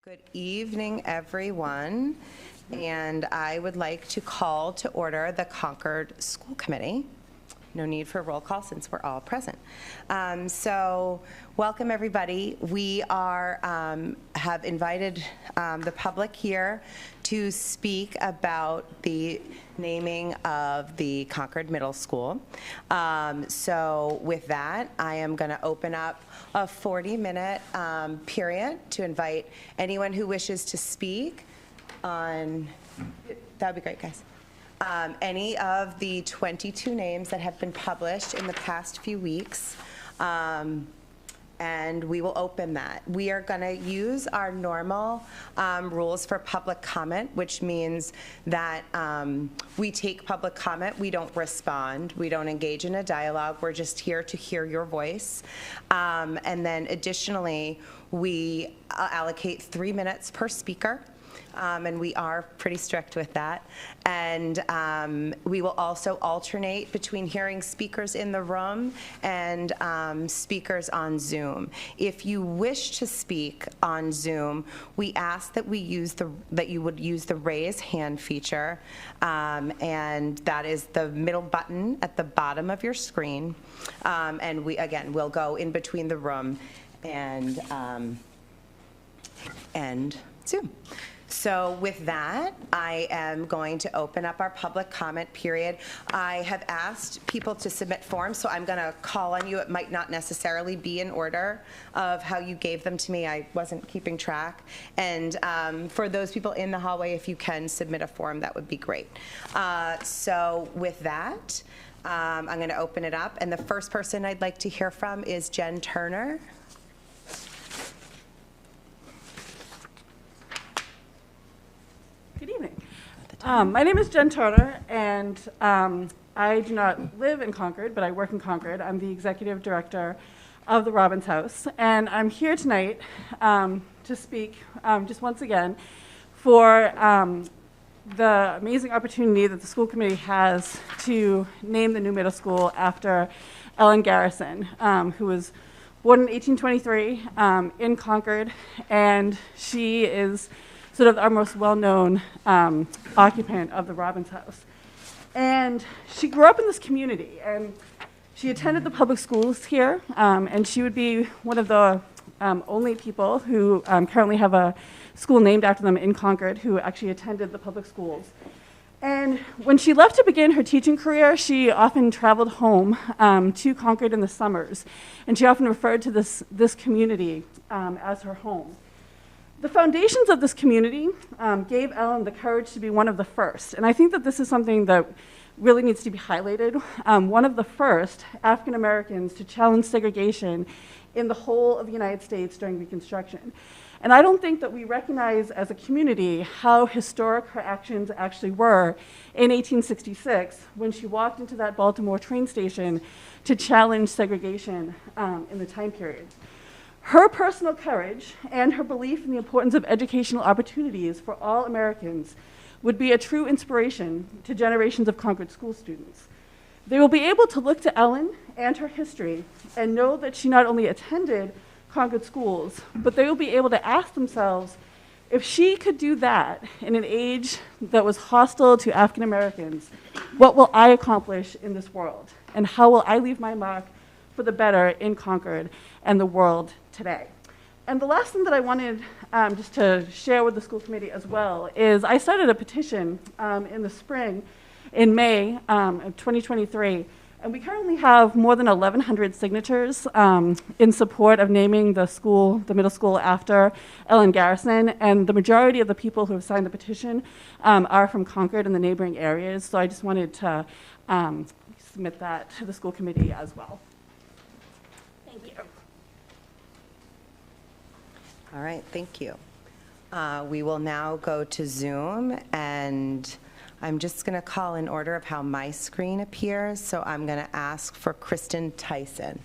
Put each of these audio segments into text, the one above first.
Good evening, everyone, and I would like to call to order the Concord School Committee. No need for roll call since we're all present. So welcome, everybody. We have invited the public here to speak about the naming of the Concord Middle School. So with that, I am going to open up a 40-minute period to invite anyone who wishes to speak on, that would be great, guys. Any of the 22 names that have been published in the past few weeks, and we will open that. We are going to use our normal rules for public comment, which means that we take public comment, we don't respond, we don't engage in a dialogue, we're just here to hear your voice. And then additionally, we allocate 3 minutes per speaker. And we are pretty strict with that. And we will also alternate between hearing speakers in the room and speakers on Zoom. If you wish to speak on Zoom, we ask that you would use the raise hand feature, and that is the middle button at the bottom of your screen. And we'll go in between the room and Zoom. So with that, I am going to open up our public comment period. I have asked people to submit forms, so I'm going to call on you. It might not necessarily be in order of how you gave them to me. I wasn't keeping track. And for those people in the hallway, if you can submit a form, that would be great. So with that, I'm going to open it up. And the first person I'd like to hear from is Jen Turner. Good evening. My name is Jen Turner, and I do not live in Concord, but I work in Concord. I'm the executive director of the Robbins House, and I'm here tonight to speak just once again for the amazing opportunity that the school committee has to name the new middle school after Ellen Garrison, who was born in 1823 in Concord, and she is sort of our most well-known occupant of the Robbins House. And she grew up in this community, and she attended the public schools here, and she would be one of the only people who currently have a school named after them in Concord who actually attended the public schools. And when she left to begin her teaching career, she often traveled home to Concord in the summers, and she often referred to this community as her home. The foundations of this community gave Ellen the courage to be one of the first, and I think that this is something that really needs to be highlighted. One of the first African Americans to challenge segregation in the whole of the United States during Reconstruction. And I don't think that we recognize as a community how historic her actions actually were in 1866 when she walked into that Baltimore train station to challenge segregation in the time period. Her personal courage and her belief in the importance of educational opportunities for all Americans would be a true inspiration to generations of Concord school students. They will be able to look to Ellen and her history and know that she not only attended Concord schools, but they will be able to ask themselves, if she could do that in an age that was hostile to African Americans, what will I accomplish in this world? And how will I leave my mark for the better in Concord and the world today? And the last thing that I wanted just to share with the school committee as well is I started a petition in the spring, in May of 2023, and we currently have more than 1,100 signatures in support of naming the middle school after Ellen Garrison, and the majority of the people who have signed the petition are from Concord and the neighboring areas, so I just wanted to submit that to the school committee as well. Thank you. All right, thank you. We will now go to Zoom, and I'm just going to call in order of how my screen appears, so I'm going to ask for Kristen Tyson.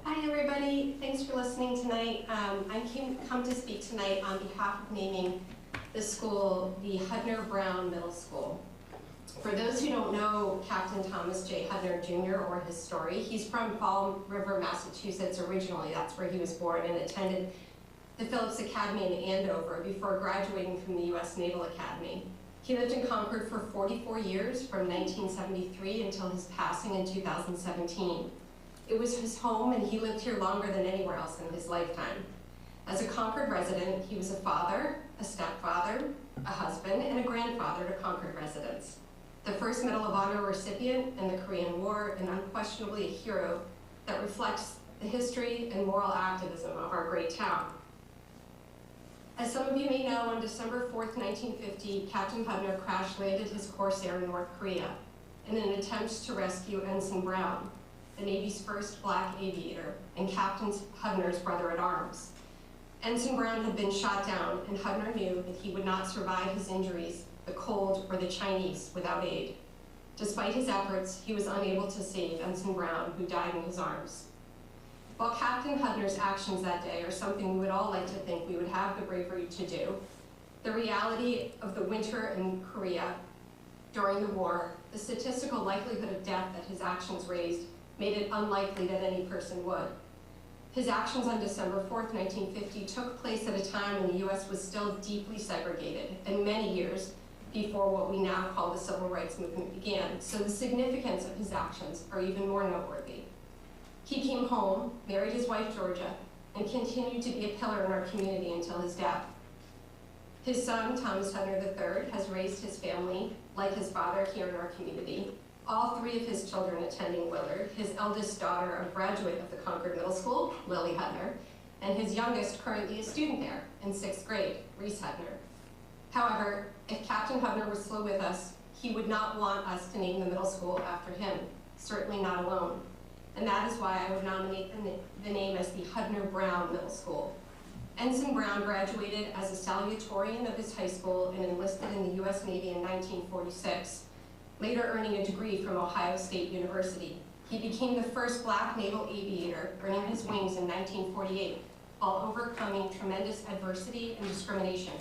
Hi, everybody. Thanks for listening tonight. I come to speak tonight on behalf of naming the school the Hudner-Brown Middle School. For those who don't know Captain Thomas J. Hudner Jr. or his story, he's from Fall River, Massachusetts originally. That's where he was born and attended the Phillips Academy in Andover before graduating from the U.S. Naval Academy. He lived in Concord for 44 years, from 1973 until his passing in 2017. It was his home, and he lived here longer than anywhere else in his lifetime. As a Concord resident, he was a father, a stepfather, a husband, and a grandfather to Concord residents. The first Medal of Honor recipient in the Korean War, and unquestionably a hero that reflects the history and moral activism of our great town. As some of you may know, on December 4th, 1950, Captain Hudner crash-landed his Corsair in North Korea in an attempt to rescue Ensign Brown, the Navy's first black aviator, and Captain Hudner's brother-at-arms. Ensign Brown had been shot down, and Hudner knew that he would not survive his injuries, the cold, or the Chinese without aid. Despite his efforts, he was unable to save Ensign Brown, who died in his arms. While Captain Hudner's actions that day are something we would all like to think we would have the bravery to do, the reality of the winter in Korea during the war, the statistical likelihood of death that his actions raised, made it unlikely that any person would. His actions on December 4th, 1950 took place at a time when the U.S. was still deeply segregated, and many years before what we now call the Civil Rights Movement began, so the significance of his actions are even more noteworthy. He came home, married his wife Georgia, and continued to be a pillar in our community until his death. His son, Thomas Hudner III, has raised his family, like his father, here in our community. All three of his children attending Willard, his eldest daughter, a graduate of the Concord Middle School, Lily Hudner, and his youngest, currently a student there in 6th grade, Reese Hudner. However, if Captain Hudner were still with us, he would not want us to name the middle school after him, certainly not alone. And that is why I would nominate the name as the Hudner-Brown Middle School. Ensign Brown graduated as a salutatorian of his high school and enlisted in the U.S. Navy in 1946, later earning a degree from Ohio State University. He became the first black naval aviator, earning his wings in 1948, while overcoming tremendous adversity and discrimination.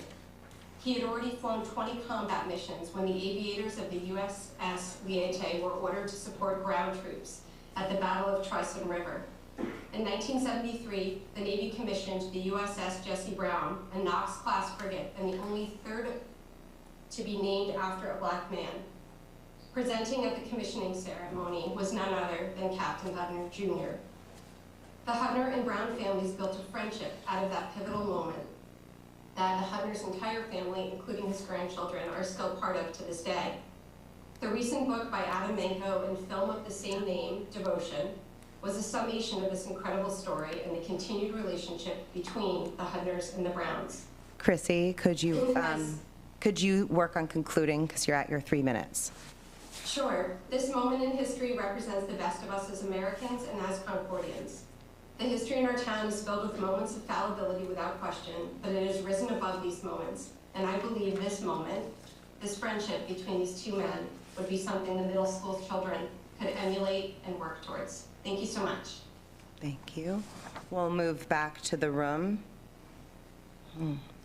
He had already flown 20 combat missions when the aviators of the USS Liete were ordered to support ground troops at the Battle of Trison River. In 1973, the Navy commissioned the USS Jesse Brown, a Knox-class frigate, and the only third to be named after a black man. Presenting at the commissioning ceremony was none other than Captain Hudner Jr. The Hudner and Brown families built a friendship out of that pivotal moment that the Hudner's entire family, including his grandchildren, are still part of to this day. The recent book by Adam Menko and film of the same name, Devotion, was a summation of this incredible story and the continued relationship between the Hudners and the Browns. Chrissy, could you work on concluding, because you're at your 3 minutes? Sure. This moment in history represents the best of us as Americans and as Concordians. The history in our town is filled with moments of fallibility without question, but it has risen above these moments, and I believe this moment, this friendship between these two men, would be something the middle school children could emulate and work towards. Thank you so much. Thank you. We'll move back to the room.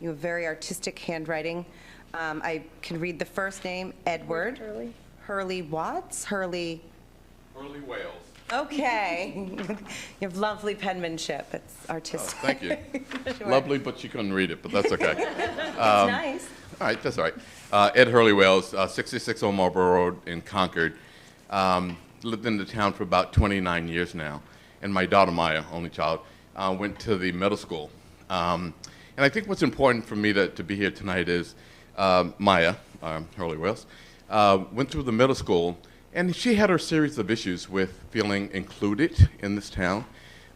You have very artistic handwriting. I can read the first name, Edward. Hurley Watts? Hurley Wales. Okay. You have lovely penmanship. It's artistic. Oh, thank you. Sure. Lovely, but you couldn't read it, but that's okay. It's nice. All right, that's all right. Ed Hurley Wales, 66 Old Marlborough Road in Concord. Lived in the town for about 29 years now. And my daughter, Maya, only child, went to the middle school. And I think what's important for me to be here tonight is Maya, Hurley Wales, went through the middle school, and she had her series of issues with feeling included in this town.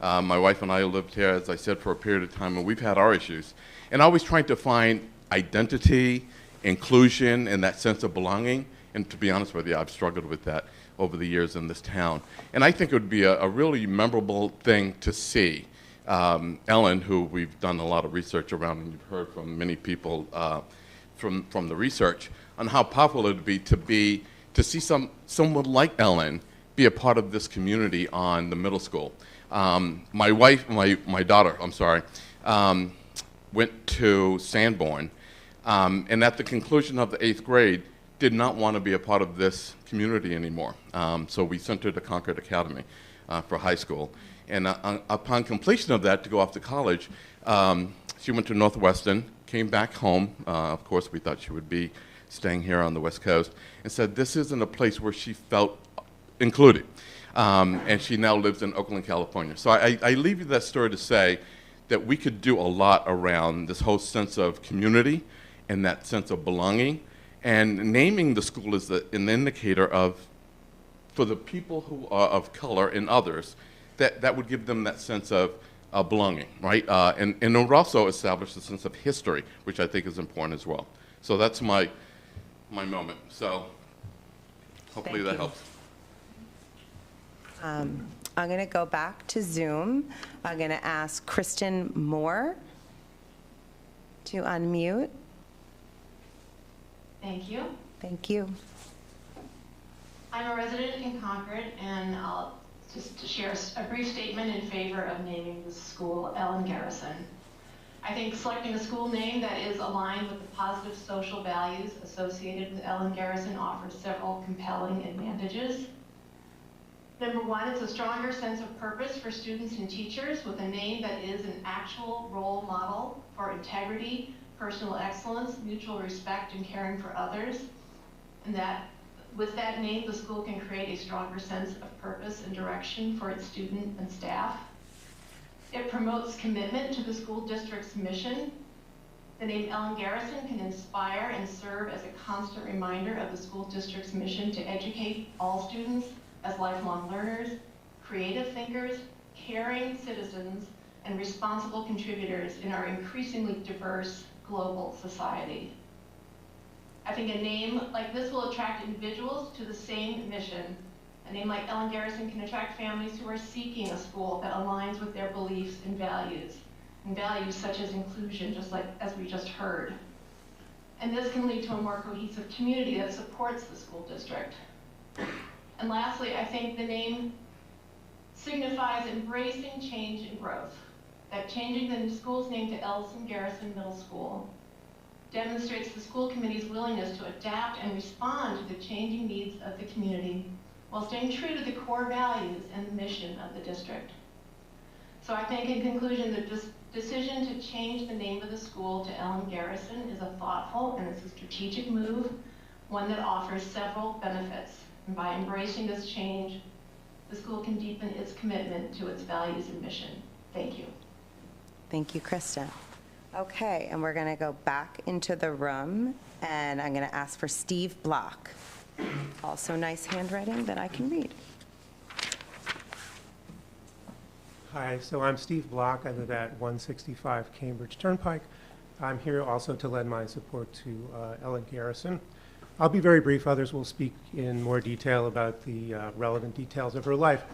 My wife and I lived here, as I said, for a period of time, and we've had our issues. And always trying to find identity, inclusion, and that sense of belonging. And to be honest with you, I've struggled with that over the years in this town. And I think it would be a really memorable thing to see Ellen, who we've done a lot of research around, and you've heard from many people from the research, on how powerful it would be to see someone like Ellen be a part of this community on the middle school. My daughter, went to Sanborn, and at the conclusion of the 8th grade, did not want to be a part of this community anymore. So we sent her to Concord Academy for high school. And upon completion of that, to go off to college, she went to Northwestern, came back home. Of course, we thought she would be staying here on the West Coast, and said this isn't a place where she felt included. And she now lives in Oakland, California. So I leave you that story to say that we could do a lot around this whole sense of community and that sense of belonging. And naming the school is an indicator of, for the people who are of color and others, that would give them that sense of belonging, right? And it would also establish a sense of history, which I think is important as well. So that's my moment. So hopefully that helps. I'm going to go back to Zoom. I'm going to ask Kristen Moore to unmute. Thank you. Thank you. I'm a resident in Concord, and I'll just share a brief statement in favor of naming the school Ellen Garrison. I think selecting a school name that is aligned with the positive social values associated with Ellen Garrison offers several compelling advantages. Number one, it's a stronger sense of purpose for students and teachers with a name that is an actual role model for integrity, personal excellence, mutual respect, and caring for others. And that with that name, the school can create a stronger sense of purpose and direction for its students and staff. It promotes commitment to the school district's mission. The name Ellen Garrison can inspire and serve as a constant reminder of the school district's mission to educate all students as lifelong learners, creative thinkers, caring citizens, and responsible contributors in our increasingly diverse global society. I think a name like this will attract individuals to the same mission. A name like Ellen Garrison can attract families who are seeking a school that aligns with their beliefs and values such as inclusion, just like as we just heard. And this can lead to a more cohesive community that supports the school district. And lastly, I think the name signifies embracing change and growth. That changing the school's name to Ellen Garrison Middle School demonstrates the school committee's willingness to adapt and respond to the changing needs of the community while staying true to the core values and the mission of the district. So I think in conclusion, the decision to change the name of the school to Ellen Garrison is a thoughtful and it's a strategic move, one that offers several benefits. And by embracing this change, the school can deepen its commitment to its values and mission. Thank you. Thank you, Kristen. Okay, and we're going to go back into the room, and I'm going to ask for Steve Block. Also nice handwriting that I can read. Hi, so I'm Steve Block. I live at 165 Cambridge Turnpike. I'm here also to lend my support to Ellen Garrison. I'll be very brief. Others will speak in more detail about the relevant details of her life.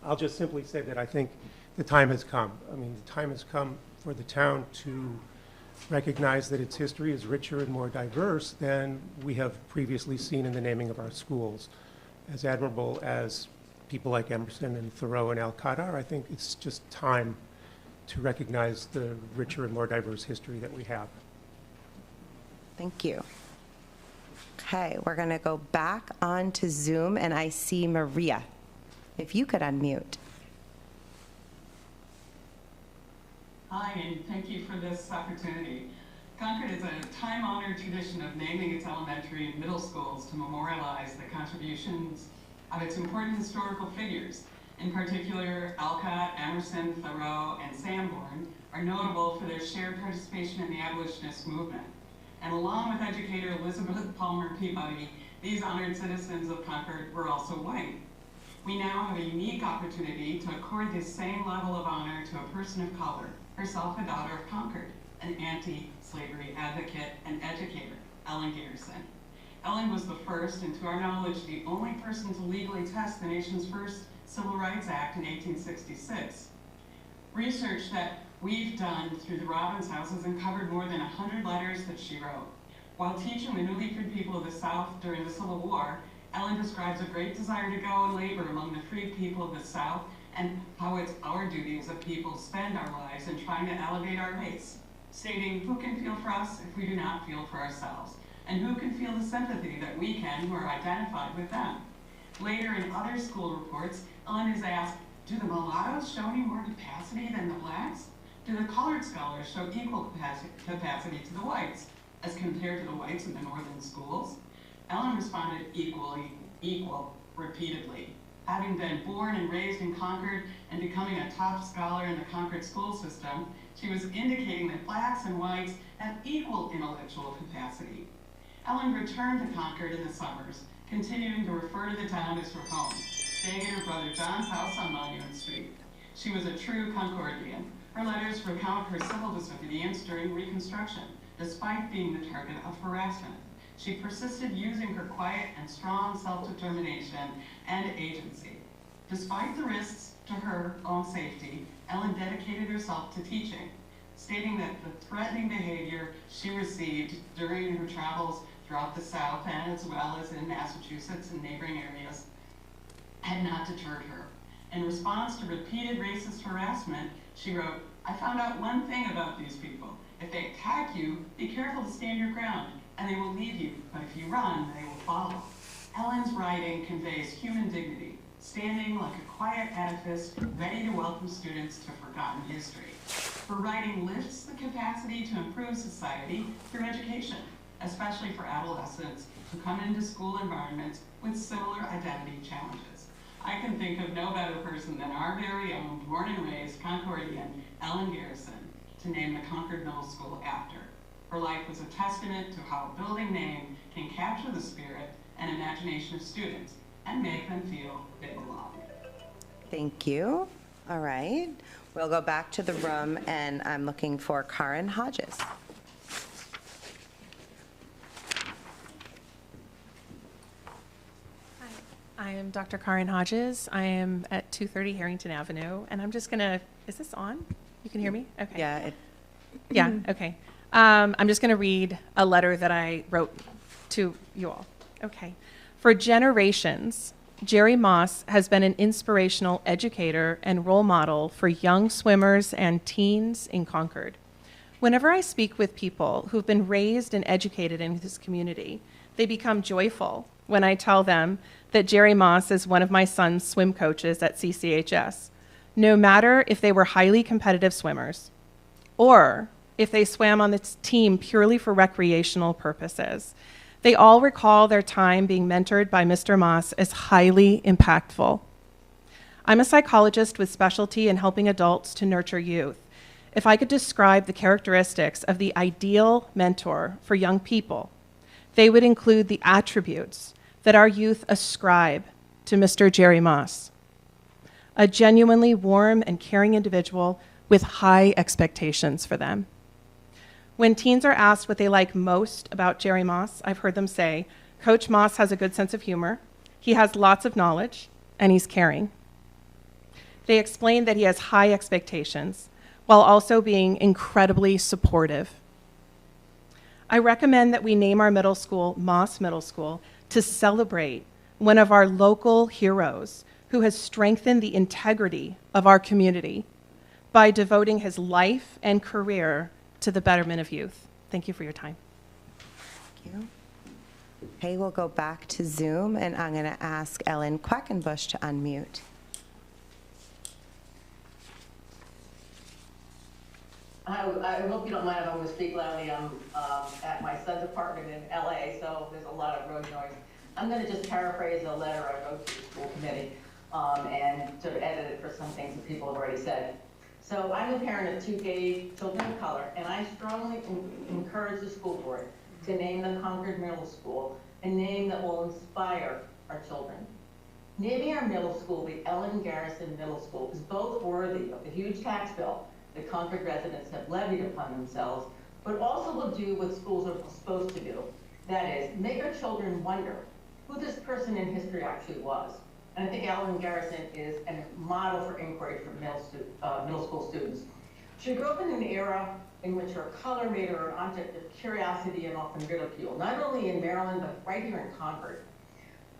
I'll just simply say that I think the time has come. I mean, the time has come for the town to recognize that its history is richer and more diverse than we have previously seen in the naming of our schools. As admirable as people like Emerson and Thoreau and Alcott are, I think it's just time to recognize the richer and more diverse history that we have. Thank you. Okay, we're going to go back onto Zoom, and I see Maria. If you could unmute. Hi, and thank you for this opportunity. Concord is a time-honored tradition of naming its elementary and middle schools to memorialize the contributions of its important historical figures. In particular, Alcott, Emerson, Thoreau, and Sanborn are notable for their shared participation in the abolitionist movement. And along with educator Elizabeth Palmer Peabody, these honored citizens of Concord were also white. We now have a unique opportunity to accord this same level of honor to a person of color, herself a daughter of Concord, an anti-slavery advocate and educator, Ellen Garrison. Ellen was the first, and to our knowledge, the only person to legally test the nation's first Civil Rights Act in 1866. Research that we've done through the Robbins House has uncovered more than 100 letters that she wrote. While teaching the newly freed people of the South during the Civil War, Ellen describes a great desire to go and labor among the freed people of the South and how it's our duty as a people to spend our lives in trying to elevate our race, stating, who can feel for us if we do not feel for ourselves? And who can feel the sympathy that we can who are identified with them? Later in other school reports, Ellen is asked, Do the mulattoes show any more capacity than the blacks? Do the colored scholars show equal capacity to the whites as compared to the whites in the northern schools? Ellen responded equal, repeatedly. Having been born and raised in Concord and becoming a top scholar in the Concord school system, she was indicating that blacks and whites have equal intellectual capacity. Ellen returned to Concord in the summers, continuing to refer to the town as her home, staying at her brother John's house on Monument Street. She was a true Concordian. Her letters recount her civil disobedience during Reconstruction, despite being the target of harassment. She persisted using her quiet and strong self-determination and agency. Despite the risks to her own safety, Ellen dedicated herself to teaching, stating that the threatening behavior she received during her travels throughout the South and as well as in Massachusetts and neighboring areas had not deterred her. In response to repeated racist harassment, she wrote, "I found out one thing about these people. If they attack you, be careful to stand your ground, and they will leave you, but if you run, they will follow." Ellen's writing conveys human dignity, standing like a quiet edifice ready to welcome students to forgotten history. Her writing lifts the capacity to improve society through education, especially for adolescents who come into school environments with similar identity challenges. I can think of no better person than our very own born and raised Concordian Ellen Garrison to name the Concord Middle School after. Her life was a testament to how a building name can capture the spirit and imagination of students and make them feel they belong. Thank you. All right. We'll go back to the room, and I'm looking for Karen Hodges. I am Dr. Karen Hodges. I am at 230 Harrington Avenue, and I'm just gonna, is this on? You can hear me? Okay. Yeah. Yeah, okay. I'm just gonna read a letter that I wrote to you all. Okay. For generations, Jerry Moss has been an inspirational educator and role model for young swimmers and teens in Concord. Whenever I speak with people who've been raised and educated in this community, they become joyful when I tell them that Jerry Moss is one of my son's swim coaches at CCHS, no matter if they were highly competitive swimmers or if they swam on the team purely for recreational purposes. They all recall their time being mentored by Mr. Moss as highly impactful. I'm a psychologist with specialty in helping adults to nurture youth. If I could describe the characteristics of the ideal mentor for young people, they would include the attributes that our youth ascribe to Mr. Jerry Moss. A genuinely warm and caring individual with high expectations for them. When teens are asked what they like most about Jerry Moss, I've heard them say, Coach Moss has a good sense of humor, he has lots of knowledge, and he's caring. They explain that he has high expectations, while also being incredibly supportive. I recommend that we name our middle school Moss Middle School to celebrate one of our local heroes who has strengthened the integrity of our community by devoting his life and career to the betterment of youth. Thank you for your time. Thank you. Okay, we'll go back to Zoom, and I'm going to ask Ellen Quackenbush to unmute. I hope you don't mind if I'm going to speak loudly. I'm at my son's apartment in LA, so there's a lot of road noise. I'm going to just paraphrase a letter I wrote to the school committee and sort of edit it for some things that people have already said. So I'm the parent of 2 gay children of color, and I strongly encourage the school board to name the Concord Middle School a name that will inspire our children. Naming our middle school the Ellen Garrison Middle School is both worthy of the huge tax bill that Concord residents have levied upon themselves, but also will do what schools are supposed to do. That is, make our children wonder who this person in history actually was. And I think Ellen Garrison is a model for inquiry for middle school students. She grew up in an era in which her color made her an object of curiosity and often ridicule, not only in Maryland, but right here in Concord.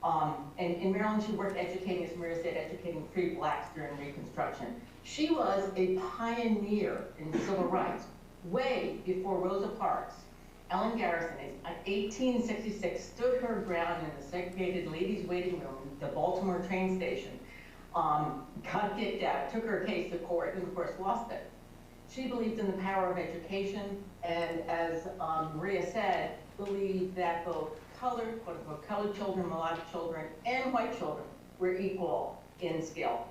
And in Maryland, she worked educating, as Maria said, educating free blacks during Reconstruction. She was a pioneer in civil rights, way before Rosa Parks. Ellen Garrison, in 1866, stood her ground in the segregated ladies' waiting room at the Baltimore train station got kicked out, took her case to court, and of course lost it. She believed in the power of education, and as Maria said, believed that both colored, quote unquote, colored children, mulatto children, and white children were equal in skill.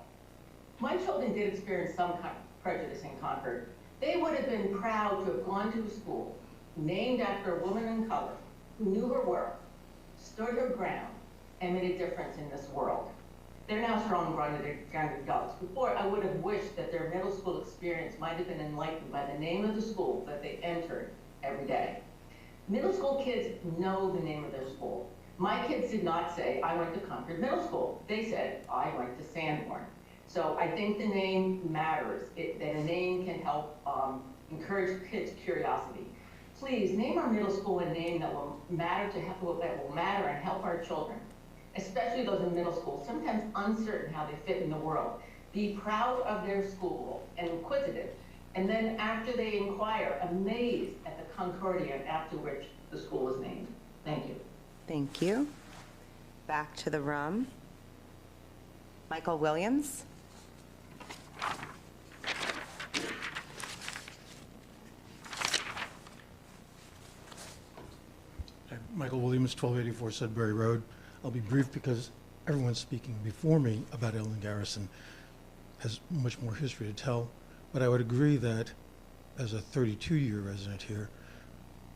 My children did experience some kind of prejudice in Concord. They would have been proud to have gone to a school named after a woman in color who knew her worth, stood her ground, and made a difference in this world. They're now strong-minded young adults. Before, I would have wished that their middle school experience might have been enlightened by the name of the school that they entered every day. Middle school kids know the name of their school. My kids did not say, I went to Concord Middle School. They said, I went to Sanborn. So I think the name matters, that a name can help encourage kids' curiosity. Please name our middle school a name that will matter and help our children, especially those in middle school, sometimes uncertain how they fit in the world. Be proud of their school and inquisitive, and then after they inquire, amazed at the Concordian after which the school is named. Thank you. Thank you. Back to the room. Michael Williams. Michael Williams, 1284 Sudbury Road. I'll be brief because everyone speaking before me about Ellen Garrison has much more history to tell, but I would agree that as a 32-year resident here,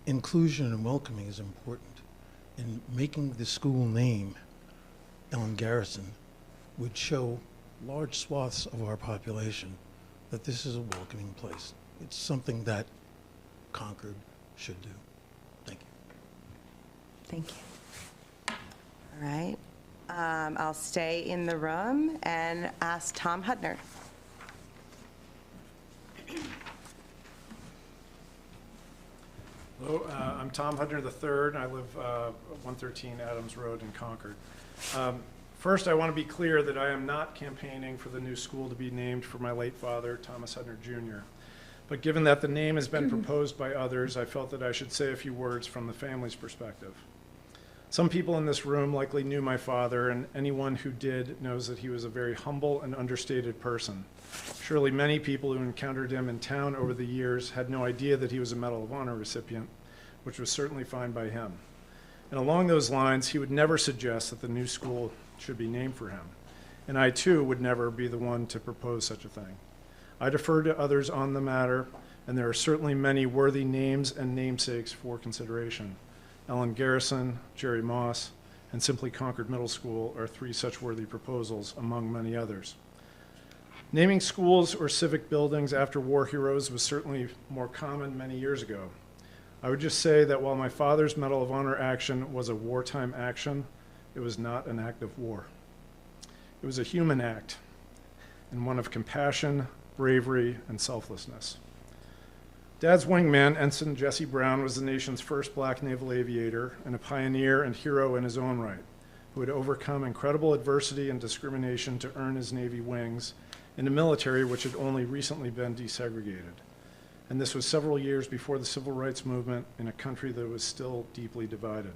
inclusion and welcoming is important. In making the school name Ellen Garrison would show large swaths of our population that this is a welcoming place. It's something that Concord should do. Thank you. Thank you. All right. I'll stay in the room and ask Tom Hudner. Hello, I'm Tom Hudner III, and I live 113 Adams Road in Concord. First, I want to be clear that I am not campaigning for the new school to be named for my late father, Thomas Hudner Jr. But given that the name has been proposed by others, I felt that I should say a few words from the family's perspective. Some people in this room likely knew my father, and anyone who did knows that he was a very humble and understated person. Surely many people who encountered him in town over the years had no idea that he was a Medal of Honor recipient, which was certainly fine by him. And along those lines, he would never suggest that the new school should be named for him. And I, too, would never be the one to propose such a thing. I defer to others on the matter, and there are certainly many worthy names and namesakes for consideration. Ellen Garrison, Jerry Moss, and simply Concord Middle School are three such worthy proposals, among many others. Naming schools or civic buildings after war heroes was certainly more common many years ago. I would just say that while my father's Medal of Honor action was a wartime action, it was not an act of war. It was a human act, and one of compassion, bravery, and selflessness. Dad's wingman, Ensign Jesse Brown, was the nation's first black naval aviator and a pioneer and hero in his own right, who had overcome incredible adversity and discrimination to earn his Navy wings in a military which had only recently been desegregated. And this was several years before the civil rights movement in a country that was still deeply divided.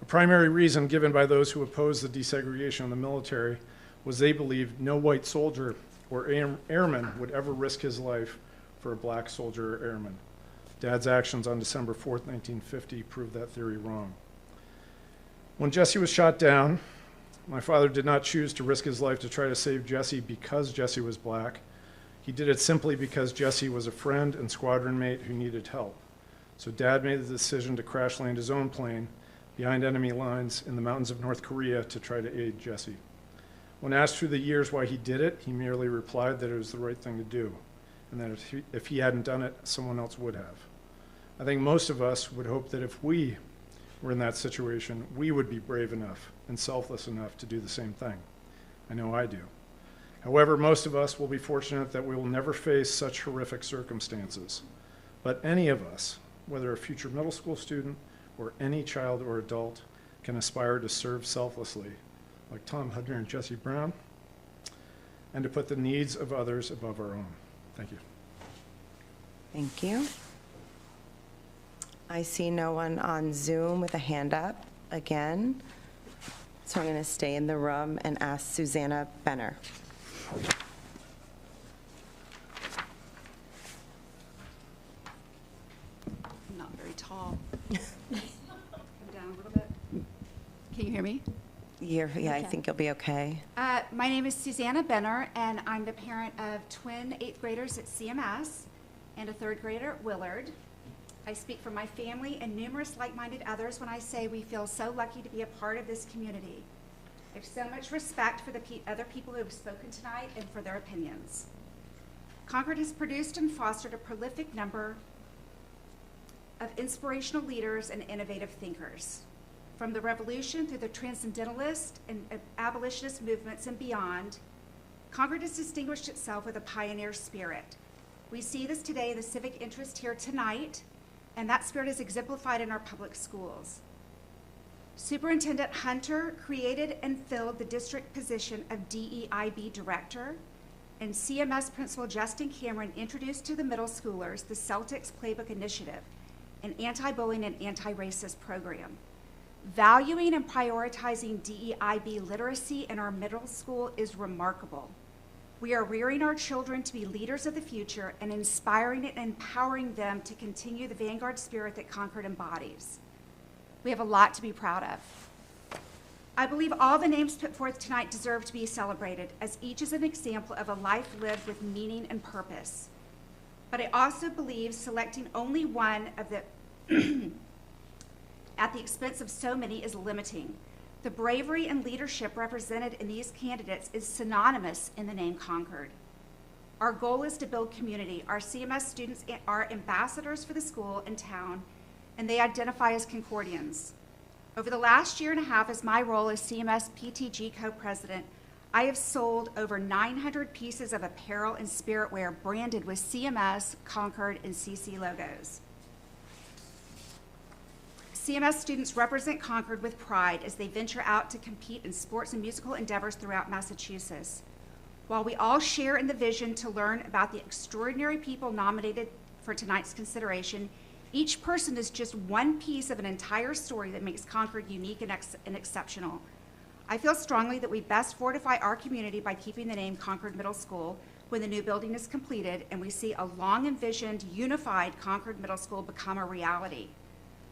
A primary reason given by those who opposed the desegregation of the military was they believed no white soldier or airman would ever risk his life for a black soldier or airman. Dad's actions on December 4th, 1950 proved that theory wrong. When Jesse was shot down, my father did not choose to risk his life to try to save Jesse because Jesse was black. He did it simply because Jesse was a friend and squadron mate who needed help. So Dad made the decision to crash land his own plane behind enemy lines in the mountains of North Korea to try to aid Jesse. When asked through the years why he did it, he merely replied that it was the right thing to do, and that if he hadn't done it, someone else would have. I think most of us would hope that if we were in that situation, we would be brave enough and selfless enough to do the same thing. I know I do. However, most of us will be fortunate that we will never face such horrific circumstances. But any of us, whether a future middle school student or any child or adult, can aspire to serve selflessly, like Tom Hudner and Jesse Brown, and to put the needs of others above our own. Thank you. Thank you. I see no one on Zoom with a hand up again. So I'm going to stay in the room and ask Susanna Benner. I'm not very tall. Come down a little bit. Can you hear me? Yeah, I Okay. think you'll be okay. My name is Susanna Benner, and I'm the parent of twin 8th graders at CMS and a 3rd grader at Willard. I speak for my family and numerous like-minded others when I say we feel so lucky to be a part of this community. I have so much respect for the other people who have spoken tonight and for their opinions. Concord has produced and fostered a prolific number of inspirational leaders and innovative thinkers. From the Revolution through the Transcendentalist and abolitionist movements and beyond, Concord has distinguished itself with a pioneer spirit. We see this today in the civic interest here tonight, and that spirit is exemplified in our public schools. Superintendent Hunter created and filled the district position of DEIB director, and CMS Principal Justin Cameron introduced to the middle schoolers the Celtics Playbook Initiative, an anti-bullying and anti-racist program. Valuing and prioritizing DEIB literacy in our middle school is remarkable. We are rearing our children to be leaders of the future and inspiring and empowering them to continue the vanguard spirit that Concord embodies. We have a lot to be proud of. I believe all the names put forth tonight deserve to be celebrated, as each is an example of a life lived with meaning and purpose. But I also believe selecting only one of the at the expense of so many is limiting. The bravery and leadership represented in these candidates is synonymous in the name Concord. Our goal is to build community. Our CMS students are ambassadors for the school and town, and they identify as Concordians. Over the last year and a half, as my role as CMS PTG co-president, I have sold over 900 pieces of apparel and spiritware branded with CMS, Concord, and CC logos. CMS students represent Concord with pride as they venture out to compete in sports and musical endeavors throughout Massachusetts. While we all share in the vision to learn about the extraordinary people nominated for tonight's consideration, each person is just one piece of an entire story that makes Concord unique and exceptional. I feel strongly that we best fortify our community by keeping the name Concord Middle School when the new building is completed and we see a long envisioned, unified Concord Middle School become a reality.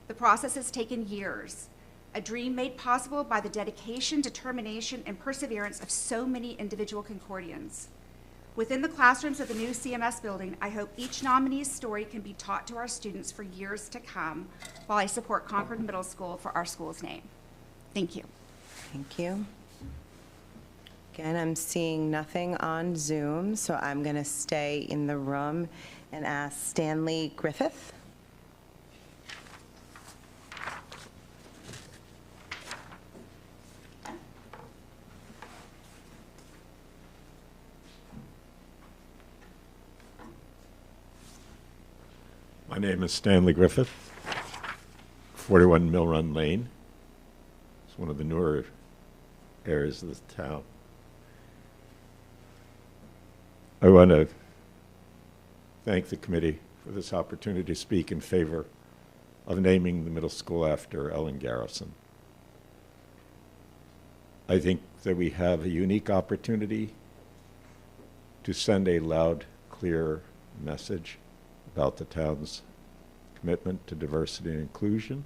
The process has taken years, a dream made possible by the dedication, determination, and perseverance of so many individual Concordians. Within the classrooms of the new CMS building, I hope each nominee's story can be taught to our students for years to come while I support Concord Middle School for our school's name. Thank you. Thank you. Again, I'm seeing nothing on Zoom, so I'm going to stay in the room and ask Stanley Griffith. My name is Stanley Griffith, 41 Mill Run Lane. It's one of the newer areas of the town. I want to thank the committee for this opportunity to speak in favor of naming the middle school after Ellen Garrison. I think that we have a unique opportunity to send a loud, clear message about the town's commitment to diversity and inclusion.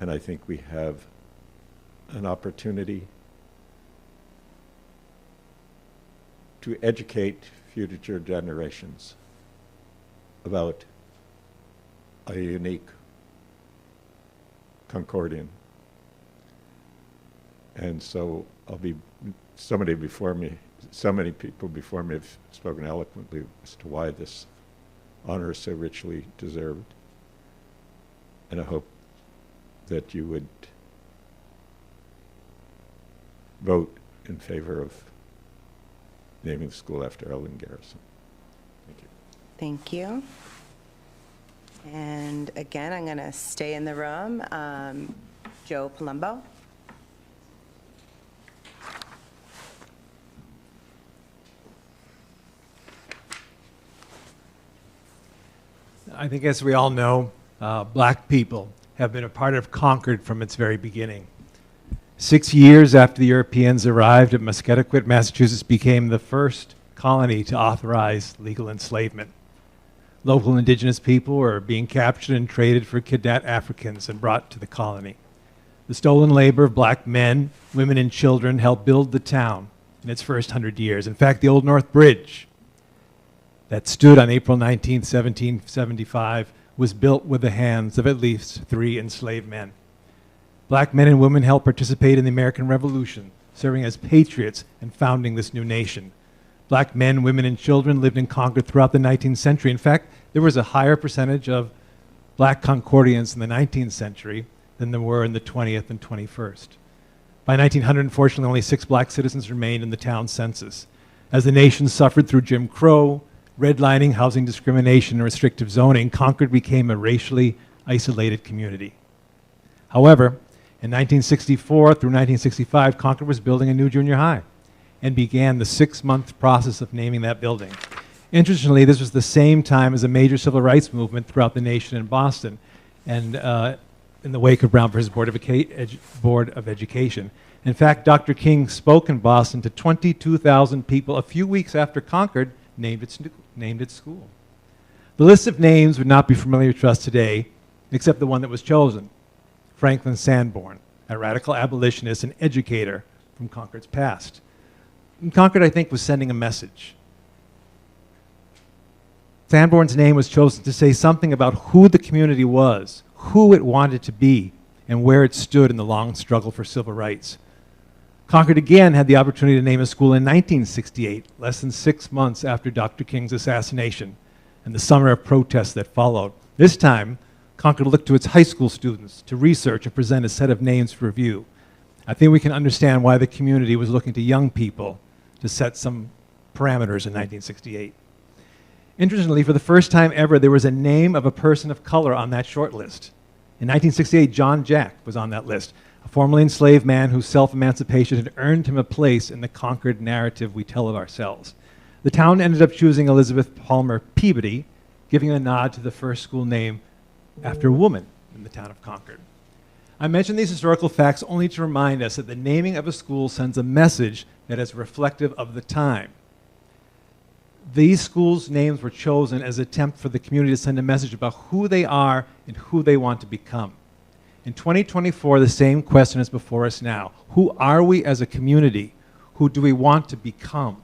And I think we have an opportunity to educate future generations about a unique Concordian. And so so many people before me have spoken eloquently as to why this honor is so richly deserved. And I hope that you would vote in favor of naming the school after Ellen Garrison. Thank you. Thank you. And again, I'm going to stay in the room. Joe Palumbo. I think, as we all know, Black people have been a part of Concord from its very beginning. 6 years after the Europeans arrived at Muscataquit, Massachusetts became the first colony to authorize legal enslavement. Local indigenous people were being captured and traded for kidnapped Africans and brought to the colony. The stolen labor of black men, women, and children helped build the town in its first 100 years. In fact, the Old North Bridge that stood on April 19, 1775, was built with the hands of at least 3 enslaved men. Black men and women helped participate in the American Revolution, serving as patriots and founding this new nation. Black men, women, and children lived in Concord throughout the 19th century. In fact, there was a higher percentage of black Concordians in the 19th century than there were in the 20th and 21st. By 1900, unfortunately, only 6 black citizens remained in the town census. As the nation suffered through Jim Crow, redlining, housing discrimination, and restrictive zoning, Concord became a racially isolated community. However, in 1964 through 1965, Concord was building a new junior high and began the 6-month process of naming that building. Interestingly, this was the same time as a major civil rights movement throughout the nation in Boston, and in the wake of Brown versus Board of Education. In fact, Dr. King spoke in Boston to 22,000 people a few weeks after Concord named its school. The list of names would not be familiar to us today, except the one that was chosen, Franklin Sanborn, a radical abolitionist and educator from Concord's past. And Concord, I think, was sending a message. Sanborn's name was chosen to say something about who the community was, who it wanted to be, and where it stood in the long struggle for civil rights. Concord again had the opportunity to name a school in 1968, less than 6 months after Dr. King's assassination and the summer of protests that followed. This time, Concord looked to its high school students to research and present a set of names for review. I think we can understand why the community was looking to young people to set some parameters in 1968. Interestingly, for the first time ever, there was a name of a person of color on that short list. In 1968, John Jack was on that list, a formerly enslaved man whose self-emancipation had earned him a place in the Concord narrative we tell of ourselves. The town ended up choosing Elizabeth Palmer Peabody, giving a nod to the first school name after a woman in the town of Concord. I mention these historical facts only to remind us that the naming of a school sends a message that is reflective of the time. These schools' names were chosen as an attempt for the community to send a message about who they are and who they want to become. In 2024, the same question is before us now. Who are we as a community? Who do we want to become?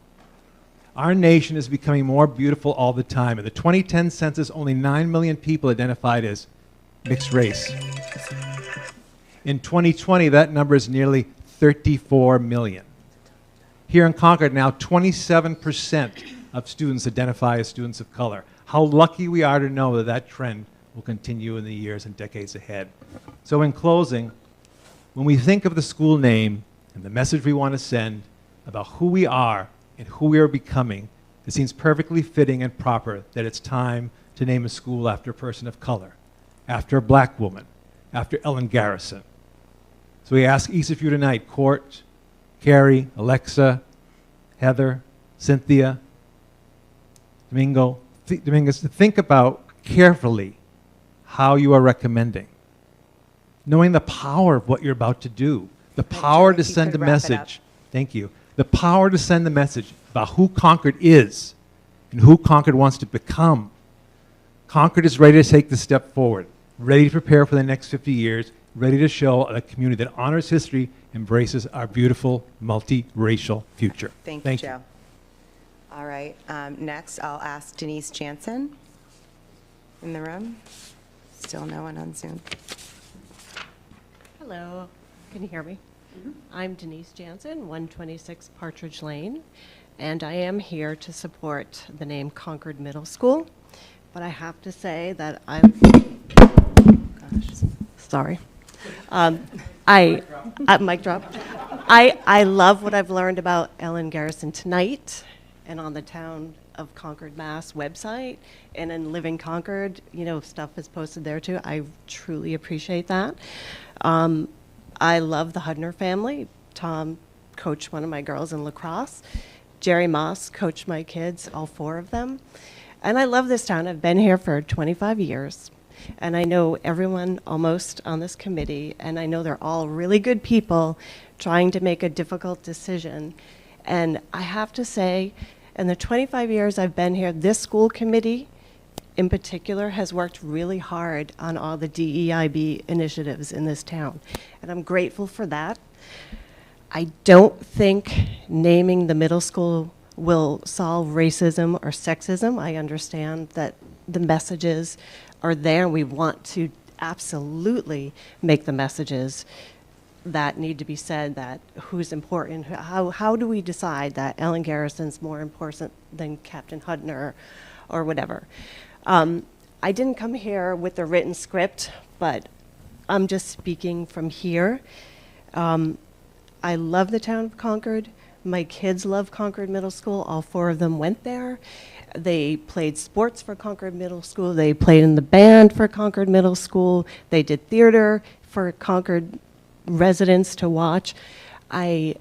Our nation is becoming more beautiful all the time. In the 2010 census, only 9 million people identified as mixed race. In 2020, that number is nearly 34 million. Here in Concord now, 27% of students identify as students of color. How lucky we are to know that that trend will continue in the years and decades ahead. So in closing, when we think of the school name and the message we want to send about who we are and who we are becoming, it seems perfectly fitting and proper that it's time to name a school after a person of color, after a black woman, after Ellen Garrison. So we ask each of you tonight, Court, Carrie, Alexa, Heather, Cynthia, Dominguez, to think about carefully how you are recommending, knowing the power of what you're about to do, the power to send a message. Thank you. The power to send the message about who Concord is and who Concord wants to become. Concord is ready to take the step forward, ready to prepare for the next 50 years, ready to show a community that honors history, embraces our beautiful multi-racial future. Thank you, Joe. All right, next I'll ask Denise Jansen in the room. Still no one on Zoom. Hello, can you hear me? I'm Denise Jansen, 126 Partridge Lane, and I am here to support the name Concord Middle School, but I have to say that sorry. Mic drop. I love what I've learned about Ellen Garrison tonight and on the Town of Concord, Mass website, and in Living Concord, you know, stuff is posted there too. I truly appreciate that. I love the Hudner family. Tom coached one of my girls in lacrosse. Jerry Moss coached my kids, all 4 of them. And I love this town. I've been here for 25 years. And I know everyone almost on this committee, and I know they're all really good people trying to make a difficult decision. And I have to say, in the 25 years I've been here, this school committee in particular has worked really hard on all the DEIB initiatives in this town. And I'm grateful for that. I don't think naming the middle school will solve racism or sexism. I understand that the messages are there, and we want to absolutely make the messages that need to be said, that who's important, how do we decide that Ellen Garrison's more important than Captain Hudner or whatever. I didn't come here with a written script, but I'm just speaking from here. I love the town of Concord. My kids love Concord Middle School. All 4 of them went there. They played sports for Concord Middle School. They played in the band for Concord Middle School. They did theater for Concord residents to watch. I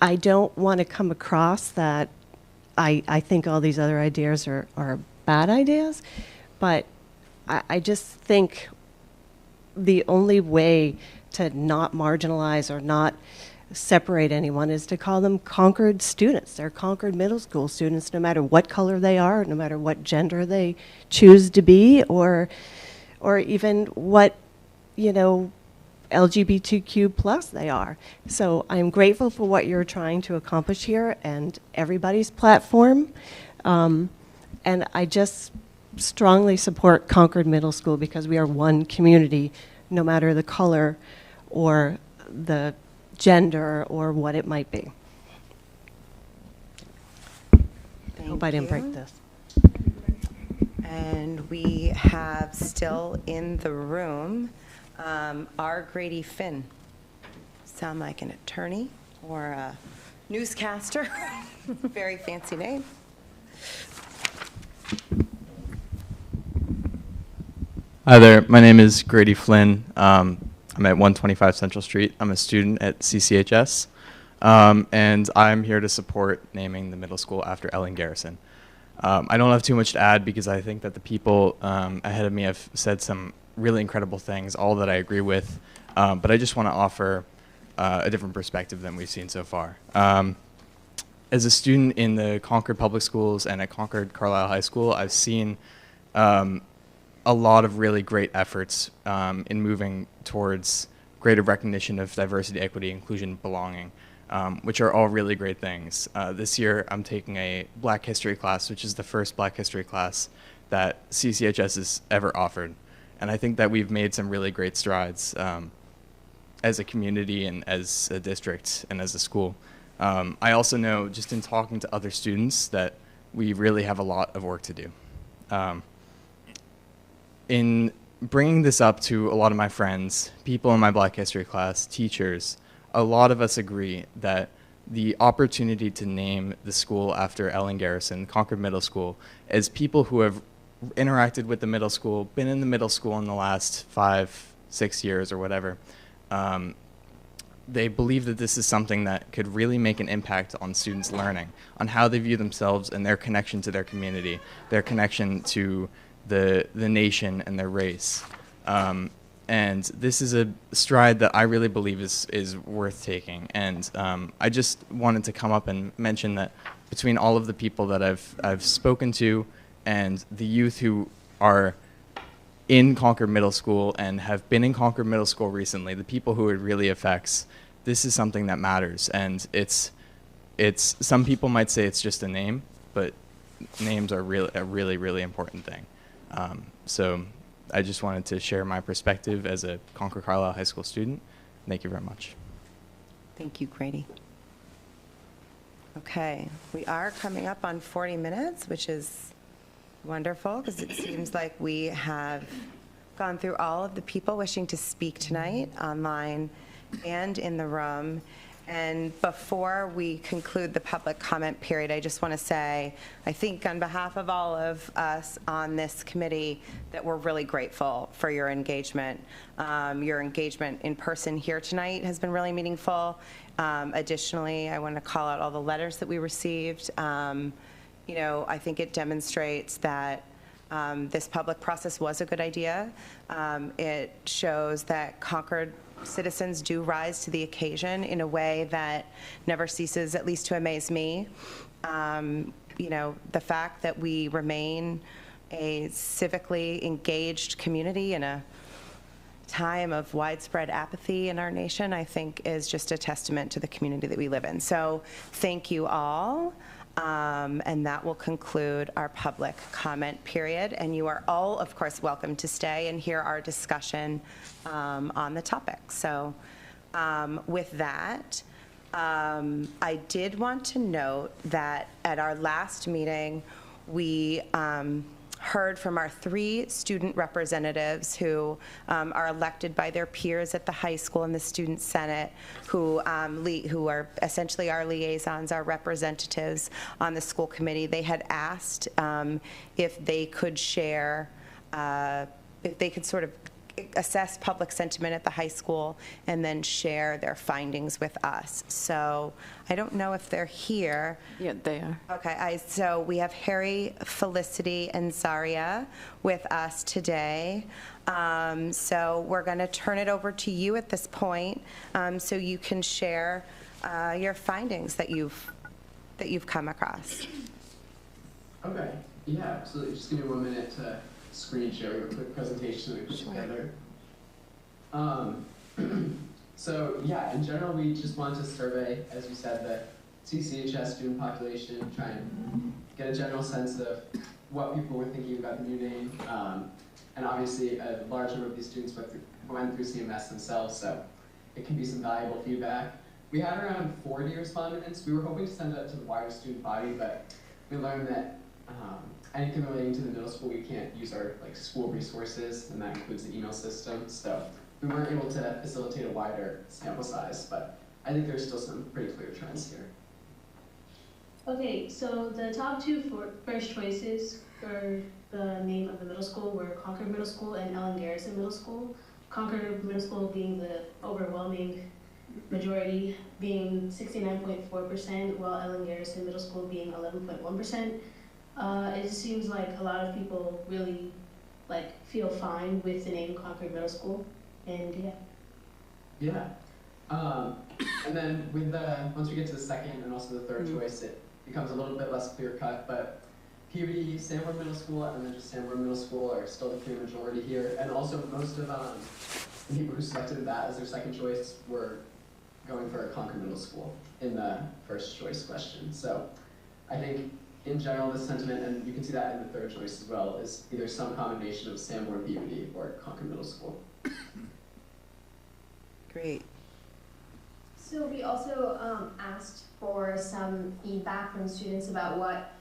don't want to come across that I think all these other ideas are bad ideas, but I just think the only way to not marginalize or not separate anyone is to call them Concord students. They're Concord Middle School students, no matter what color they are, no matter what gender they choose to be, or even what, you know, LGBTQ plus they are. So I'm grateful for what you're trying to accomplish here and everybody's platform. And I just strongly support Concord Middle School because we are one community, no matter the color or the gender or what it might be. I hope I didn't break this. And we have still in the room R. Grady Finn. Sound like an attorney or a newscaster. Very fancy name. Hi there, my name is Grady Flynn. I'm at 125 Central Street. I'm a student at CCHS, and I'm here to support naming the middle school after Ellen Garrison. I don't have too much to add because I think that the people ahead of me have said some really incredible things, all that I agree with, but I just want to offer a different perspective than we've seen so far. As a student in the Concord Public Schools and at Concord Carlisle High School, I've seen a lot of really great efforts in moving towards greater recognition of diversity, equity, inclusion, belonging, which are all really great things. This year, I'm taking a Black History class, which is the first Black History class that CCHS has ever offered. And I think that we've made some really great strides as a community and as a district and as a school. I also know, just in talking to other students, that we really have a lot of work to do. In bringing this up to a lot of my friends, people in my Black History class, teachers, a lot of us agree that the opportunity to name the school after Ellen Garrison, Concord Middle School, as people who have interacted with the middle school, been in the middle school in the last 5-6 years or whatever, they believe that this is something that could really make an impact on students' learning, on how they view themselves and their connection to their community, their connection to the nation and their race. And this is a stride that I really believe is worth taking. And I just wanted to come up and mention that between all of the people that I've spoken to and the youth who are in Concord Middle School and have been in Concord Middle School recently, the people who it really affects, this is something that matters. And it's some people might say it's just a name, but names are a really, really important thing. So I just wanted to share my perspective as a Concord Carlisle High School student. Thank you very much. Thank you, Grady. Okay, we are coming up on 40 minutes, which is wonderful because it seems like we have gone through all of the people wishing to speak tonight, online and in the room. And before we conclude the public comment period, I just want to say, I think on behalf of all of us on this committee, that we're really grateful for your engagement. Your engagement in person here tonight has been really meaningful. Additionally, I want to call out all the letters that we received. You know, I think it demonstrates that this public process was a good idea. It shows that Concord citizens do rise to the occasion in a way that never ceases, at least to amaze me. You know, the fact that we remain a civically engaged community in a time of widespread apathy in our nation, I think is just a testament to the community that we live in. So thank you all. And that will conclude our public comment period. And you are all, of course, welcome to stay and hear our discussion on the topic. So with that, I did want to note that at our last meeting, we heard from our 3 student representatives who are elected by their peers at the high school and the student senate, who are essentially our liaisons, our representatives on the school committee. They had asked if they could share, if they could sort of assess public sentiment at the high school and then share their findings with us. So I don't know if they're here. Yeah, they are. Okay, so we have Harry, Felicity, and Zaria with us today. So we're going to turn it over to you at this point, so you can share your findings that you've come across. Okay, yeah, absolutely. Just give me 1 minute to screen share a quick presentation that we put together. So yeah, in general, we just wanted to survey, as you said, the CCHS student population, try and get a general sense of what people were thinking about the new name. And obviously, a large number of these students went through CMS themselves, so it can be some valuable feedback. We had around 40 respondents. We were hoping to send it to the wider student body, but we learned that anything relating to the middle school, we can't use our school resources, and that includes the email system. So we weren't able to facilitate a wider sample size, but I think there's still some pretty clear trends here. Okay, so the top 2 first choices for the name of the middle school were Concord Middle School and Ellen Garrison Middle School. Concord Middle School being the overwhelming majority, being 69.4%, while Ellen Garrison Middle School being 11.1%. It seems like a lot of people really feel fine with the name Concord Middle School, and yeah. Yeah, and then with once we get to the second and also the third choice, it becomes a little bit less clear cut. But Peabody, Sanborn Middle School, and then just Sanborn Middle School are still the clear majority here, and also most of the people who selected that as their second choice were going for Concord Middle School in the first choice question. So I think in general, this sentiment, and you can see that in the third choice as well, is either some combination of Sanborn, Peabody, or Concord Middle School. Great. So we also asked for some feedback from students about what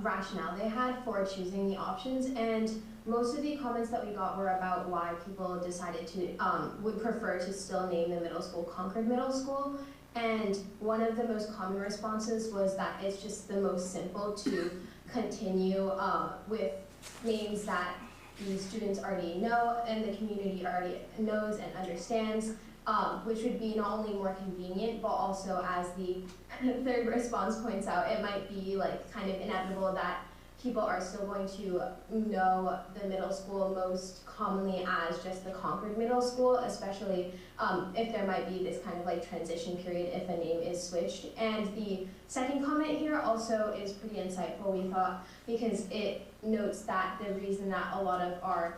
rationale they had for choosing the options, and most of the comments that we got were about why people decided to would prefer to still name the middle school Concord Middle School. And one of the most common responses was that it's just the most simple to continue with names that the students already know and the community already knows and understands, which would be not only more convenient, but also, as the third response points out, it might be kind of inevitable that people are still going to know the middle school most commonly as just the Concord Middle School, especially if there might be this kind of transition period if a name is switched. And the second comment here also is pretty insightful, we thought, because it notes that the reason that a lot of our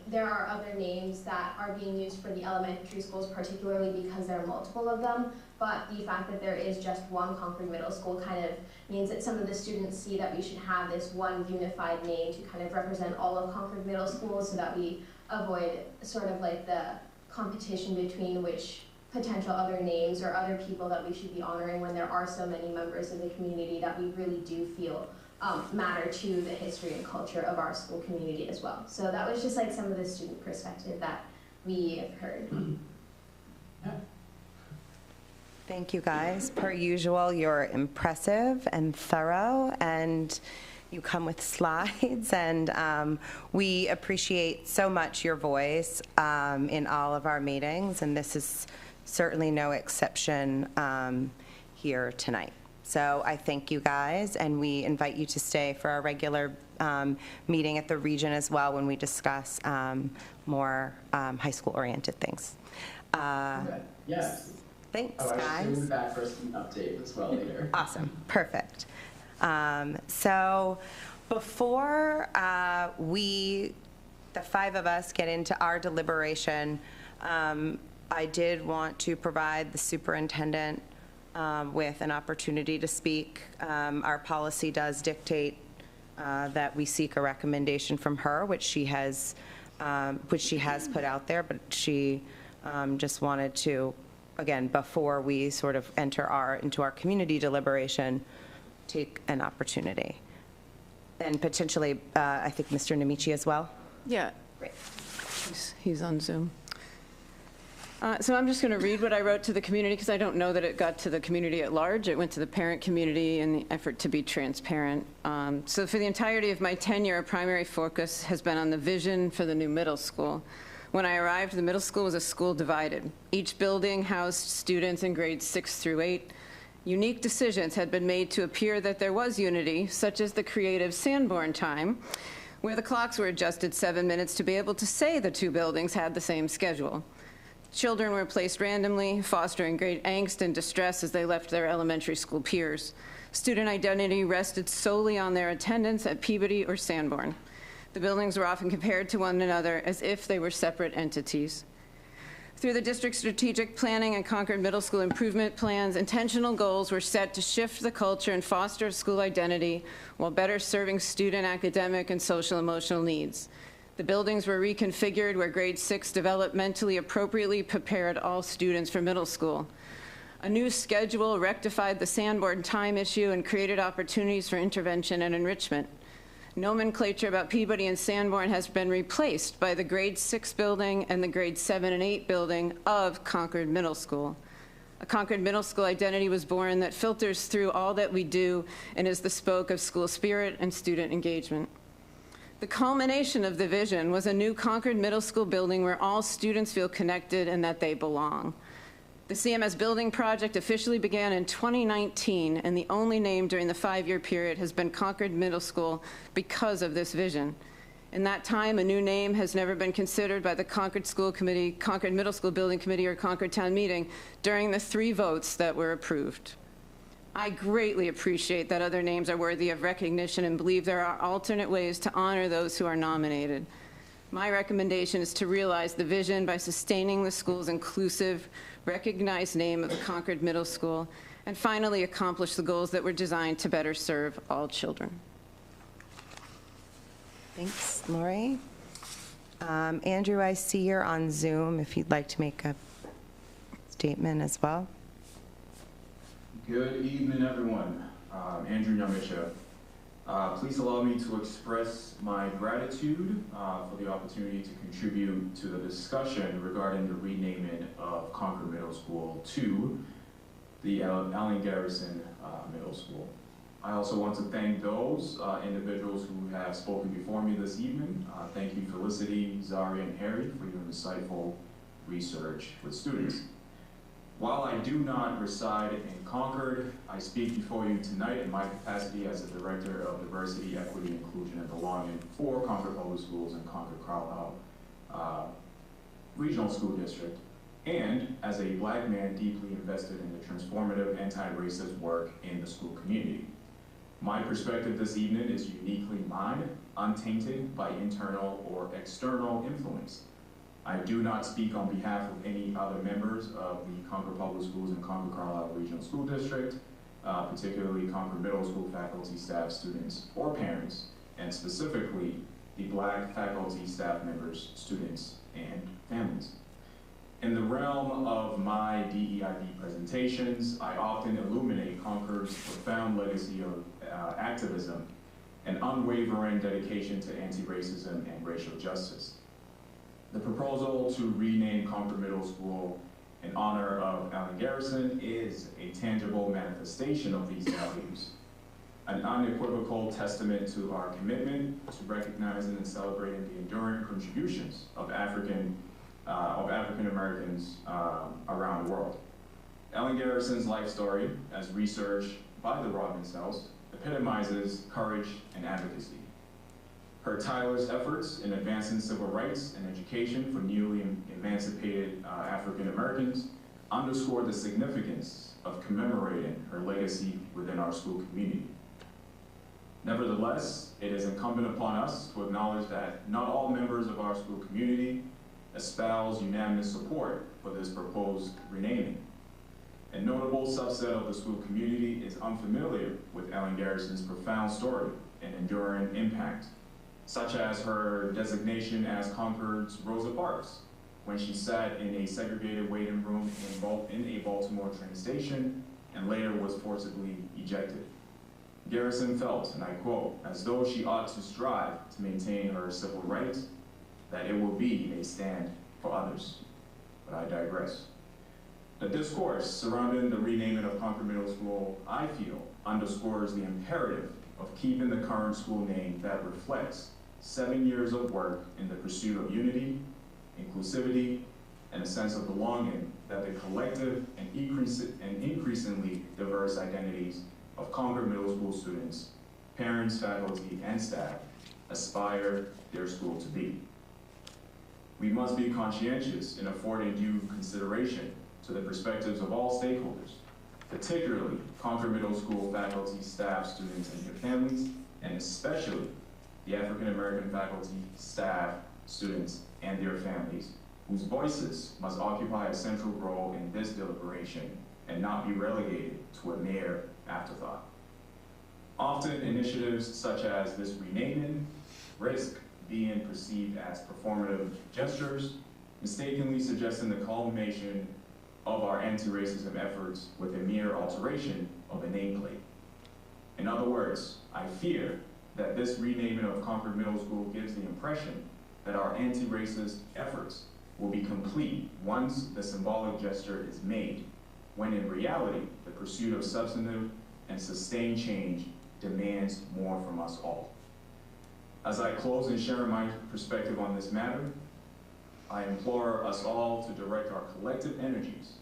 there are other names that are being used for the elementary schools, particularly because there are multiple of them, but the fact that there is just one Concord Middle School kind of means that some of the students see that we should have this one unified name to kind of represent all of Concord Middle School, so that we avoid sort of the competition between which potential other names or other people that we should be honoring, when there are so many members of the community that we really do feel matter to the history and culture of our school community as well. So that was just some of the student perspective that we have heard. Yeah. Thank you, guys. Per usual, you're impressive and thorough, and you come with slides, and we appreciate so much your voice in all of our meetings, and this is certainly no exception here tonight. So I thank you guys, and we invite you to stay for our regular meeting at the region as well when we discuss more high school-oriented things. Okay. Yes. Thanks, I guys. should be back for an update as well later. Awesome, perfect. So before the five of us get into our deliberation, I did want to provide the superintendent with an opportunity to speak. Our policy does dictate that we seek a recommendation from her, which she has put out there, but she just wanted to, again, before we sort of enter into our community deliberation, take an opportunity. And potentially, I think Mr. Nemichi as well. Yeah. Great. He's on Zoom. So I'm just going to read what I wrote to the community because I don't know that it got to the community at large. It went to the parent community in the effort to be transparent. So for the entirety of my tenure, our primary focus has been on the vision for the new middle school. When I arrived, the middle school was a school divided. Each building housed students in grades 6 through 8. Unique decisions had been made to appear that there was unity, such as the creative Sanborn time, where the clocks were adjusted 7 minutes to be able to say the two buildings had the same schedule. Children were placed randomly, fostering great angst and distress as they left their elementary school peers. Student identity rested solely on their attendance at Peabody or Sanborn. The buildings were often compared to one another as if they were separate entities. Through the district strategic planning and Concord Middle School improvement plans, intentional goals were set to shift the culture and foster school identity while better serving student academic and social emotional needs. The buildings were reconfigured where grade 6 developmentally appropriately prepared all students for middle school. A new schedule rectified the Sanborn time issue and created opportunities for intervention and enrichment. Nomenclature about Peabody and Sanborn has been replaced by the grade 6 building and the grade 7 and 8 building of Concord Middle School. A Concord Middle School identity was born that filters through all that we do and is the spoke of school spirit and student engagement. The culmination of the vision was a new Concord Middle School building where all students feel connected and that they belong. The CMS building project officially began in 2019, and the only name during the 5-year period has been Concord Middle School because of this vision. In that time, a new name has never been considered by the Concord School Committee, Concord Middle School Building Committee, or Concord Town Meeting during the 3 votes that were approved. I greatly appreciate that other names are worthy of recognition and believe there are alternate ways to honor those who are nominated. My recommendation is to realize the vision by sustaining the school's inclusive, recognized name of the Concord Middle School, and finally accomplish the goals that were designed to better serve all children. Thanks, Lori. Andrew, I see you're on Zoom if you'd like to make a statement as well. Good evening, everyone. Andrew Youngisha. Please allow me to express my gratitude for the opportunity to contribute to the discussion regarding the renaming of Concord Middle School to the Allen Garrison Middle School. I also want to thank those individuals who have spoken before me this evening. Thank you, Felicity, Zaria, and Harry, for your insightful research with students. While I do not reside in Concord, I speak before you tonight in my capacity as the Director of Diversity, Equity, Inclusion, and Belonging for Concord Public Schools and Concord Carlisle Regional School District, and as a Black man deeply invested in the transformative anti-racist work in the school community. My perspective this evening is uniquely mine, untainted by internal or external influence. I do not speak on behalf of any other members of the Concord Public Schools and Concord Carlisle Regional School District, particularly Concord Middle School faculty, staff, students, or parents, and specifically the Black faculty, staff members, students, and families. In the realm of my DEIB presentations, I often illuminate Concord's profound legacy of activism and unwavering dedication to anti-racism and racial justice. The proposal to rename Concord Middle School in honor of Allen Garrison is a tangible manifestation of these values, an unequivocal testament to our commitment to recognizing and celebrating the enduring contributions of African Americans around the world. Allen Garrison's life story, as researched by the Robbins House epitomizes courage and advocacy. Her tireless efforts in advancing civil rights and education for newly emancipated African Americans underscore the significance of commemorating her legacy within our school community. Nevertheless, it is incumbent upon us to acknowledge that not all members of our school community espouse unanimous support for this proposed renaming. A notable subset of the school community is unfamiliar with Ellen Garrison's profound story and enduring impact, such as her designation as Concord's Rosa Parks, when she sat in a segregated waiting room in a Baltimore train station and later was forcibly ejected. Garrison felt, and I quote, as though she ought to strive to maintain her civil rights, that it will be a stand for others. But I digress. The discourse surrounding the renaming of Concord Middle School, I feel, underscores the imperative of keeping the current school name that reflects 7 years of work in the pursuit of unity, inclusivity, and a sense of belonging that the collective and increasingly diverse identities of Concord Middle School students, parents, faculty, and staff aspire their school to be. We must be conscientious in affording due consideration to the perspectives of all stakeholders, particularly Concord Middle School faculty, staff, students, and their families, and especially the African American faculty, staff, students, and their families, whose voices must occupy a central role in this deliberation and not be relegated to a mere afterthought. Often initiatives such as this renaming risk being perceived as performative gestures, mistakenly suggesting the culmination of our anti-racism efforts with a mere alteration of a nameplate. In other words, I fear that this renaming of Concord Middle School gives the impression that our anti-racist efforts will be complete once the symbolic gesture is made, when in reality, the pursuit of substantive and sustained change demands more from us all. As I close and share my perspective on this matter, I implore us all to direct our collective energies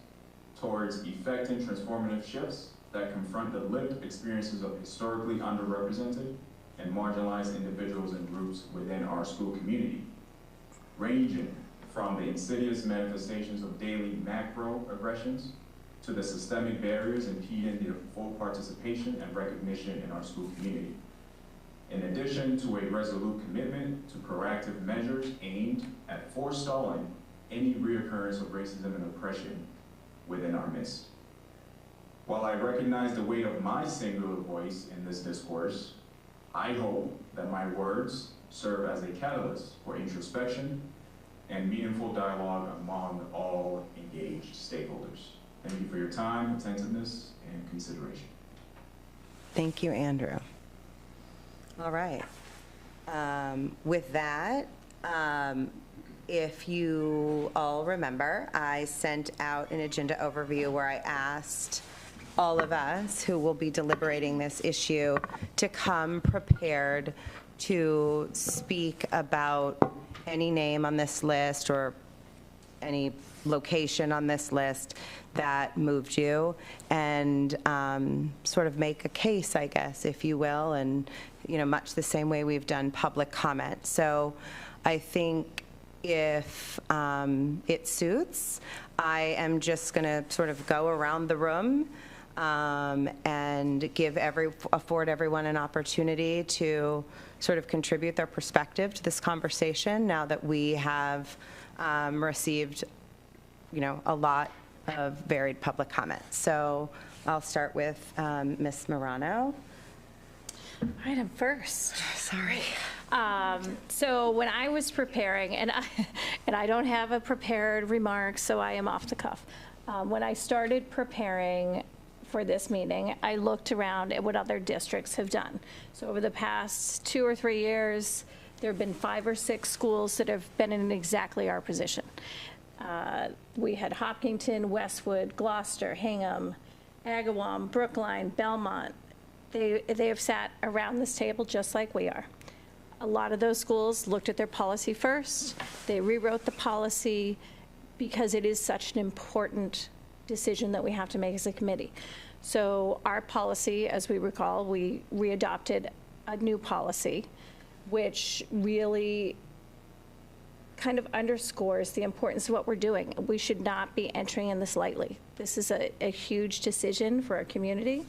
towards effecting transformative shifts that confront the lived experiences of historically underrepresented and marginalized individuals and groups within our school community, ranging from the insidious manifestations of daily macroaggressions to the systemic barriers impeding their full participation and recognition in our school community. In addition to a resolute commitment to proactive measures aimed at forestalling any reoccurrence of racism and oppression within our midst. While I recognize the weight of my singular voice in this discourse, I hope that my words serve as a catalyst for introspection and meaningful dialogue among all engaged stakeholders. Thank you for your time, attentiveness, and consideration. Thank you, Andrew. All right. With that, if you all remember, I sent out an agenda overview where I asked all of us who will be deliberating this issue to come prepared to speak about any name on this list or any location on this list that moved you, and sort of make a case, I guess, if you will, and much the same way we've done public comment. So I think if it suits, I am just going to sort of go around the room and afford everyone an opportunity to sort of contribute their perspective to this conversation now that we have received a lot of varied public comments. So I'll start with Ms. Morano. All right, I'm first. Sorry. So when I was preparing, and I don't have a prepared remark, so I am off the cuff. When I started preparing for this meeting, I looked around at what other districts have done. So over the past 2 or 3 years, there have been 5 or 6 schools that have been in exactly our position. We had Hopkinton, Westwood, Gloucester, Hingham, Agawam, Brookline, Belmont. They have sat around this table just like we are. A lot of those schools looked at their policy first. They rewrote the policy because it is such an important decision that we have to make as a committee. So our policy, as we recall, we readopted a new policy, which really kind of underscores the importance of what we're doing. We should not be entering in this lightly. This is a huge decision for our community.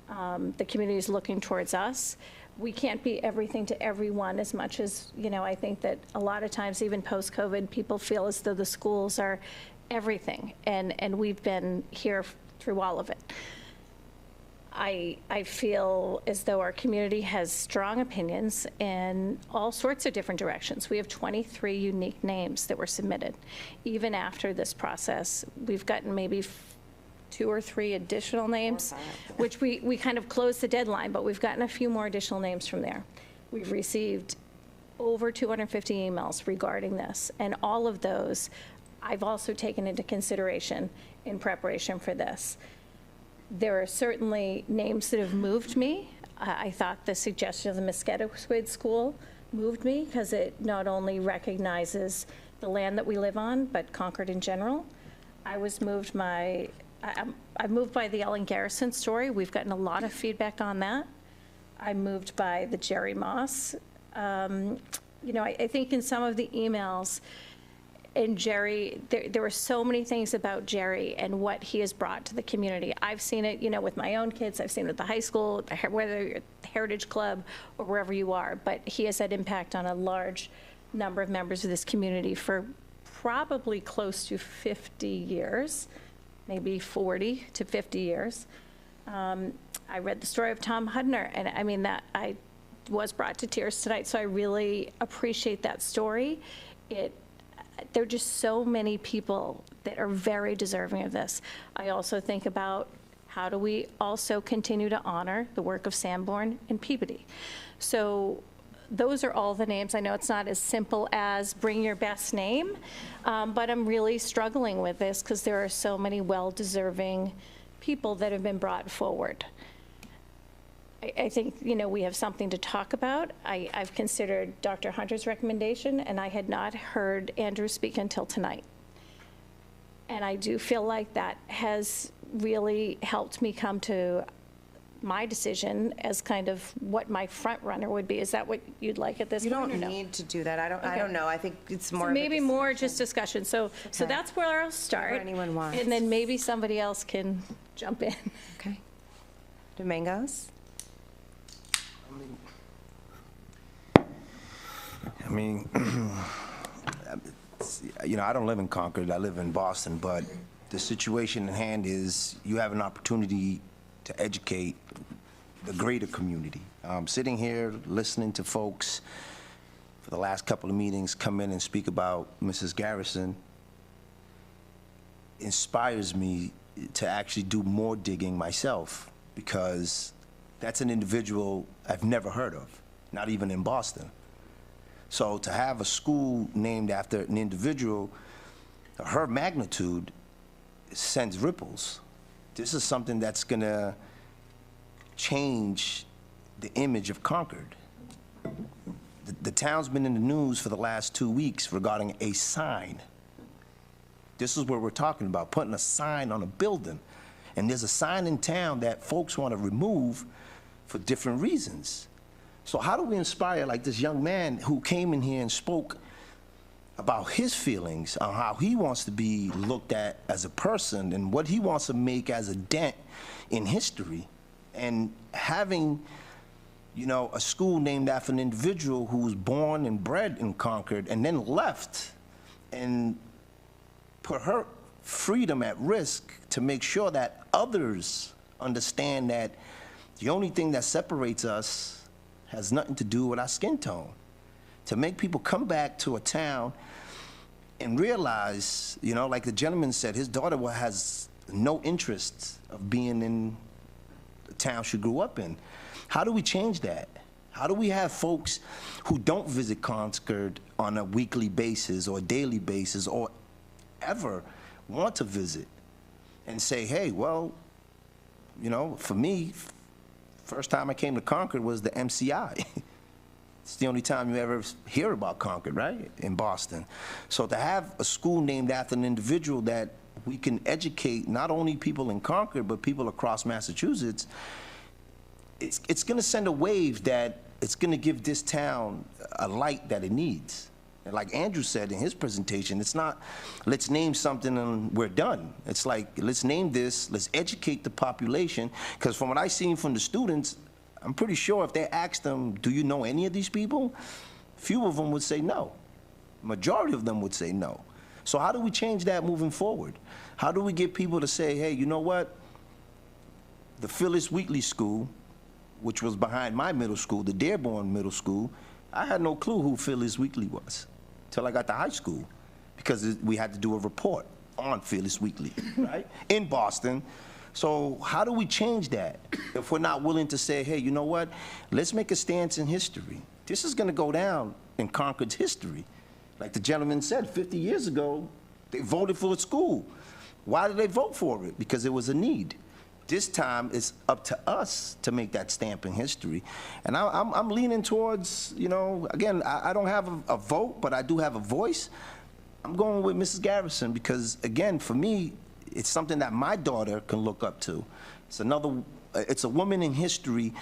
The community is looking towards us. We can't be everything to everyone as much as, you know, I think that a lot of times, even post-COVID, people feel as though the schools are everything, and we've been here through all of it. I feel as though our community has strong opinions in all sorts of different directions. We have 23 unique names that were submitted. Even after this process, we've gotten maybe 2 or 3 additional names, which we kind of closed the deadline, but we've gotten a few more additional names from there. We've received over 250 emails regarding this, and all of those I've also taken into consideration in preparation for this. There are certainly names that have moved me. I thought the suggestion of the Mesquite School moved me because it not only recognizes the land that we live on, but Concord in general. I was moved I'm moved by the Ellen Garrison story. We've gotten a lot of feedback on that. I'm moved by the Jerry Moss. You know, I think in some of the emails, and Jerry, there were so many things about Jerry and what he has brought to the community. I've seen it, you know, with my own kids. I've seen it at the high school, whether you're at the Heritage Club or wherever you are. But he has had impact on a large number of members of this community for probably close to 50 years, maybe 40 to 50 years. I read the story of Tom Hudner, and I mean, that I was brought to tears tonight, so I really appreciate that story. There are just so many people that are very deserving of this. I also think about how do we also continue to honor the work of Sanborn and Peabody. So those are all the names. I know it's not as simple as bring your best name, but I'm really struggling with this because there are so many well-deserving people that have been brought forward. I think, you know, we have something to talk about. I've considered Dr. Hunter's recommendation, and I had not heard Andrew speak until tonight. And I do feel like that has really helped me come to my decision as kind of what my front runner would be. Is that what you'd like at this point? You don't need to do that. I don't know. I think it's more so maybe more just discussion. So that's where I'll start. Whatever anyone wants. And then maybe somebody else can jump in. Okay. Domingos? I mean, you know, I don't live in Concord, I live in Boston, but the situation in hand is you have an opportunity to educate the greater community. Sitting here, listening to folks for the last couple of meetings come in and speak about Mrs. Garrison inspires me to actually do more digging myself, because that's an individual I've never heard of, not even in Boston. So to have a school named after an individual, her magnitude sends ripples. This is something that's gonna change the image of Concord. The town's been in the news for the last 2 weeks regarding a sign. This is what we're talking about, putting a sign on a building. And there's a sign in town that folks want to remove for different reasons. So how do we inspire, like this young man who came in here and spoke about his feelings on how he wants to be looked at as a person and what he wants to make as a dent in history, and having, you know, a school named after an individual who was born and bred in Concord and then left and put her freedom at risk to make sure that others understand that the only thing that separates us has nothing to do with our skin tone. To make people come back to a town and realize, you know, like the gentleman said, his daughter has no interest of being in the town she grew up in. How do we change that? How do we have folks who don't visit Concord on a weekly basis or a daily basis or ever want to visit and say, hey, well, you know, for me, first time I came to Concord was the MCI. It's the only time you ever hear about Concord, right? In Boston. So to have a school named after an individual that we can educate not only people in Concord, but people across Massachusetts, it's going to send a wave that it's going to give this town a light that it needs. And like Andrew said in his presentation, it's not, let's name something and we're done. It's like, let's name this, let's educate the population, because from what I've seen from the students, I'm pretty sure if they asked them, do you know any of these people? Few of them would say no. Majority of them would say no. So how do we change that moving forward? How do we get people to say, hey, you know what? The Phyllis Wheatley School, which was behind my middle school, the Dearborn Middle School, I had no clue who Phyllis Wheatley was till I got to high school, because we had to do a report on Phyllis Wheatley, right, in Boston. So how do we change that if we're not willing to say, hey, you know what, let's make a stance in history. This is going to go down in Concord's history. Like the gentleman said, 50 years ago, they voted for the school. Why did they vote for it? Because it was a need. This time, it's up to us to make that stamp in history. And I'm leaning towards, you know, again, I don't have a vote, but I do have a voice. I'm going with Mrs. Garrison because, again, for me, it's something that my daughter can look up to. It's a woman in history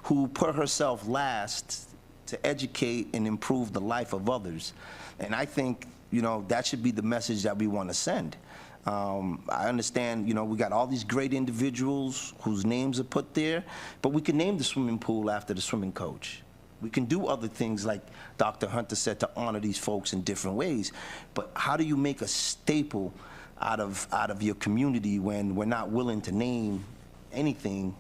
who put herself last to educate and improve the life of others. And I think, you know, that should be the message that we want to send. I understand, you know, we got all these great individuals whose names are put there, but we can name the swimming pool after the swimming coach. We can do other things like Dr. Hunter said to honor these folks in different ways. But how do you make a staple out of your community when we're not willing to name anything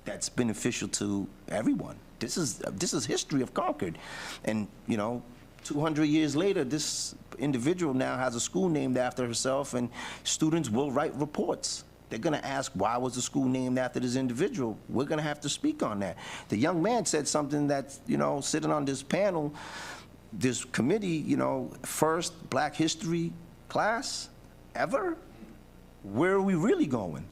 that's beneficial to everyone? This is history of Concord. And, you know, 200 years later, this individual now has a school named after herself, and students will write reports. They're going to ask, why was the school named after this individual? We're going to have to speak on that. The young man said something that's, you know, sitting on this panel, this committee, you know, first Black history class ever? Where are we really going?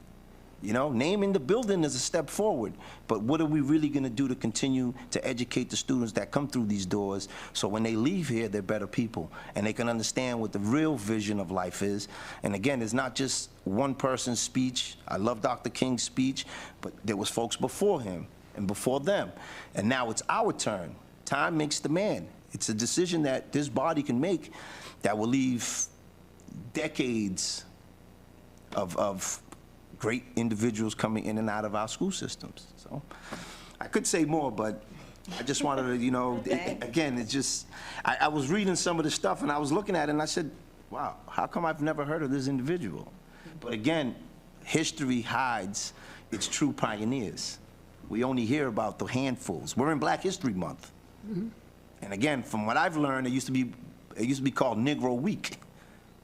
You know, naming the building is a step forward, but what are we really going to do to continue to educate the students that come through these doors so when they leave here, they're better people and they can understand what the real vision of life is? And again, it's not just one person's speech. I love Dr. King's speech, but there was folks before him and before them. And now it's our turn. Time makes the man. It's a decision that this body can make that will leave decades of great individuals coming in and out of our school systems. So I could say more, but I just wanted to, you know, again, it's just, I was reading some of the stuff and I was looking at it and I said, wow, how come I've never heard of this individual? But again, history hides its true pioneers. We only hear about the handfuls. We're in Black History Month. Mm-hmm. And again, from what I've learned, it used to be called Negro Week.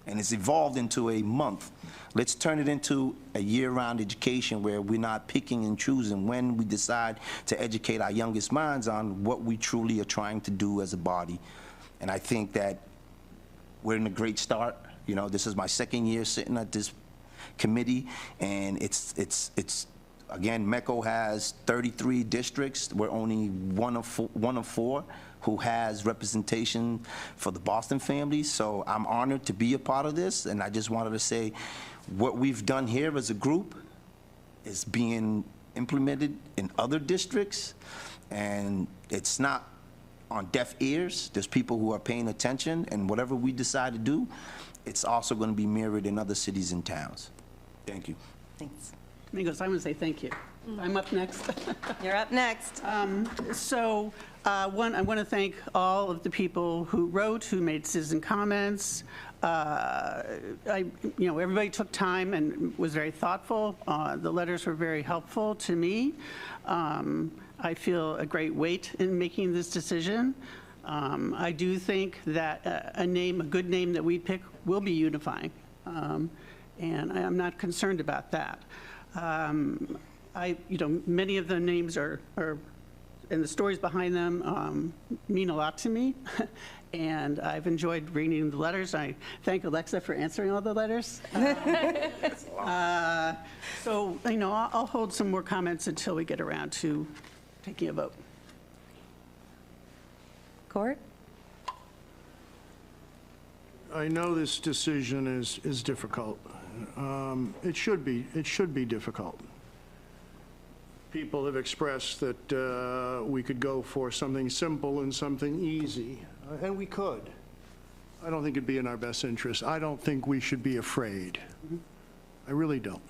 And it's evolved into a month. Let's turn it into a year-round education where we're not picking and choosing when we decide to educate our youngest minds on what we truly are trying to do as a body. And I think that we're in a great start. You know, this is my second year sitting at this committee, and it's again, MECO has 33 districts. We're only one of four who has representation for the Boston families. So I'm honored to be a part of this, and I just wanted to say what we've done here as a group is being implemented in other districts, and it's not on deaf ears. There's people who are paying attention, and whatever we decide to do, it's also going to be mirrored in other cities and towns. Thank you. Thanks. Amigos, I want to say thank you. I'm up next. You're up next. I want to thank all of the people who wrote, who made citizen comments. Everybody took time and was very thoughtful. The letters were very helpful to me. I feel a great weight in making this decision. I do think that a good name that we pick will be unifying, and I'm not concerned about that. Many of the names are and the stories behind them mean a lot to me, and I've enjoyed reading the letters. I thank Alexa for answering all the letters. I'll hold some more comments until we get around to taking a vote. Court? I know this decision is difficult. It should be difficult. People have expressed that we could go for something simple and something easy, and we could. I don't think it'd be in our best interest. I don't think we should be afraid. I really don't.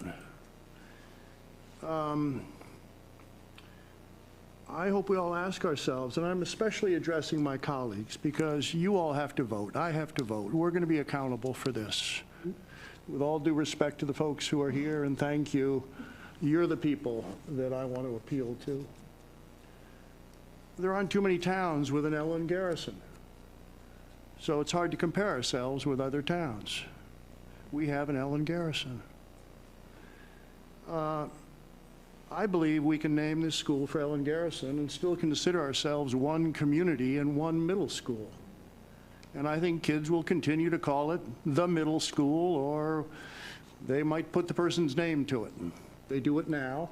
I hope we all ask ourselves, and I'm especially addressing my colleagues, because you all have to vote. I have to vote. We're going to be accountable for this. With all due respect to the folks who are here, and thank you, you're the people that I want to appeal to. There aren't too many towns with an Ellen Garrison, so it's hard to compare ourselves with other towns. We have an Ellen Garrison. I believe we can name this school for Ellen Garrison and still consider ourselves one community and one middle school. And I think kids will continue to call it the middle school, or they might put the person's name to it. They do it now.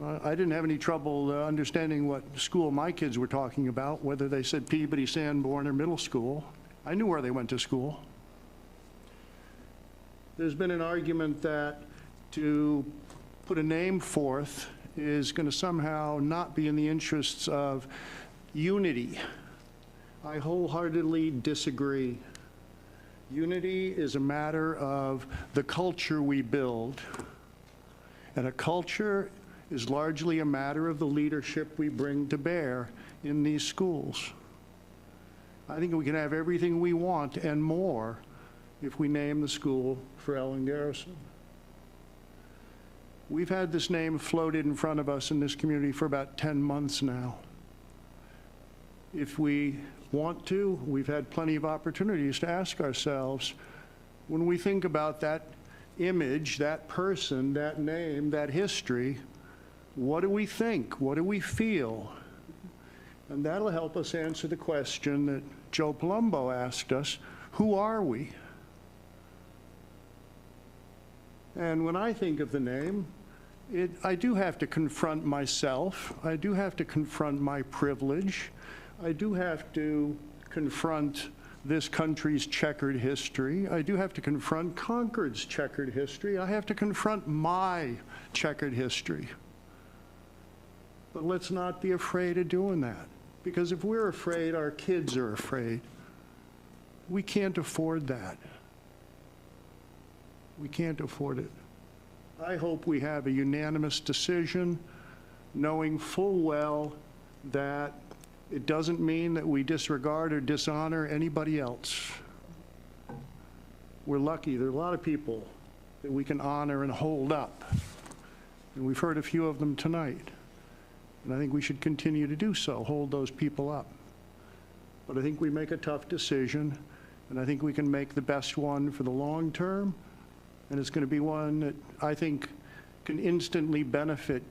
I didn't have any trouble understanding what school my kids were talking about, whether they said Peabody, Sanborn, or middle school. I knew where they went to school. There's been an argument that to put a name forth is going to somehow not be in the interests of unity. I wholeheartedly disagree. Unity is a matter of the culture we build, and a culture is largely a matter of the leadership we bring to bear in these schools. I think we can have everything we want and more if we name the school for Ellen Garrison. We've had this name floated in front of us in this community for about 10 months now. If we want to, we've had plenty of opportunities to ask ourselves, when we think about that image, that person, that name, that history, what do we think? What do we feel? And that'll help us answer the question that Joe Palumbo asked us, who are we? And when I think of the name, I do have to confront myself. I do have to confront my privilege. I do have to confront this country's checkered history. I do have to confront Concord's checkered history. I have to confront my checkered history. But let's not be afraid of doing that, because if we're afraid, our kids are afraid. We can't afford that. We can't afford it. I hope we have a unanimous decision, knowing full well that it doesn't mean that we disregard or dishonor anybody else. We're lucky. There are a lot of people that we can honor and hold up. And we've heard a few of them tonight. And I think we should continue to do so, hold those people up. But I think we make a tough decision, and I think we can make the best one for the long term. And it's going to be one that I think can instantly benefit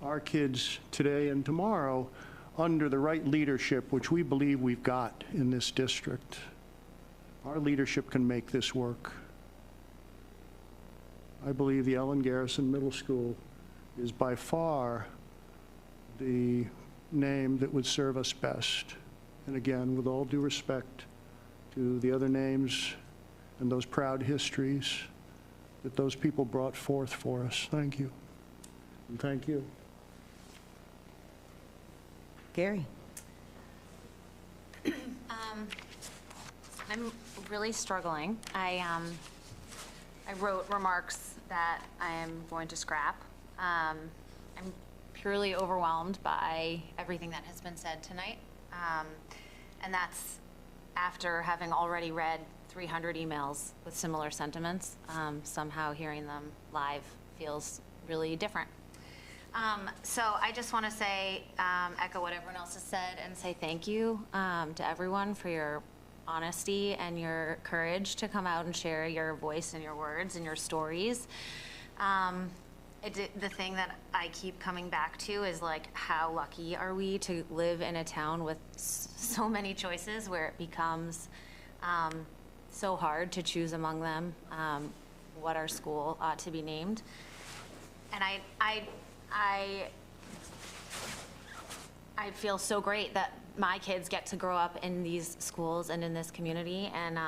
our kids today and tomorrow under the right leadership, which we believe we've got in this district. Our leadership can make this work. I believe the Ellen Garrison Middle School is by far the name that would serve us best. And again, with all due respect to the other names and those proud histories that those people brought forth for us. Thank you. And thank you. Gary. I'm really struggling. I wrote remarks that I am going to scrap. I'm purely overwhelmed by everything that has been said tonight. And that's after having already read 300 emails with similar sentiments. Somehow hearing them live feels really different. So I just want to say, echo what everyone else has said and say thank you to everyone for your honesty and your courage to come out and share your voice and your words and your stories. The thing that I keep coming back to is like, how lucky are we to live in a town with so many choices where it becomes so hard to choose among them what our school ought to be named. And I feel so great that my kids get to grow up in these schools and in this community and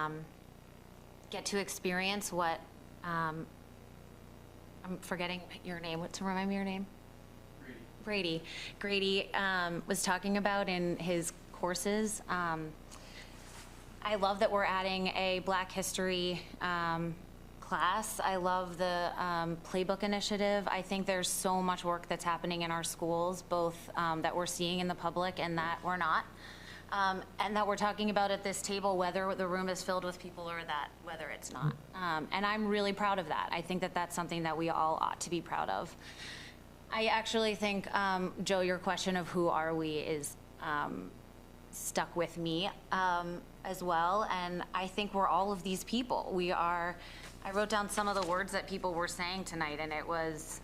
get to experience what I'm forgetting your name. To remind me your name? Grady. Grady was talking about in his courses. I love that we're adding a Black History class. I love the Playbook Initiative. I think there's so much work that's happening in our schools, both that we're seeing in the public and that we're not. And that we're talking about at this table, whether the room is filled with people or that whether it's not. And I'm really proud of that. I think that that's something that we all ought to be proud of. I actually think, Joe, your question of who are we is stuck with me as well. And I think we're all of these people. We are, I wrote down some of the words that people were saying tonight, and it was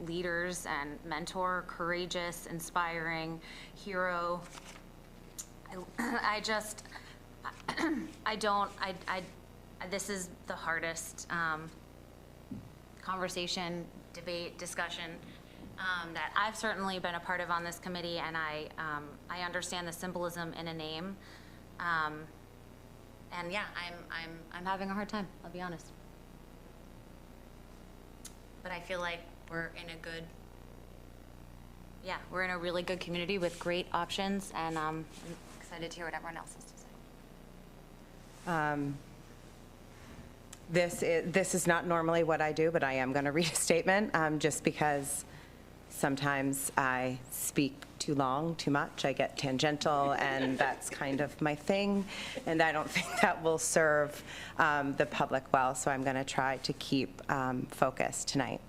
leaders and mentor, courageous, inspiring, hero. This is the hardest conversation, debate, discussion that I've certainly been a part of on this committee, and I understand the symbolism in a name. And yeah, I'm having a hard time, I'll be honest. But I feel like we're in a good, we're in a really good community with great options, and I'm excited to hear what everyone else has to say. This is not normally what I do, but I am going to read a statement just because sometimes I speak too long, too much. I get tangential, and that's kind of my thing, and I don't think that will serve the public well, so I'm going to try to keep focused tonight.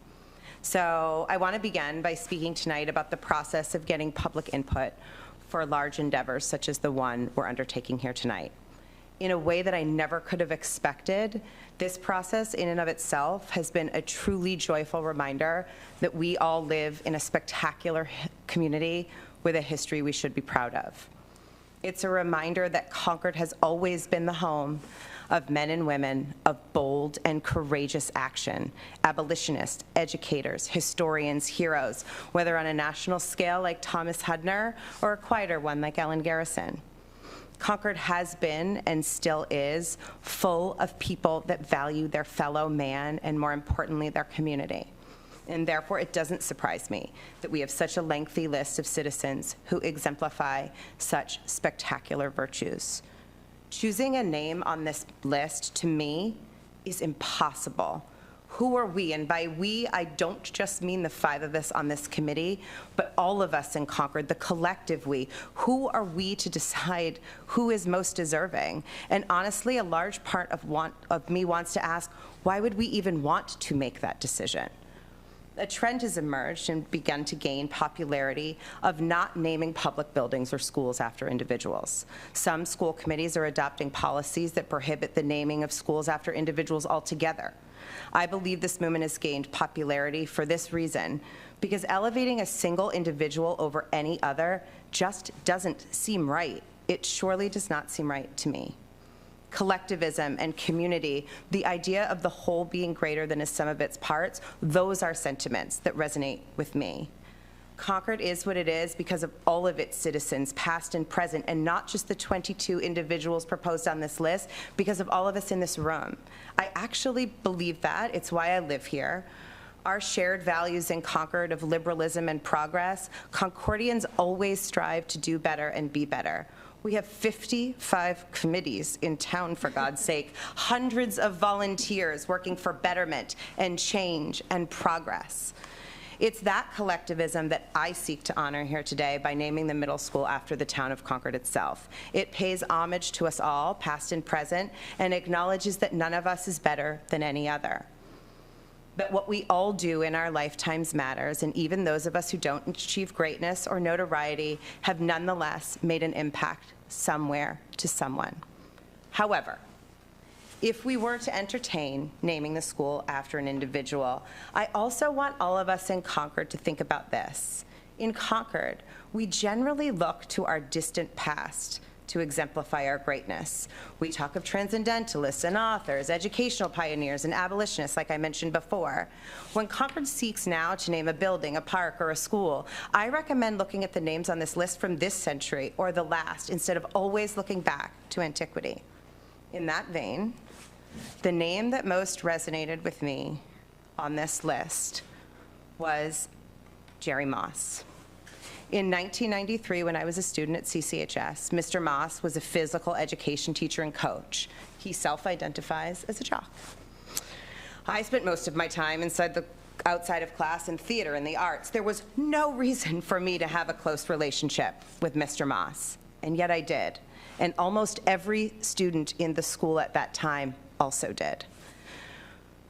So I want to begin by speaking tonight about the process of getting public input for large endeavors such as the one we're undertaking here tonight. In a way that I never could have expected, this process in and of itself has been a truly joyful reminder that we all live in a spectacular community with a history we should be proud of. It's a reminder that Concord has always been the home of men and women of bold and courageous action, abolitionists, educators, historians, heroes, whether on a national scale like Thomas Hudner or a quieter one like Ellen Garrison. Concord has been and still is full of people that value their fellow man and, more importantly, their community. And therefore, it doesn't surprise me that we have such a lengthy list of citizens who exemplify such spectacular virtues. Choosing a name on this list, to me, is impossible. Who are we? And by we, I don't just mean the 5 of us on this committee, but all of us in Concord, the collective we. Who are we to decide who is most deserving? And honestly, a large part of me wants to ask, why would we even want to make that decision? A trend has emerged and begun to gain popularity of not naming public buildings or schools after individuals. Some school committees are adopting policies that prohibit the naming of schools after individuals altogether. I believe this movement has gained popularity for this reason, because elevating a single individual over any other just doesn't seem right. It surely does not seem right to me. Collectivism and community, the idea of the whole being greater than the sum of its parts, those are sentiments that resonate with me. Concord is what it is because of all of its citizens, past and present, and not just the 22 individuals proposed on this list, because of all of us in this room. I actually believe that. It's why I live here. Our shared values in Concord of liberalism and progress, Concordians always strive to do better and be better. We have 55 committees in town, for God's sake, hundreds of volunteers working for betterment and change and progress. It's that collectivism that I seek to honor here today by naming the middle school after the town of Concord itself. It pays homage to us all, past and present, and acknowledges that none of us is better than any other. But what we all do in our lifetimes matters, and even those of us who don't achieve greatness or notoriety have nonetheless made an impact somewhere to someone. However, if we were to entertain naming the school after an individual, I also want all of us in Concord to think about this. In Concord, we generally look to our distant past to exemplify our greatness. We talk of transcendentalists and authors, educational pioneers, and abolitionists, like I mentioned before. When Concord seeks now to name a building, a park, or a school, I recommend looking at the names on this list from this century or the last, instead of always looking back to antiquity. In that vein, The name that most resonated with me on this list was Jerry Moss. In 1993, when I was a student at CCHS, Mr. Moss was a physical education teacher and coach. He self-identifies as a jock. I spent most of my time outside of class in theater and the arts. There was no reason for me to have a close relationship with Mr. Moss, and yet I did. And almost every student in the school at that time also did.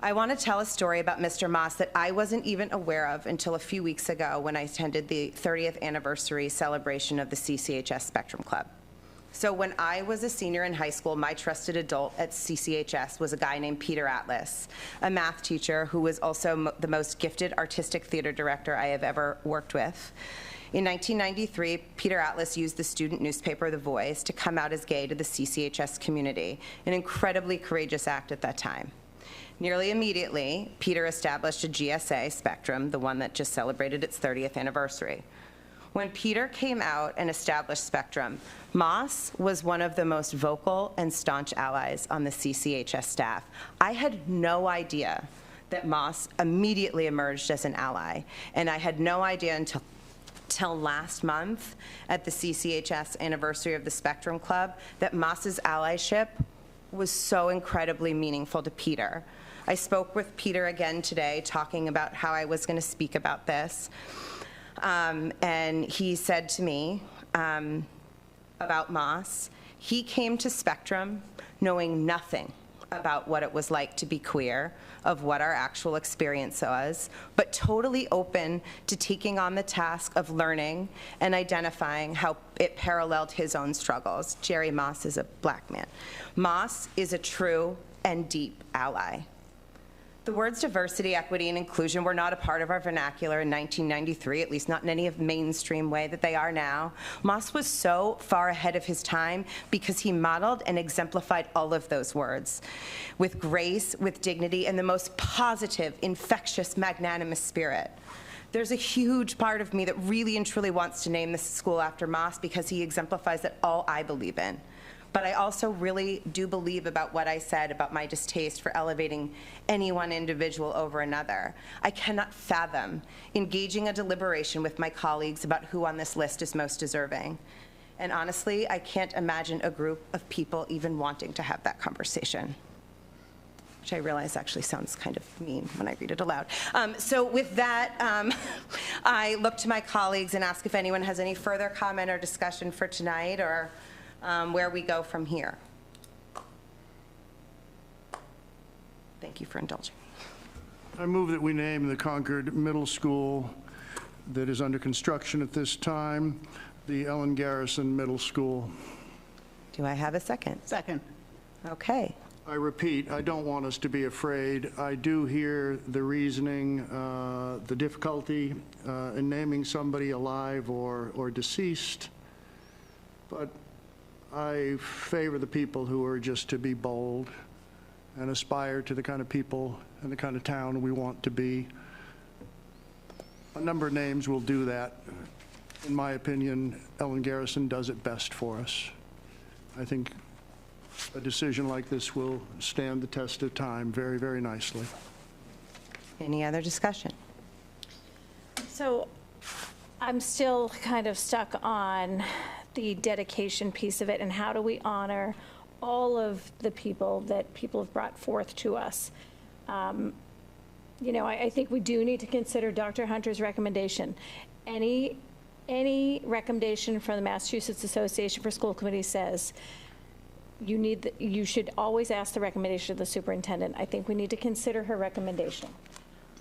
I want to tell a story about Mr. Moss that I wasn't even aware of until a few weeks ago when I attended the 30th anniversary celebration of the CCHS Spectrum Club. So when I was a senior in high school, my trusted adult at CCHS was a guy named Peter Atlas, a math teacher who was also the most gifted artistic theater director I have ever worked with. In 1993, Peter Atlas used the student newspaper, The Voice, to come out as gay to the CCHS community, an incredibly courageous act at that time. Nearly immediately, Peter established a GSA, Spectrum, the one that just celebrated its 30th anniversary. When Peter came out and established Spectrum, Moss was one of the most vocal and staunch allies on the CCHS staff. I had no idea that Moss immediately emerged as an ally, and I had no idea until last month at the CCHS anniversary of the Spectrum Club that Moss's allyship was so incredibly meaningful to Peter. I spoke with Peter again today, talking about how I was going to speak about this. And he said to me about Moss, he came to Spectrum knowing nothing about what it was like to be queer, of what our actual experience was, but totally open to taking on the task of learning and identifying how it paralleled his own struggles. Jerry Moss is a black man. Moss is a true and deep ally. The words diversity, equity, and inclusion were not a part of our vernacular in 1993, at least not in any mainstream way that they are now. Moss was so far ahead of his time because he modeled and exemplified all of those words with grace, with dignity, and the most positive, infectious, magnanimous spirit. There's a huge part of me that really and truly wants to name this school after Moss because he exemplifies that all I believe in. But I also really do believe about what I said about my distaste for elevating any one individual over another. I cannot fathom engaging a deliberation with my colleagues about who on this list is most deserving. And honestly, I can't imagine a group of people even wanting to have that conversation, which I realize actually sounds kind of mean when I read it aloud. So with that, I look to my colleagues and ask if anyone has any further comment or discussion for tonight, or where we go from here. Thank you for indulging me. I move that we name the Concord Middle School that is under construction at this time the Ellen Garrison Middle School. Do I have a second? Second. Okay. I repeat, I don't want us to be afraid. I do hear the reasoning, the difficulty in naming somebody alive or deceased, but I favor the people who are just to be bold and aspire to the kind of people and the kind of town we want to be. A number of names will do that. In my opinion, Ellen Garrison does it best for us. I think a decision like this will stand the test of time very, very nicely. Any other discussion? So I'm still kind of stuck on the dedication piece of it, and how do we honor all of the people that people have brought forth to us. You know, I think we do need to consider Dr. Hunter's recommendation. Any recommendation from the Massachusetts Association for School Committees says you should always ask the recommendation of the superintendent. I think we need to consider her recommendation.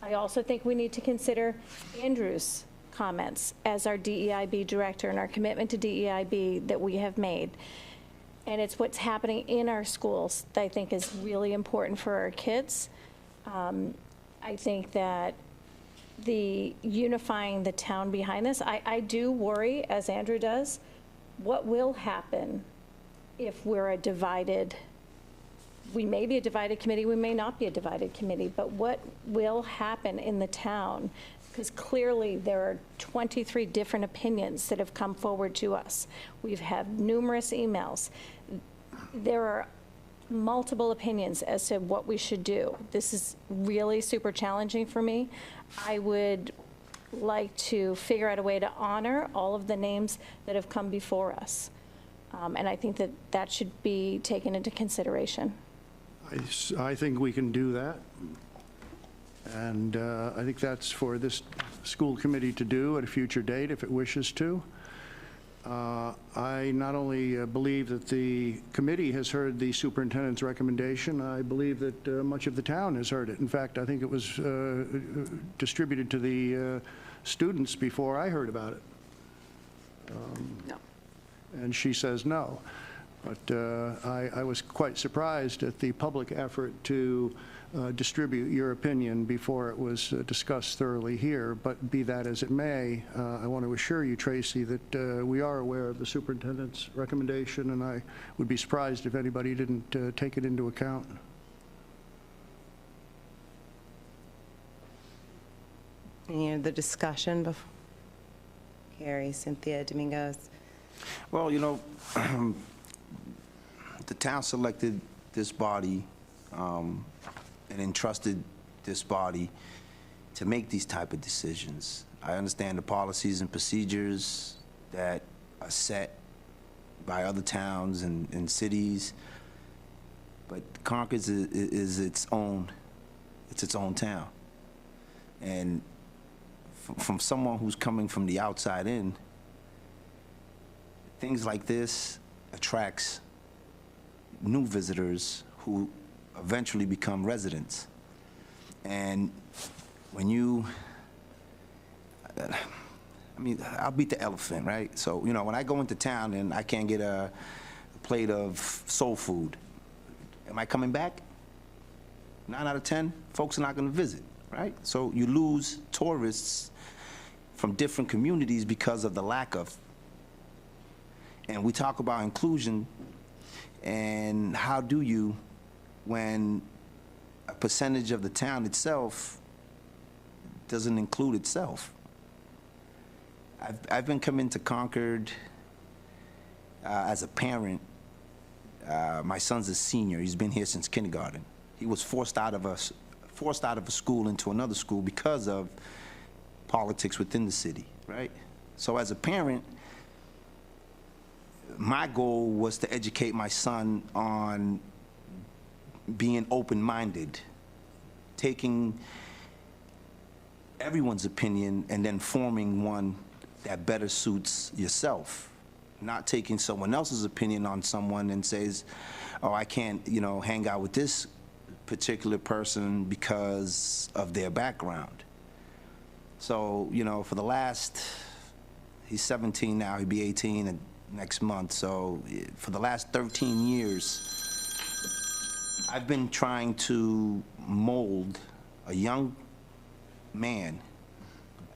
I also think we need to consider Andrew's comments as our DEIB director and our commitment to DEIB that we have made. And it's what's happening in our schools that I think is really important for our kids. I think that the unifying the town behind this, I do worry, as Andrew does, what will happen if we're a divided, we may be a divided committee, we may not be a divided committee, but what will happen in the town? Because clearly there are 23 different opinions that have come forward to us. We've had numerous emails. There are multiple opinions as to what we should do. This is really super challenging for me. I would like to figure out a way to honor all of the names that have come before us. And I think that that should be taken into consideration. I think we can do that. And I think that's for this school committee to do at a future date if it wishes to. I not only believe that the committee has heard the superintendent's recommendation, I believe that much of the town has heard it. In fact, I think it was distributed to the students before I heard about it. No. And she says no. But I was quite surprised at the public effort to distribute your opinion before it was discussed thoroughly here. But be that as it may, I want to assure you, Tracy, that we are aware of the superintendent's recommendation, and I would be surprised if anybody didn't take it into account. Any other discussion before? Carrie, Cynthia, Domingos. Well, you know, the town selected this body and entrusted this body to make these type of decisions. I understand the policies and procedures that are set by other towns and cities, but Concord is its own town. And from someone who's coming from the outside in, things like this attracts new visitors who eventually become residents. And when you, I mean, I'll beat the elephant, right? So, you know, when I go into town and I can't get a plate of soul food, am I coming back? 9 out of 10 folks are not going to visit, right? So you lose tourists from different communities because of the lack of. And we talk about inclusion, and how do you, when a percentage of the town itself doesn't include itself? I've been coming to Concord as a parent. My son's a senior. He's been here since kindergarten. He was forced out of a school into another school because of politics within the city, right? So as a parent, my goal was to educate my son on being open-minded, taking everyone's opinion and then forming one that better suits yourself, not taking someone else's opinion on someone and says, oh, I can't, you know, hang out with this particular person because of their background. So, you know, for the last, he's 17 now, he'll be 18 next month. So for the last 13 years, I've been trying to mold a young man.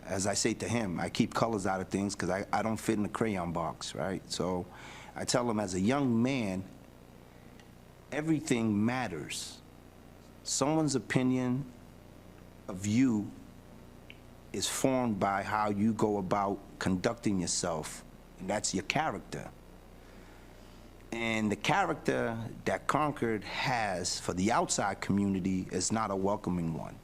As I say to him, I keep colors out of things because I don't fit in the crayon box, right? So I tell him, as a young man, everything matters. Someone's opinion of you is formed by how you go about conducting yourself, and that's your character. And the character that Concord has for the outside community is not a welcoming one.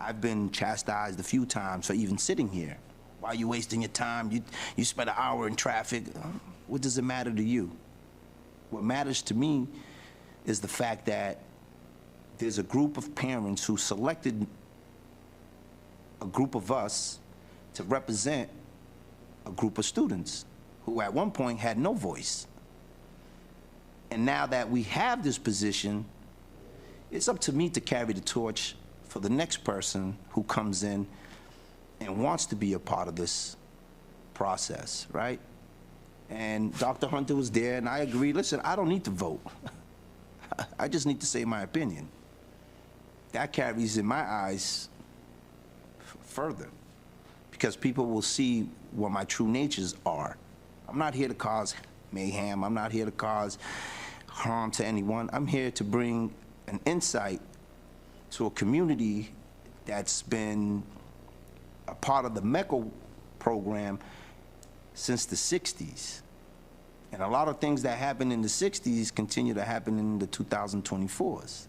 I've been chastised a few times for even sitting here. Why are you wasting your time? You spent an hour in traffic. What does it matter to you? What matters to me is the fact that there's a group of parents who selected a group of us to represent a group of students who at one point had no voice. And now that we have this position, it's up to me to carry the torch for the next person who comes in and wants to be a part of this process, right? And Dr. Hunter was there, and I agree. Listen, I don't need to vote. I just need to say my opinion. That carries, in my eyes, further, because people will see what my true natures are. I'm not here to cause mayhem. I'm not here to cause harm to anyone. I'm here to bring an insight to a community that's been a part of the MECO program since the 60s. And a lot of things that happened in the 60s continue to happen in the 2024s.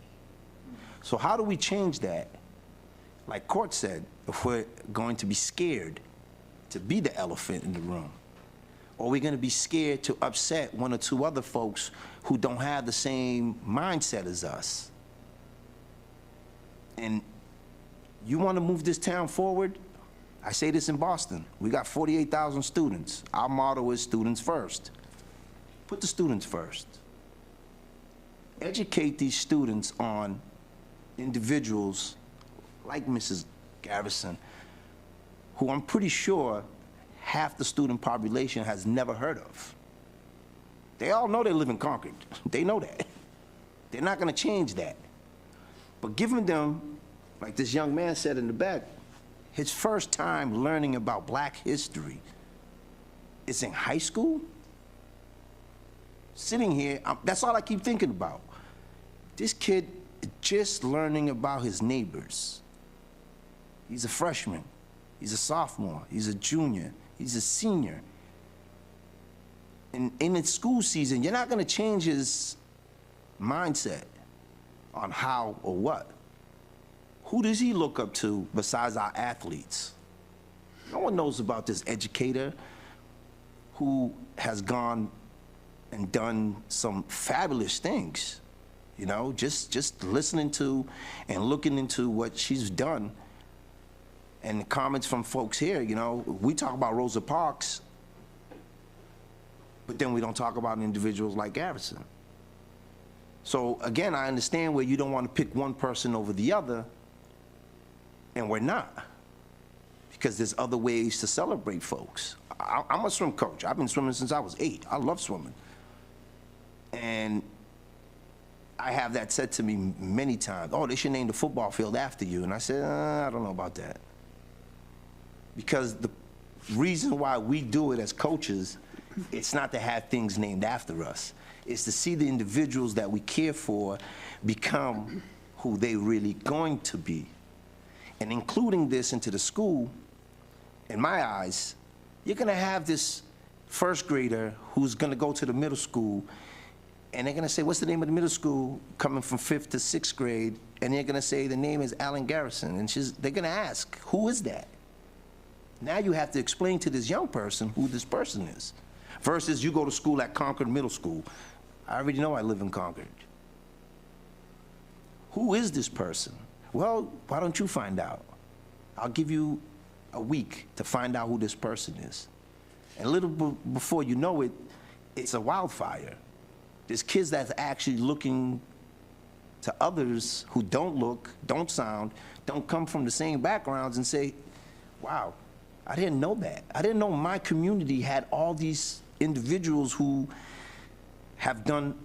So how do we change that? Like Court said, if we're going to be scared to be the elephant in the room, or we're going to be scared to upset one or two other folks who don't have the same mindset as us. And you want to move this town forward? I say this in Boston. We got 48,000 students. Our motto is students first. Put the students first. Educate these students on individuals like Mrs. Garrison, who I'm pretty sure half the student population has never heard of. They all know they live in Concord. They know that. They're not going to change that. But giving them, like this young man said in the back, his first time learning about Black history is in high school? Sitting here, that's all I keep thinking about. This kid is just learning about his neighbors. He's a freshman. He's a sophomore. He's a junior. He's a senior. And in its school season, you're not going to change his mindset on how or what. Who does he look up to besides our athletes? No one knows about this educator who has gone and done some fabulous things. You know, just listening to and looking into what she's done. And the comments from folks here, you know, we talk about Rosa Parks, but then we don't talk about individuals like Garrison. So again, I understand where you don't want to pick one person over the other, and we're not, because there's other ways to celebrate folks. I'm a swim coach. I've been swimming since I was 8. I love swimming. And I have that said to me many times, oh, they should name the football field after you. And I said, I don't know about that. Because the reason why we do it as coaches, it's not to have things named after us. It's to see the individuals that we care for become who they really going to be. And including this into the school, in my eyes, you're gonna have this first grader who's gonna go to the middle school, and they're gonna say, what's the name of the middle school, coming from 5th to 6th grade, and they're gonna say the name is Alan Garrison, and they're gonna ask, who is that? Now you have to explain to this young person who this person is. Versus you go to school at Concord Middle School. I already know I live in Concord. Who is this person? Well, why don't you find out? I'll give you a week to find out who this person is. And a little before you know it, it's a wildfire. There's kids that's actually looking to others who don't look, don't sound, don't come from the same backgrounds and say, wow, I didn't know that. I didn't know my community had all these individuals who have done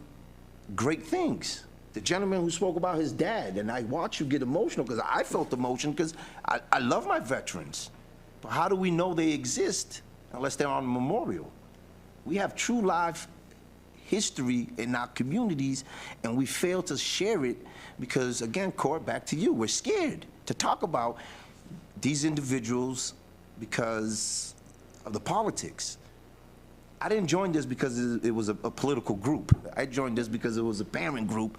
great things. The gentleman who spoke about his dad, and I watched you get emotional because I felt emotion because I love my veterans. But how do we know they exist unless they're on a memorial? We have true life history in our communities, and we fail to share it because, again, Court, back to you, we're scared to talk about these individuals because of the politics. I didn't join this because it was a political group. I joined this because it was a parent group,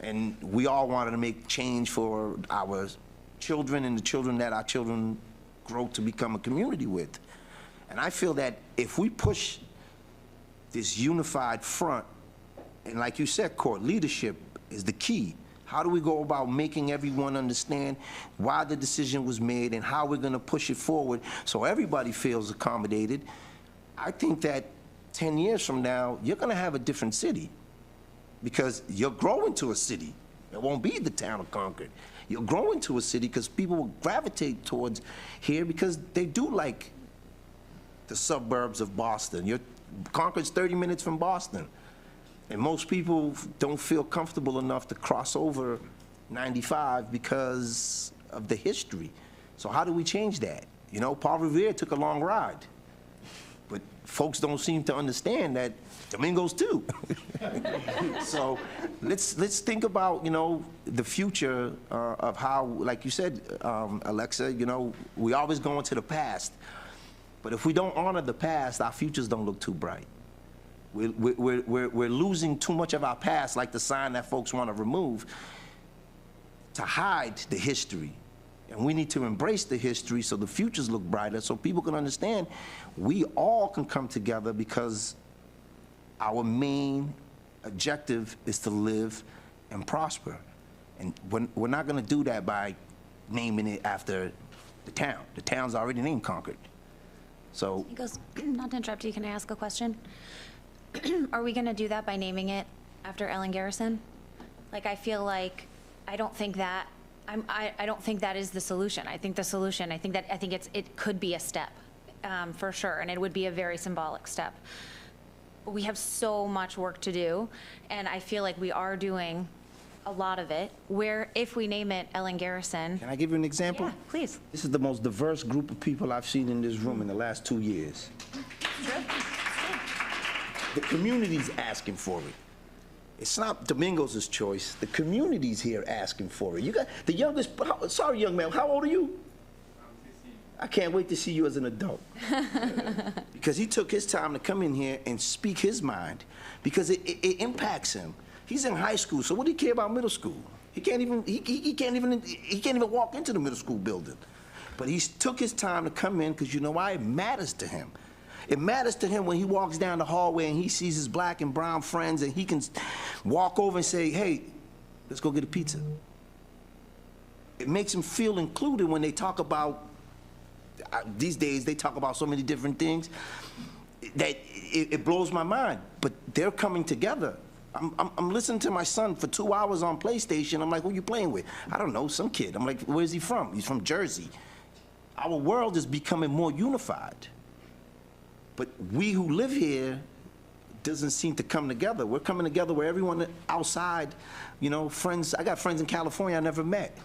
and we all wanted to make change for our children and the children that our children grow to become a community with. And I feel that if we push this unified front, and like you said, Court, leadership is the key. How do we go about making everyone understand why the decision was made and how we're going to push it forward so everybody feels accommodated? I think that 10 years from now, you're going to have a different city because you're growing to a city. It won't be the town of Concord. You're growing to a city because people will gravitate towards here because they do like the suburbs of Boston. Concord's 30 minutes from Boston. And most people don't feel comfortable enough to cross over 95 because of the history. So how do we change that? You know, Paul Revere took a long ride. But folks don't seem to understand that Domingos too. So let's think about, you know, the future of how, like you said, Alexa, you know, we always go into the past. But if we don't honor the past, our futures don't look too bright. We're losing too much of our past, like the sign that folks want to remove, to hide the history. And we need to embrace the history so the futures look brighter, so people can understand we all can come together, because our main objective is to live and prosper. And we're not going to do that by naming it after the town. The town's already named Concord. So, He goes, not to interrupt you, can I ask a question? Are we going to do that by naming it after Ellen Garrison? Like, I feel like, I don't think that, I don't think that is the solution. I think the solution, I think it could be a step, for sure, and it would be a very symbolic step. We have so much work to do, and I feel like we are doing a lot of it, where if we name it Ellen Garrison. can I give you an example? Yeah, please. This is the most diverse group of people I've seen in this room in the last 2 years. The community's asking for it. It's not Domingos' choice. The community's here asking for it. You got the youngest, sorry young man, how old are you? I can't wait to see you as an adult. Because he took his time to come in here and speak his mind, because it impacts him. He's in high school, so what do he care about middle school? He can't even walk into the middle school building. But he took his time to come in, because you know why? It matters to him. It matters to him when he walks down the hallway and he sees his black and brown friends, and he can walk over and say, hey, let's go get a pizza. It makes him feel included when they talk about, these days they talk about so many different things that it blows my mind. But they're coming together. I'm listening to my son for 2 hours on PlayStation. I'm like, who you playing with? I don't know, some kid. I'm like, where's he from? He's from Jersey. Our world is becoming more unified. But we who live here doesn't seem to come together. We're coming together where everyone outside, you know, friends, I got friends in California I never met.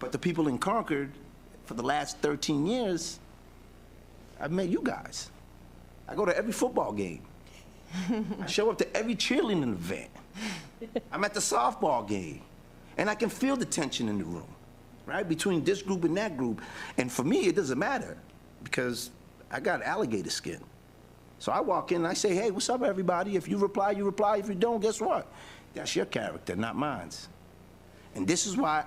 But the people in Concord, for the last 13 years, I've met you guys. I go to every football game. I show up to every cheerleading event. I'm at the softball game. And I can feel the tension in the room, right? Between this group and that group. And for me, it doesn't matter, because I got alligator skin. So I walk in and I say, hey, what's up, everybody? If you reply, you reply. If you don't, guess what? That's your character, not mine. And this is why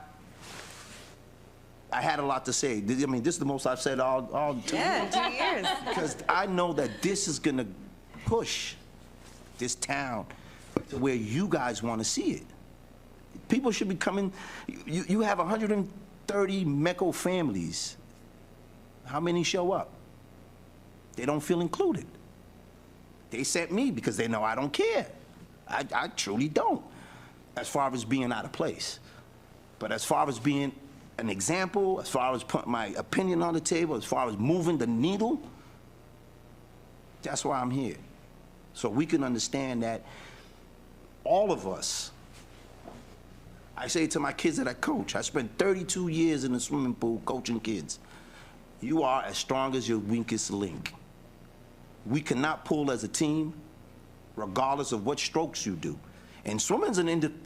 I had a lot to say. I mean, this is the most I've said all 2 years. 2 years. Because I know that this is going to push this town to where you guys want to see it. People should be coming. You have 130 MECO families. How many show up? They don't feel included. They sent me because they know I don't care. I truly don't, as far as being out of place. But as far as being an example, as far as putting my opinion on the table, as far as moving the needle, that's why I'm here. So we can understand that all of us, I say to my kids that I coach, I spent 32 years in the swimming pool coaching kids. You are as strong as your weakest link. We cannot pull as a team, regardless of what strokes you do. And swimming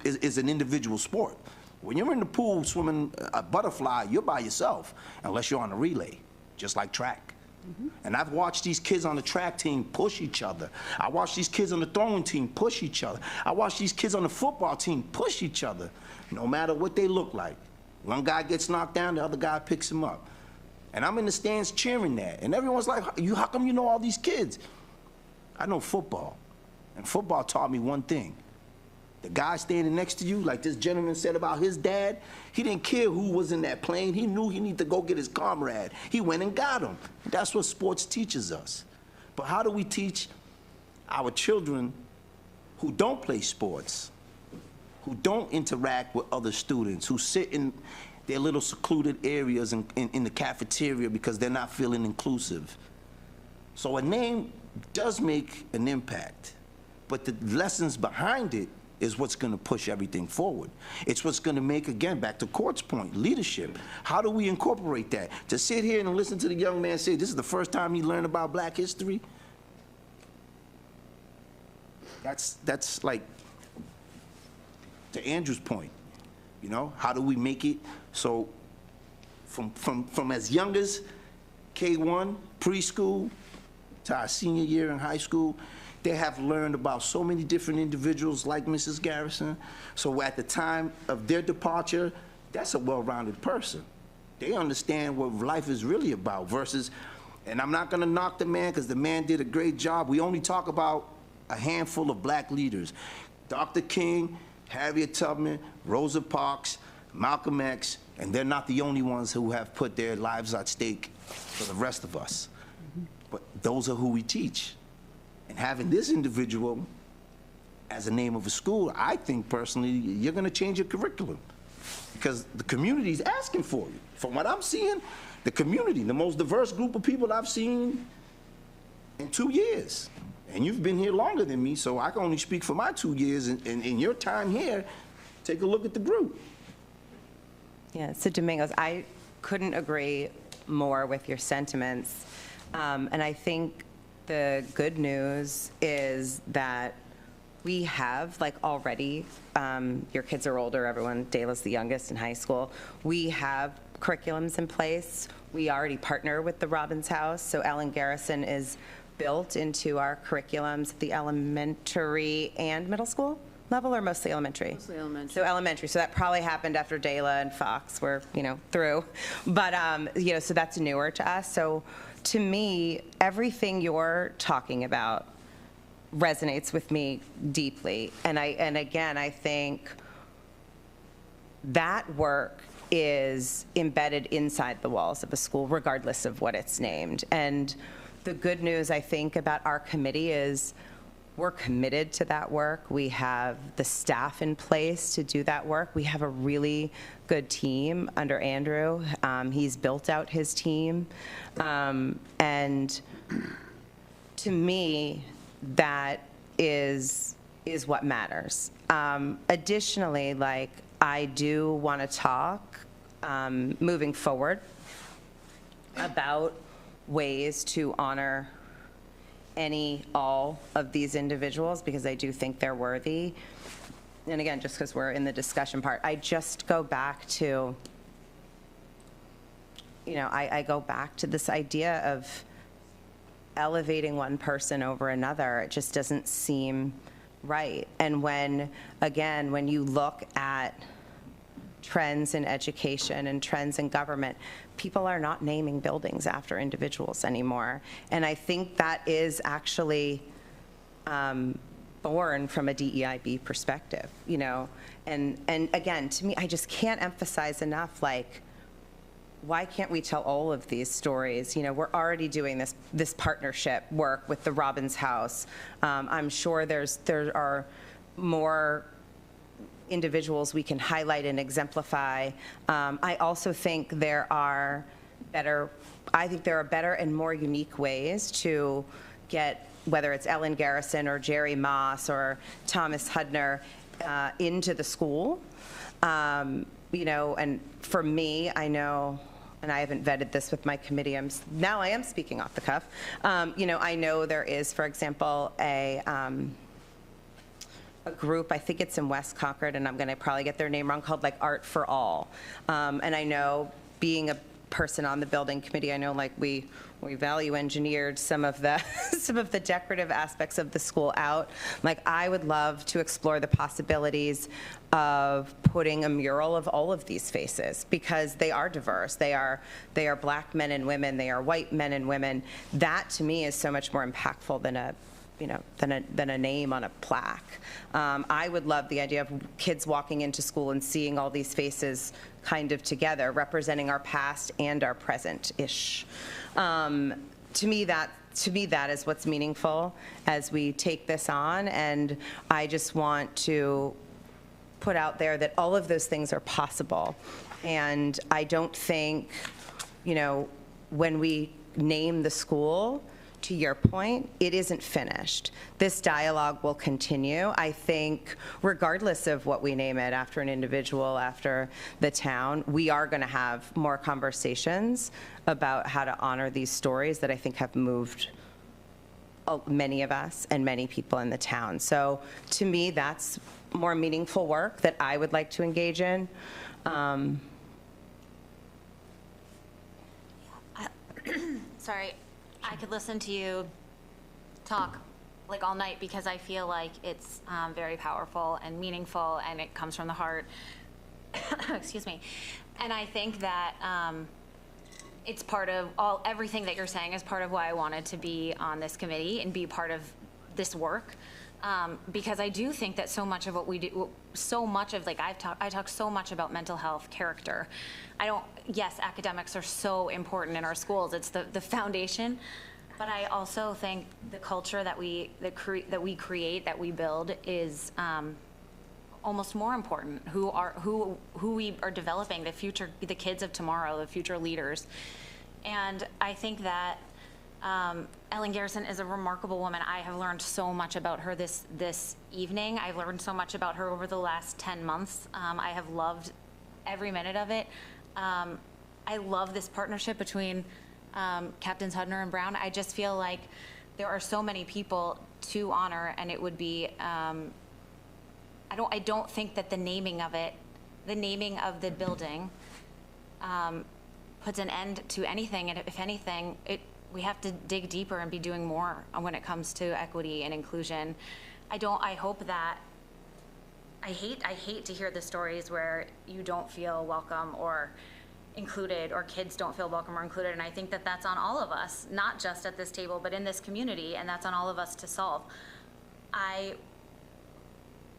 is an individual sport. When you're in the pool swimming a butterfly, you're by yourself, unless you're on a relay, just like track. And I've watched these kids on the track team push each other. I watched these kids on the throwing team push each other. I watched these kids on the football team push each other, no matter what they look like. One guy gets knocked down, the other guy picks him up. And I'm in the stands cheering that. And everyone's like, how come you know all these kids? I know football. And football taught me one thing. The guy standing next to you, like this gentleman said about his dad, he didn't care who was in that plane. He knew he needed to go get his comrade. He went and got him. That's what sports teaches us. But how do we teach our children who don't play sports, who don't interact with other students, who sit in their little secluded areas in the cafeteria because they're not feeling inclusive? So a name does make an impact, but the lessons behind it is what's going to push everything forward. It's what's going to make, again, back to Court's point, leadership. How do we incorporate that? To sit here and listen to the young man say this is the first time he learned about Black history, that's like, to Andrew's point, you know, how do we make it so from as young as K1, preschool, to our senior year in high school, They have learned about so many different individuals like Mrs. Garrison. So at the time of their departure, that's a well-rounded person. They understand what life is really about versus, and I'm not gonna knock the man because the man did a great job. We only talk about a handful of black leaders. Dr. King, Harriet Tubman, Rosa Parks, Malcolm X, and they're not the only ones who have put their lives at stake for the rest of us. But those are who we teach. And having this individual as a name of a school, I think personally, you're gonna change your curriculum because the community's asking for you. From what I'm seeing, the community, the most diverse group of people I've seen in 2 years. And you've been here longer than me, so I can only speak for my 2 years. And in your time here, take a look at the group. Yeah, so Domingos, I couldn't agree more with your sentiments. And I think the good news is that we have, like, already, your kids are older, everyone, Dayla's the youngest in high school. We have curriculums in place. We already partner with the Robbins House, so Ellen Garrison is built into our curriculums at the elementary and middle school level, or mostly elementary? Mostly elementary. So elementary. So that probably happened after Dayla and Fox were, through. But, so that's newer to us. So to me, everything you're talking about resonates with me deeply. And again, I think that work is embedded inside the walls of a school, regardless of what it's named. And the good news, I think, about our committee is we're committed to that work. We have the staff in place to do that work. We have a really good team under Andrew. He's built out his team. And to me, that is what matters. Additionally, like, I do want to talk moving forward about ways to honor all of these individuals, because I do think they're worthy. And again, just because we're in the discussion part, I just go back to, I go back to this idea of elevating one person over another. It just doesn't seem right. And when you look at trends in education and trends in government, people are not naming buildings after individuals anymore. And I think that is actually born from a DEIB perspective, And again, to me, I just can't emphasize enough, like, why can't we tell all of these stories? We're already doing this partnership work with the Robbins House. I'm sure there are more individuals we can highlight and exemplify. I also think there are better and more unique ways to get, whether it's Ellen Garrison or Jerry Moss or Thomas Hudner, into the school. And for me, I know, and I haven't vetted this with my committee, now I am speaking off the cuff. I know there is, for example, a group, I think it's in West Concord, and I'm going to probably get their name wrong, called like Art for All. And I know, being a person on the building committee, I know, like, we value engineered some of the decorative aspects of the school out. Like, I would love to explore the possibilities of putting a mural of all of these faces, because they are diverse. They are black men and women. They are white men and women. That, to me, is so much more impactful than a name on a plaque. I would love the idea of kids walking into school and seeing all these faces kind of together, representing our past and our present-ish. To me, that is what's meaningful as we take this on, and I just want to put out there that all of those things are possible. And I don't think, when we name the school, to your point, it isn't finished. This dialogue will continue. I think regardless of what we name it, after an individual, after the town, we are going to have more conversations about how to honor these stories that I think have moved many of us and many people in the town. So to me, that's more meaningful work that I would like to engage in. Sorry. I could listen to you talk like all night because I feel like it's very powerful and meaningful and it comes from the heart. Excuse me. And I think that it's part of everything that you're saying is part of why I wanted to be on this committee and be part of this work. Because I do think that so much of what we do, I talk so much about mental health, character. Yes, academics are so important in our schools. It's the foundation. But I also think the culture that we create, that we build is almost more important. Who we are developing, the kids of tomorrow, the future leaders. And I think that Ellen Garrison is a remarkable woman. I have learned so much about her this evening. I've learned so much about her over the last 10 months. I have loved every minute of it. I love this partnership between Captains Hudner and Brown. I just feel like there are so many people to honor, and it would be, I don't think that the naming of the building puts an end to anything, and if anything, we have to dig deeper and be doing more when it comes to equity and inclusion. I hope that, I hate to hear the stories where you don't feel welcome or included, or kids don't feel welcome or included, and I think that that's on all of us, not just at this table, but in this community, and that's on all of us to solve. I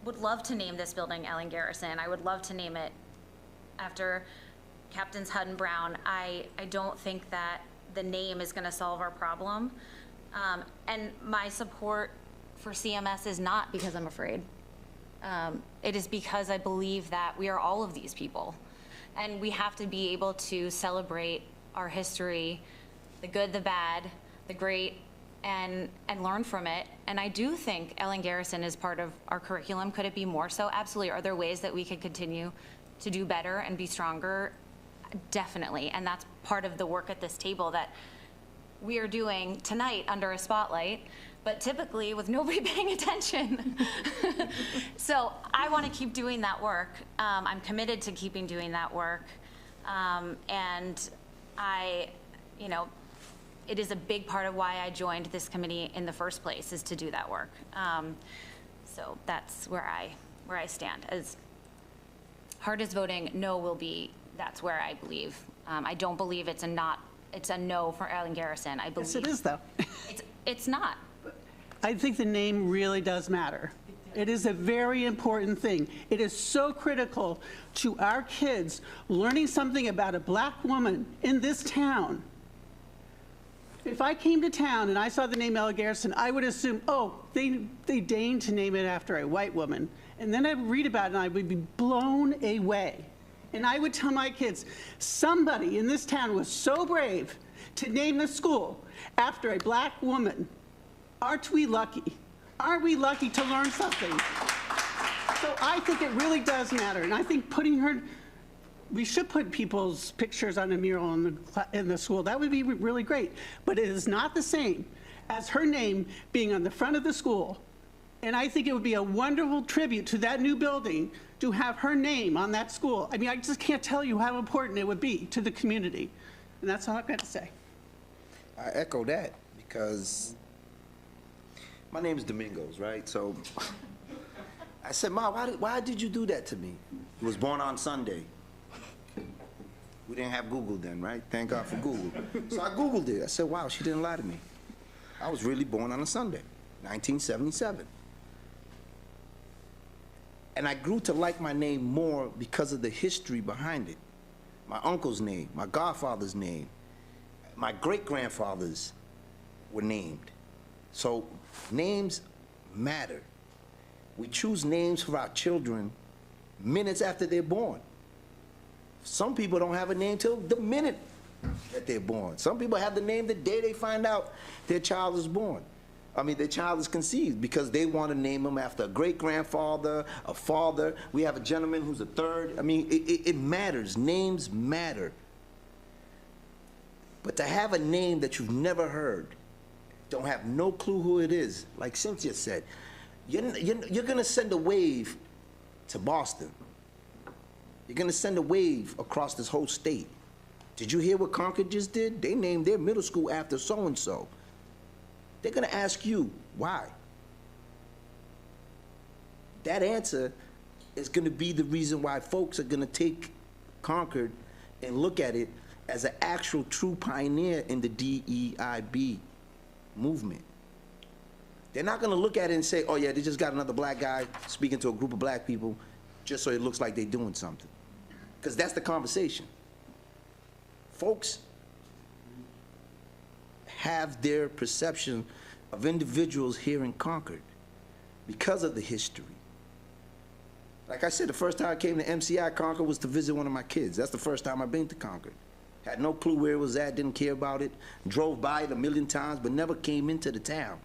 would love to name this building Ellen Garrison. I would love to name it after Captains Hudner-Brown. I don't think that the name is going to solve our problem, and my support for CMS is not because I'm afraid. It is because I believe that we are all of these people. And we have to be able to celebrate our history, the good, the bad, the great, and learn from it. And I do think Ellen Garrison is part of our curriculum. Could it be more so? Absolutely. Are there ways that we could continue to do better and be stronger? Definitely. And that's part of the work at this table that we are doing tonight under a spotlight, but typically with nobody paying attention. So I want to keep doing that work. I'm committed to keeping doing that work. And it is a big part of why I joined this committee in the first place, is to do that work. So that's where I stand. As hard as voting no will be, that's where I believe. I don't believe it's a no for Ellen Garrison. I believe. Yes, it is, though. It's not. I think the name really does matter. It is a very important thing. It is so critical to our kids learning something about a black woman in this town. If I came to town and I saw the name Ellen Garrison, I would assume, oh, they deigned to name it after a white woman. And then I'd read about it and I would be blown away. And I would tell my kids, somebody in this town was so brave to name the school after a black woman. Aren't we lucky? Aren't we lucky to learn something? So I think it really does matter. And I think we should put people's pictures on a mural in the school. That would be really great. But it is not the same as her name being on the front of the school. And I think it would be a wonderful tribute to that new building to have her name on that school. I mean, I just can't tell you how important it would be to the community. And that's all I've got to say. I echo that because my name is Domingos, right? So I said, Ma, why did you do that to me? I was born on Sunday. We didn't have Google then, right? Thank God for Google. So I Googled it. I said, wow, she didn't lie to me. I was really born on a Sunday, 1977. And I grew to like my name more because of the history behind it. My uncle's name, my godfather's name, my great-grandfathers were named. So names matter. We choose names for our children minutes after they're born. Some people don't have a name till the minute that they're born. Some people have the name the day they find out their child is born. I mean, their child is conceived because they want to name them after a great-grandfather, a father. We have a gentleman who's a third. I mean, it matters. Names matter. But to have a name that you've never heard, don't have no clue who it is, like Cynthia said, you're going to send a wave to Boston. You're going to send a wave across this whole state. Did you hear what Concord just did? They named their middle school after so-and-so. They're going to ask you, why? that answer is going to be the reason why folks are going to take Concord and look at it as an actual true pioneer in the DEIB movement. They're not going to look at it and say, oh yeah, they just got another black guy speaking to a group of black people just so it looks like they're doing something. Because that's the conversation. Folks have their perception of individuals here in Concord because of the history. Like I said, the first time I came to MCI Concord was to visit one of my kids. That's the first time I've been to Concord. Had no clue where it was at, didn't care about it, drove by it a million times, but never came into the town.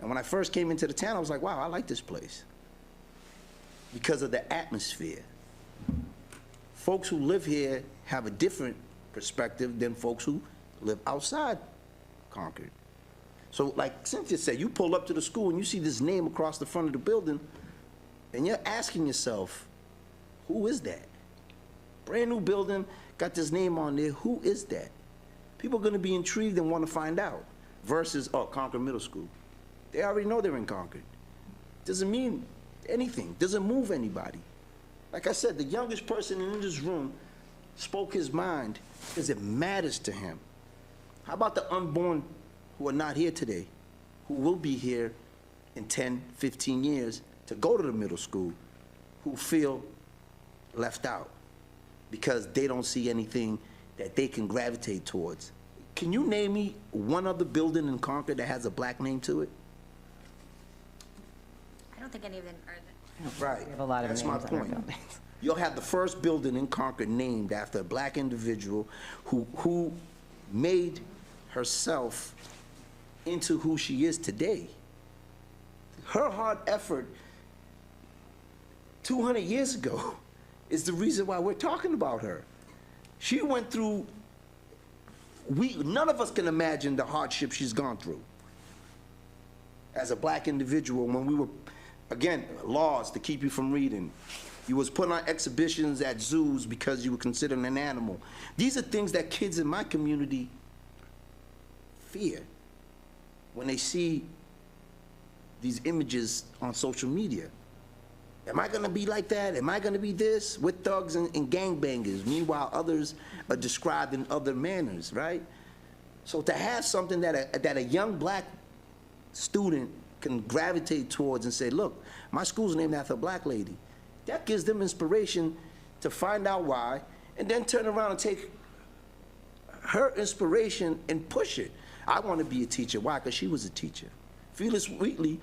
And when I first came into the town, I was like, wow, I like this place because of the atmosphere. Folks who live here have a different perspective than folks who live outside Concord. So like Cynthia said, you pull up to the school and you see this name across the front of the building and you're asking yourself, who is that? Brand new building, got this name on there, who is that? People are gonna be intrigued and wanna find out versus, oh, Concord Middle School. They already know they're in Concord. Doesn't mean anything, doesn't move anybody. Like I said, the youngest person in this room spoke his mind because it matters to him. How about the unborn who are not here today, who will be here in 10, 15 years to go to the middle school, who feel left out because they don't see anything that they can gravitate towards? Can you name me one other building in Concord that has a black name to it? I don't think any of them are. Right. We have a lot of That's names my on our point. buildings. You'll have the first building in Concord named after a black individual who made herself into who she is today. Her hard effort 200 years ago is the reason why we're talking about her. She went through, none of us can imagine the hardship she's gone through as a black individual when we were, again, laws to keep you from reading. You was put on exhibitions at zoos because you were considered an animal. These are things that kids in my community fear when they see these images on social media. Am I gonna be like that? Am I gonna be this? With thugs and gangbangers. Meanwhile, others are described in other manners, right? So to have something that a young black student can gravitate towards and say, look, my school's named after a black lady. That gives them inspiration to find out why, and then turn around and take her inspiration and push it. I want to be a teacher. Why? Because she was a teacher. Phyllis Wheatley,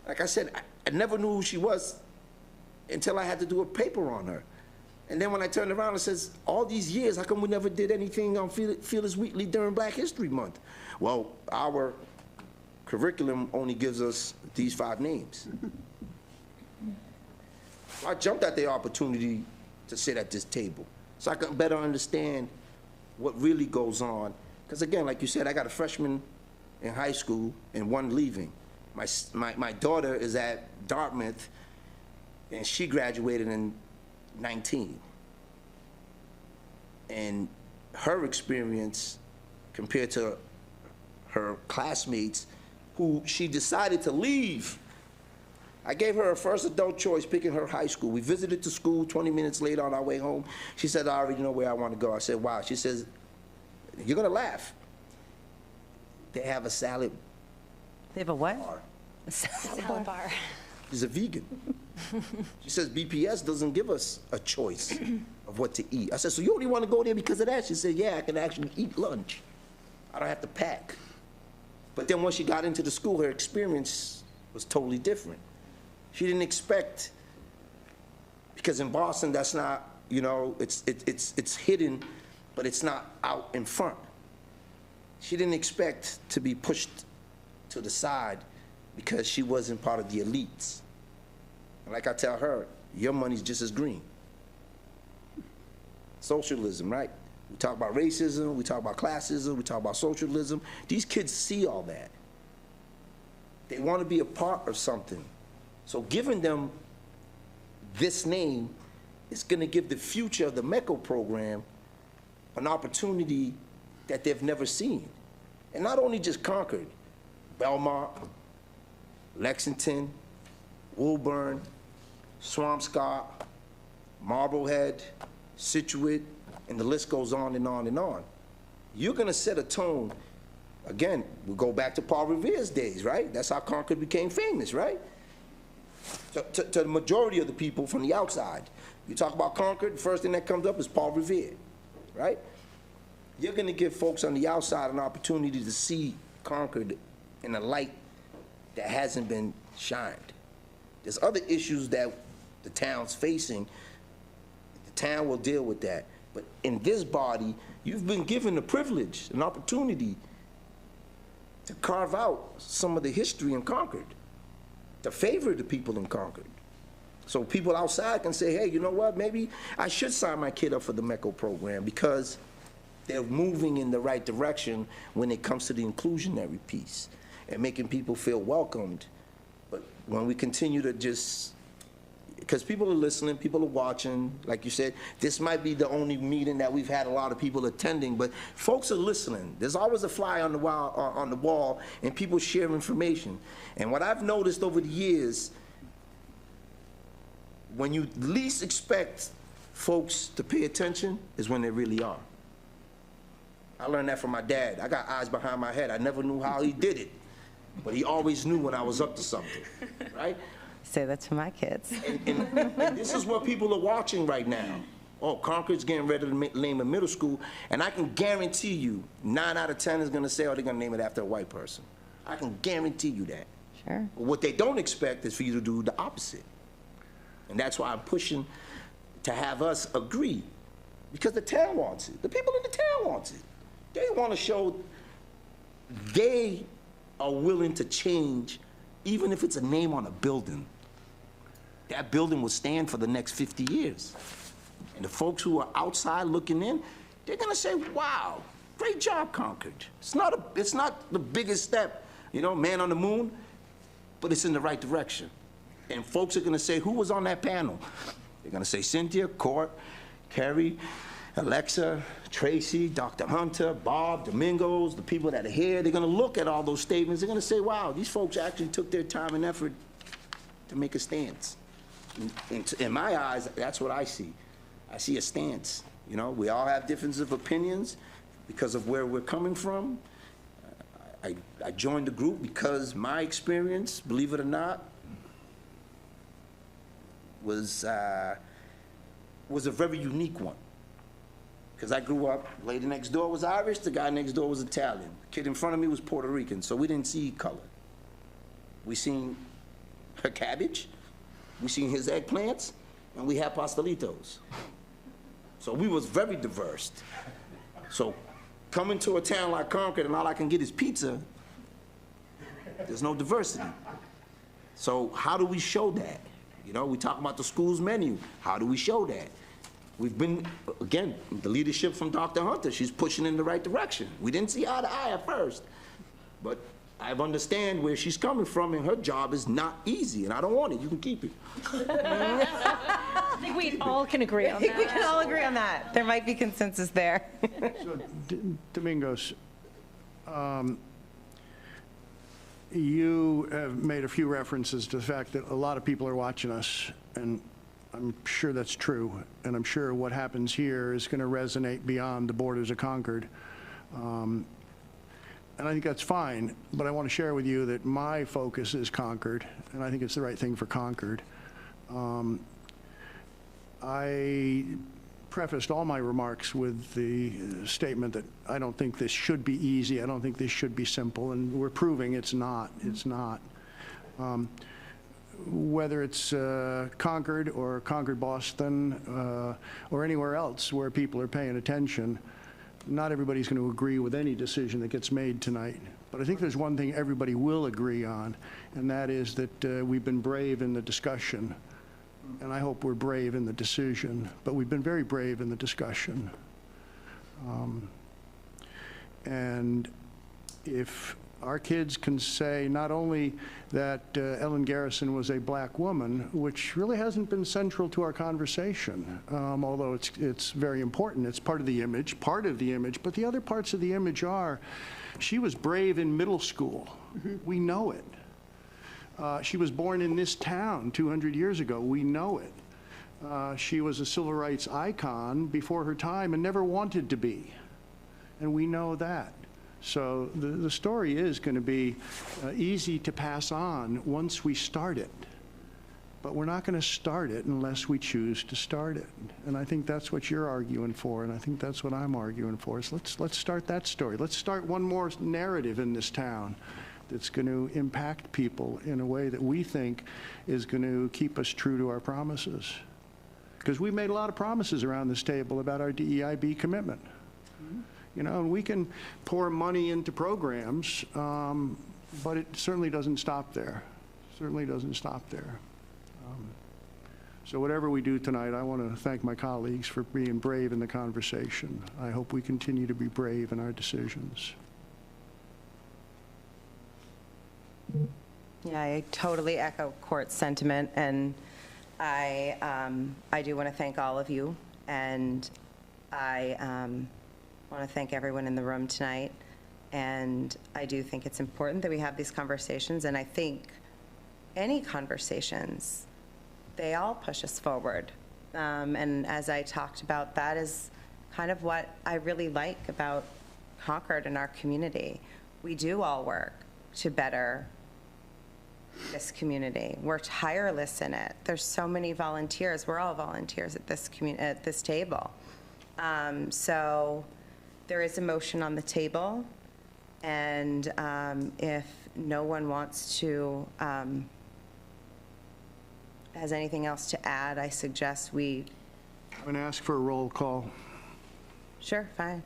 like I said, I never knew who she was until I had to do a paper on her. And then when I turned around and says, all these years, how come we never did anything on Phyllis Wheatley during Black History Month? Well, our curriculum only gives us these 5 names. I jumped at the opportunity to sit at this table so I could better understand what really goes on. Because again, like you said, I got a freshman in high school and one leaving. My daughter is at Dartmouth and she graduated in 19. And her experience compared to her classmates who she decided to leave. I gave her her first adult choice picking her high school. We visited the school 20 minutes later on our way home. She said, I already know where I want to go. I said, wow. She says, you're going to laugh. They have a salad. They have a what? Bar. A Salad bar. She's a vegan. She says, BPS doesn't give us a choice of what to eat. I said, so you only want to go there because of that? She said, yeah, I can actually eat lunch. I don't have to pack. But then once she got into the school, her experience was totally different. She didn't expect, because in Boston, that's not, you know, it's hidden, but it's not out in front. She didn't expect to be pushed to the side because she wasn't part of the elites. And like I tell her, your money's just as green. Socialism, right? We talk about racism, we talk about classism, we talk about socialism. These kids see all that. They want to be a part of something. So giving them this name is going to give the future of the MECO program an opportunity that they've never seen. And not only just Concord, Belmont, Lexington, Woburn, Swampscott, Marblehead, Situate, and the list goes on and on and on. You're gonna set a tone. Again, we go back to Paul Revere's days, right? That's how Concord became famous, right? To the majority of the people from the outside. You talk about Concord, the first thing that comes up is Paul Revere, right? You're gonna give folks on the outside an opportunity to see Concord in a light that hasn't been shined. There's other issues that the town's facing. The town will deal with that. But in this body, you've been given the privilege, an opportunity to carve out some of the history in Concord, to favor the people in Concord. So people outside can say, hey, you know what, maybe I should sign my kid up for the MECO program because they're moving in the right direction when it comes to the inclusionary piece and making people feel welcomed. But when we continue to just, because people are listening, people are watching, like you said, this might be the only meeting that we've had a lot of people attending, but folks are listening. There's always a fly on the wall, and people share information. And what I've noticed over the years, when you least expect folks to pay attention is when they really are. I learned that from my dad. I got eyes behind my head. I never knew how he did it, but he always knew when I was up to something, right? Say that to my kids. And this is what people are watching right now. Oh, Concord's getting ready to name a middle school, and I can guarantee you 9 out of 10 is gonna say, oh, they're gonna name it after a white person. I can guarantee you that. Sure. But what they don't expect is for you to do the opposite. And that's why I'm pushing to have us agree, because the town wants it. The people in the town wants it. They want to show they are willing to change, even if it's a name on a building. That building will stand for the next 50 years. And the folks who are outside looking in, they're gonna say, wow, great job, Concord. It's not the biggest step, you know, man on the moon, but it's in the right direction. And folks are gonna say, who was on that panel? They're gonna say Cynthia, Court, Carrie, Alexa, Tracy, Dr. Hunter, Bob, Domingos, the people that are here. They're gonna look at all those statements. They're gonna say, wow, these folks actually took their time and effort to make a stance. In my eyes, that's what I see. I see a stance. You know, we all have differences of opinions because of where we're coming from. I joined the group because my experience, believe it or not, was a very unique one. Because I grew up, the lady next door was Irish, the guy next door was Italian. The kid in front of me was Puerto Rican, so we didn't see color. We seen her cabbage, we seen his eggplants, and we had pastelitos. So we was very diverse. So coming to a town like Concord and all I can get is pizza, there's no diversity. So how do we show that? You know, we talk about the school's menu. How do we show that? We've been, again, the leadership from Dr. Hunter, she's pushing in the right direction. We didn't see eye to eye at first, but I understand where she's coming from, and her job is not easy, and I don't want it. You can keep it. I think we all can agree on that. We can all agree on that. There might be consensus there. So, Domingos, you have made a few references to the fact that a lot of people are watching us, and I'm sure that's true, and I'm sure what happens here is going to resonate beyond the borders of Concord. And I think that's fine, but I want to share with you that my focus is Concord, and I think it's the right thing for Concord. I prefaced all my remarks with the statement that I don't think this should be easy, I don't think this should be simple, and we're proving it's not. It's not. Whether it's Concord or Concord Boston or anywhere else where people are paying attention, not everybody's going to agree with any decision that gets made tonight. But I think there's one thing everybody will agree on, and that is that we've been brave in the discussion. And I hope we're brave in the decision, but we've been very brave in the discussion. And if our kids can say not only that Ellen Garrison was a black woman, which really hasn't been central to our conversation, although it's very important. It's part of the image, but the other parts of the image are, she was brave in middle school. We know it. She was born in this town 200 years ago. We know it. She was a civil rights icon before her time and never wanted to be. And we know that. So the story is going to be easy to pass on once we start it. But we're not going to start it unless we choose to start it. And I think that's what you're arguing for, and I think that's what I'm arguing for. So let's start that story. Let's start one more narrative in this town that's going to impact people in a way that we think is going to keep us true to our promises. Because we've made a lot of promises around this table about our DEIB commitment. You know, and we can pour money into programs, but it certainly doesn't stop there. Certainly doesn't stop there. So whatever we do tonight, I want to thank my colleagues for being brave in the conversation. I hope we continue to be brave in our decisions. Yeah, I totally echo Court's sentiment, and I do want to thank all of you, and I want to thank everyone in the room tonight. And I do think it's important that we have these conversations, and I think any conversations, they all push us forward. And as I talked about, that is kind of what I really like about Concord and our community. We do all work to better this community. We're tireless in it. There's so many volunteers. We're all volunteers at this table. So there is a motion on the table, and if no one wants to has anything else to add, I suggest we... I'm going to ask for a roll call. Sure, fine.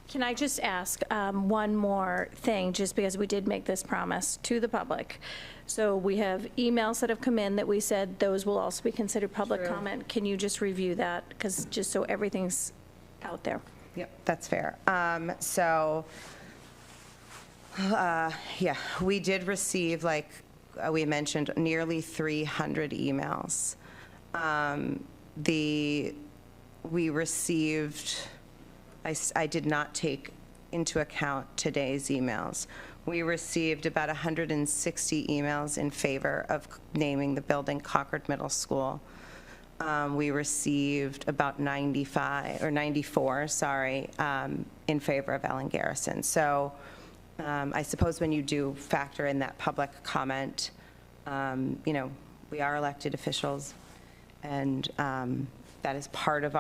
Can I just ask one more thing, just because we did make this promise to the public? So we have emails that have come in that we said those will also be considered public comment. Can you just review that? Because just so everything's out there. Yep, that's fair. Yeah, we did receive, like we mentioned, nearly 300 emails. We received, I did not take into account today's emails. We received about 160 emails in favor of naming the building Concord Middle School. We received about 94, sorry, in favor of Ellen Garrison. So I suppose when you do factor in that public comment, you know, we are elected officials, and that is part of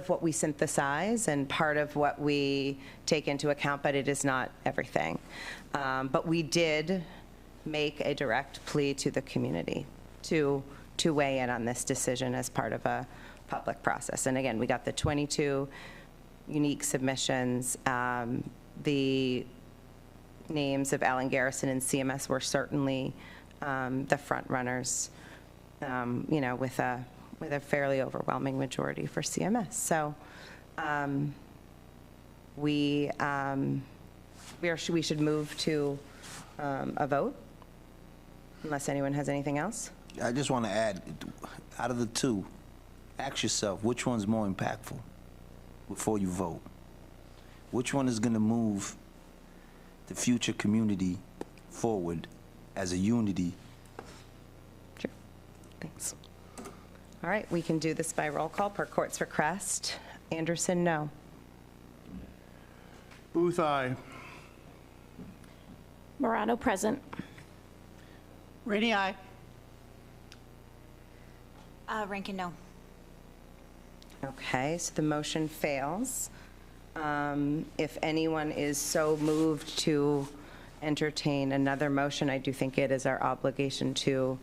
what we synthesize and part of what we take into account, but it is not everything. But we did make a direct plea to the community to weigh in on this decision as part of a public process. And again, we got the 22 unique submissions. The names of Ellen Garrison and CMS were certainly the front runners, you know, with a fairly overwhelming majority for CMS. So we should move to a vote, unless anyone has anything else. I just want to add, out of the two, ask yourself, which one's more impactful before you vote? Which one is going to move the future community forward as a unity? Sure. Thanks. All right, we can do this by roll call per court's request. Anderson, no. Booth, aye. Morano, present. Rainey, aye. Rankin, no. Okay, so the motion fails. If anyone is so moved to entertain another motion, I do think it is our obligation to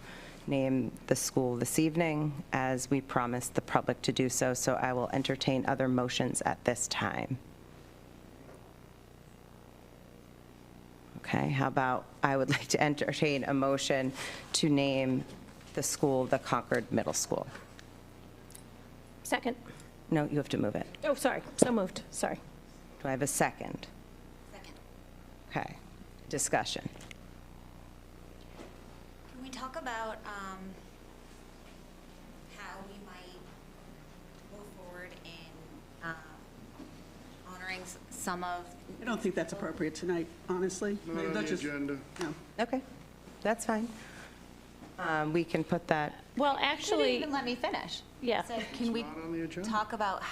name the school this evening, as we promised the public to do so. So I will entertain other motions at this time. Okay, how about, I would like to entertain a motion to name the school the Concord Middle School. Second. No, you have to move it. Oh, sorry. So moved. Sorry. Do I have a second? Second. Okay, discussion. Can we talk about how we might move forward in honoring some of... I don't think that's appropriate tonight, honestly. Not on That's the agenda. No. Okay. That's fine. We can put that. Well, You didn't actually, even let me finish. yeah. So can we Not on the agenda? talk about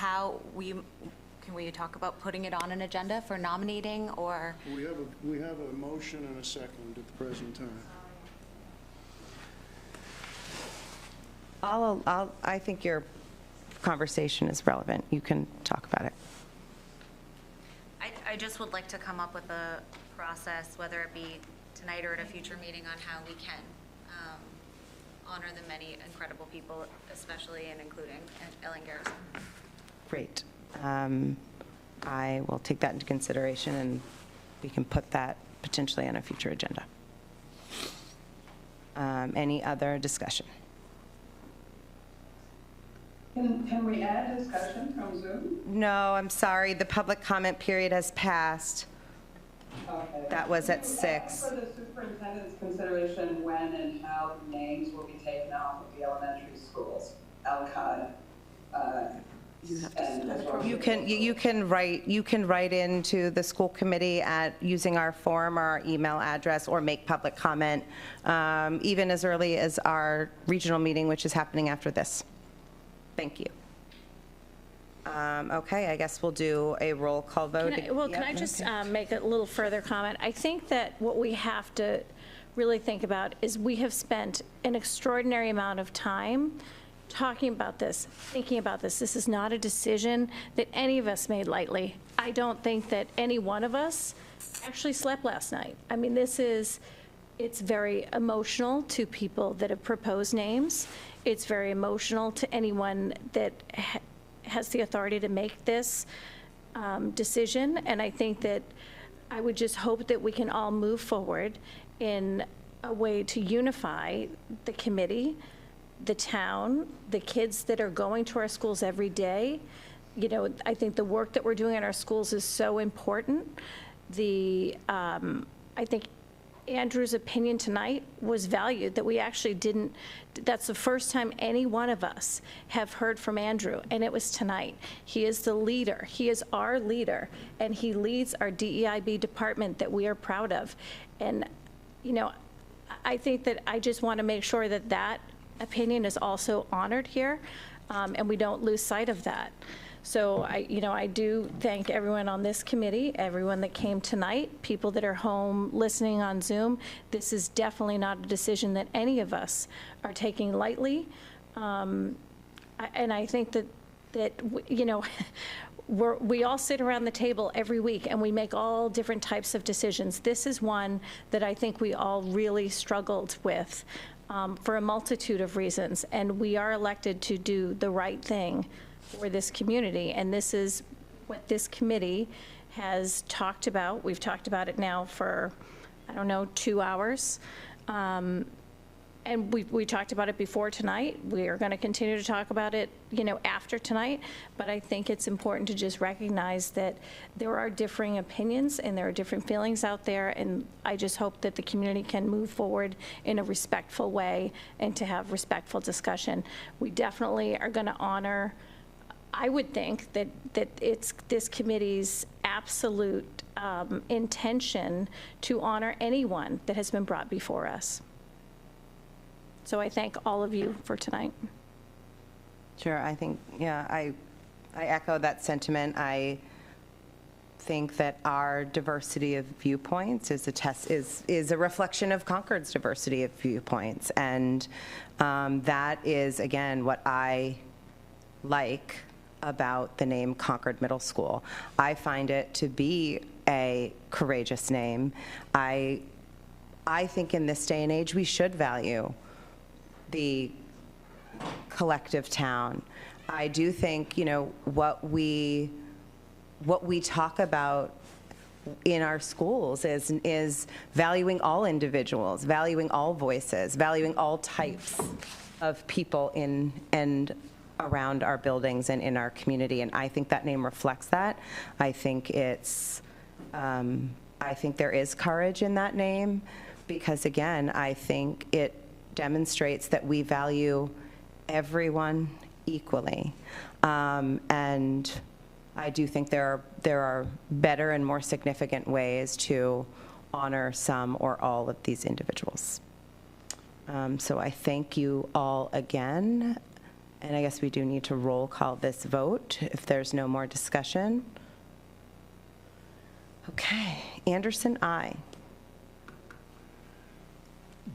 can we talk about putting it on an agenda for nominating or? We have a motion and a second at the present time. I think your conversation is relevant. You can talk about it. I just would like to come up with a process, whether it be tonight or at a future meeting, on how we can honor the many incredible people, especially and including Ellen Garrison. Great. I will take that into consideration, and we can put that potentially on a future agenda. Any other discussion? Can we add discussion from Zoom? No, I'm sorry. The public comment period has passed. Okay. That was at 6. For the superintendent's consideration when and how names will be taken off of the elementary schools, Alcott, You can write into the school committee at using our form or our email address, or make public comment even as early as our regional meeting, which is happening after this. Thank you. Okay, I guess we'll do a roll call vote. Can I just make a little further comment? I think that what we have to really think about is we have spent an extraordinary amount of time talking about this, thinking about this. This is not a decision that any of us made lightly. I don't think that any one of us actually slept last night. I mean, it's very emotional to people that have proposed names. It's very emotional to anyone that has the authority to make this decision. And I think that I would just hope that we can all move forward in a way to unify the committee, the town, the kids that are going to our schools every day. You know, I think the work that we're doing in our schools is so important. I think Andrew's opinion tonight was valued, that we actually didn't, that's the first time any one of us have heard from Andrew, and it was tonight. He is the leader. He is our leader, and he leads our DEIB department that we are proud of. And, you know, I think that I just want to make sure that that opinion is also honored here, and we don't lose sight of that. So I do thank everyone on this committee, everyone that came tonight, people that are home listening on Zoom. This is definitely not a decision that any of us are taking lightly. And I think that you know, we all sit around the table every week and we make all different types of decisions. This is one that I think we all really struggled with for a multitude of reasons. And we are elected to do the right thing for this community, and this is what this committee has talked about. We've talked about it now for, I don't know, 2 hours. And we talked about it before tonight. We are going to continue to talk about it, you know, after tonight. But I think it's important to just recognize that there are differing opinions and there are different feelings out there. And I just hope that the community can move forward in a respectful way and to have respectful discussion. We definitely are going to honor, I would think that it's this committee's absolute intention to honor anyone that has been brought before us. So I thank all of you for tonight. Sure, I think, yeah, I echo that sentiment. I think that our diversity of viewpoints is a reflection of Concord's diversity of viewpoints. And that is, again, what I like about the name Concord Middle School. I find it to be a courageous name. I think in this day and age, we should value the collective town. I do think, you know, what we talk about in our schools is valuing all individuals, valuing all voices, valuing all types of people in and around our buildings and in our community. And I think that name reflects that. I think I think there is courage in that name because, again, I think it demonstrates that we value everyone equally. And I do think there are better and more significant ways to honor some or all of these individuals. So I thank you all again. And I guess we do need to roll call this vote if there's no more discussion. Okay, Anderson, aye.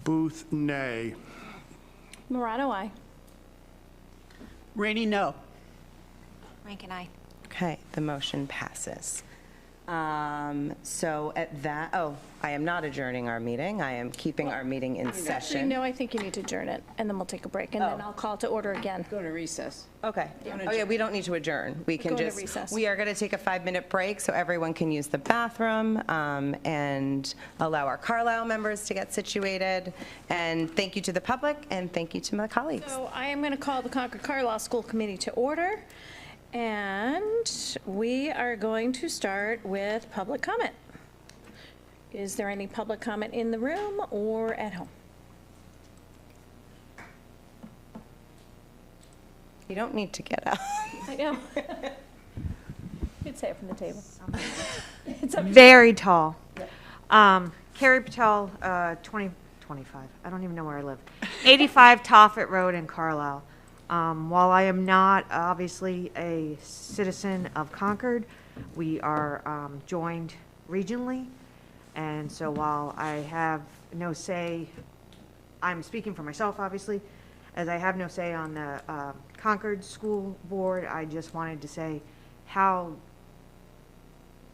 Booth, nay. Morano, aye. Rainey, no. Rankin, aye. Okay, the motion passes. So at that, I am not adjourning our meeting. I am keeping our meeting in Actually, session. no, I think you need to adjourn it, and then we'll take a break, and then I'll call to order again. Go to recess. Okay. Oh, yeah, we don't need to adjourn. We can Go into just, recess. we are going to take a 5-minute break so everyone can use the bathroom and allow our Carlisle members to get situated. And thank you to the public, and thank you to my colleagues. So I am going to call the Concord Carlisle School Committee to order, and we are going to start with public comment. Is there any public comment in the room or at home? You don't need to get up. I know. You'd say it from the table. It's up to you. Very tall. Carrie Patel, 2025. I don't even know where I live. 85 Toffitt Road in Carlisle. While I am not obviously a citizen of Concord, we are joined regionally. And so while I have no say, I'm speaking for myself, obviously, as I have no say on the Concord School Board, I just wanted to say how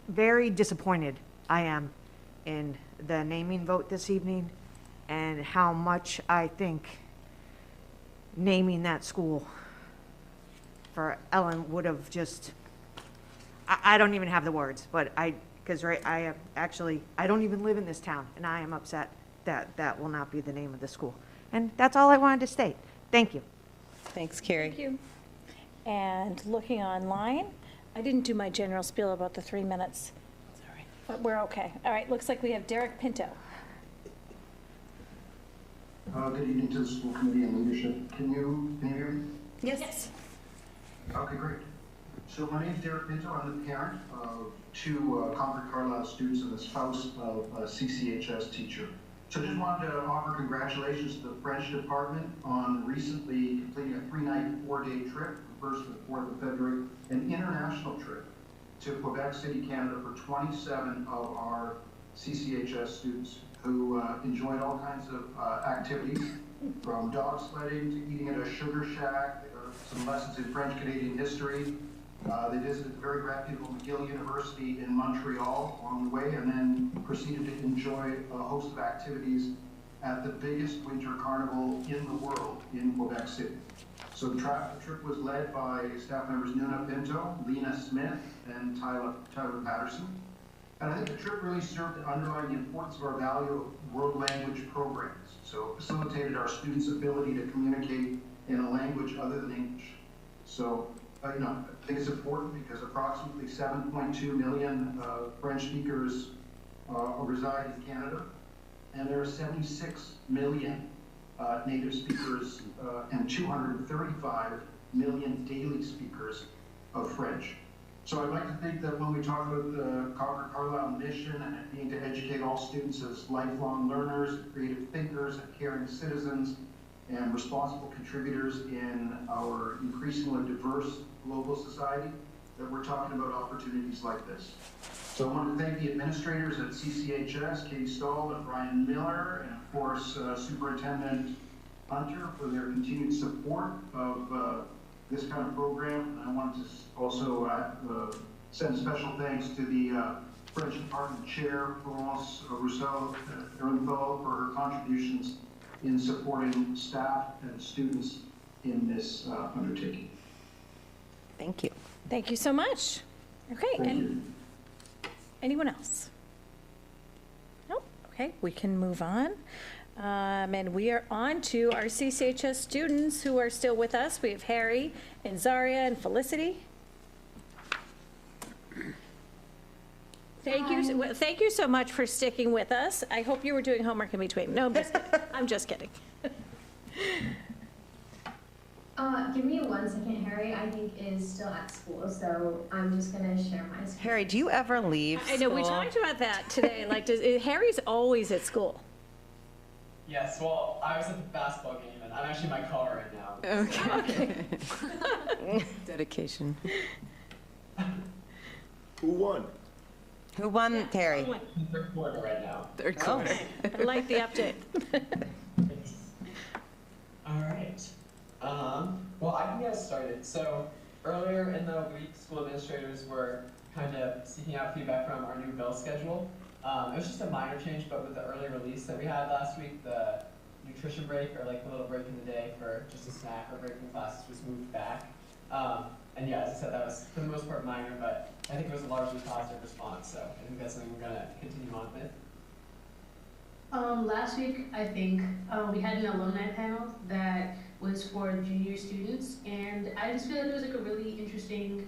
very disappointed I am in the naming vote this evening, and how much I think naming that school for Ellen would have just, I don't even have the words, but because I don't even live in this town, and I am upset that that will not be the name of the school. And that's all I wanted to state. Thank you. Thanks, Carrie. Thank you. And looking online, I didn't do my general spiel about the 3 minutes. Sorry. But we're okay. All right, looks like we have Derek Pinto. Good evening to the school committee and leadership. Can you hear me? Yes. Okay, great. So my name is Derek Pinto. I'm the parent of 2 Concord Carlisle students and the spouse of a CCHS teacher. So I just wanted to offer congratulations to the French department on recently completing a 3-night, 4-day trip, the 1st to the 4th of February, an international trip to Quebec City, Canada for 27 of our CCHS students who enjoyed all kinds of activities, from dog sledding to eating at a sugar shack, some lessons in French-Canadian history. They visited the very reputable McGill University in Montreal on the way, and then proceeded to enjoy a host of activities at the biggest winter carnival in the world in Quebec City. So the trip was led by staff members Nuna Pinto, Lena Smith, and Tyler Patterson. And I think the trip really served to underline the importance of our value of world language programs. So it facilitated our students' ability to communicate in a language other than English. So I think it's important because approximately 7.2 million French speakers reside in Canada, and there are 76 million native speakers and 235 million daily speakers of French. So I'd like to think that when we talk about the Concord Carlisle mission and it being to educate all students as lifelong learners, creative thinkers, and caring citizens, and responsible contributors in our increasingly diverse global society, that we're talking about opportunities like this. So I want to thank the administrators at CCHS, Katie Stahl and Brian Miller, and of course Superintendent Hunter for their continued support of this kind of program. And I wanted to also send special thanks to the French Department Chair, Florence Roussel-Ehrenthal, for her contributions in supporting staff and students in this undertaking. Thank you. Thank you so much. Okay, and anyone else? Nope. Okay, we can move on. And we are on to our CCHS students who are still with us. We have Harry and Zaria and Felicity. Thank you so much for sticking with us. I hope you were doing homework in between. No, I'm just kidding. Give me 1 second. Harry, I think, is still at school, so I'm just going to share my screen. Harry, do you ever leave I know, we school? talked about that today. Like, Harry's always at school. Yes, well, I was at the basketball game, and I'm actually in my car right now. Okay. Dedication. Who won? Who won, Terry? Third quarter right now. Third quarter. I like the update. All right. Well, I can get us started. So earlier in the week, school administrators were kind of seeking out feedback from our new bill schedule. It was just a minor change, but with the early release that we had last week, the nutrition break, or like the little break in the day for just a snack or break from classes, was moved back. And yeah, as I said, that was for the most part minor, but I think it was a largely positive response, so I think that's something we're going to continue on with. Last week, I think, we had an alumni panel that was for junior students, and I just feel like it was like a really interesting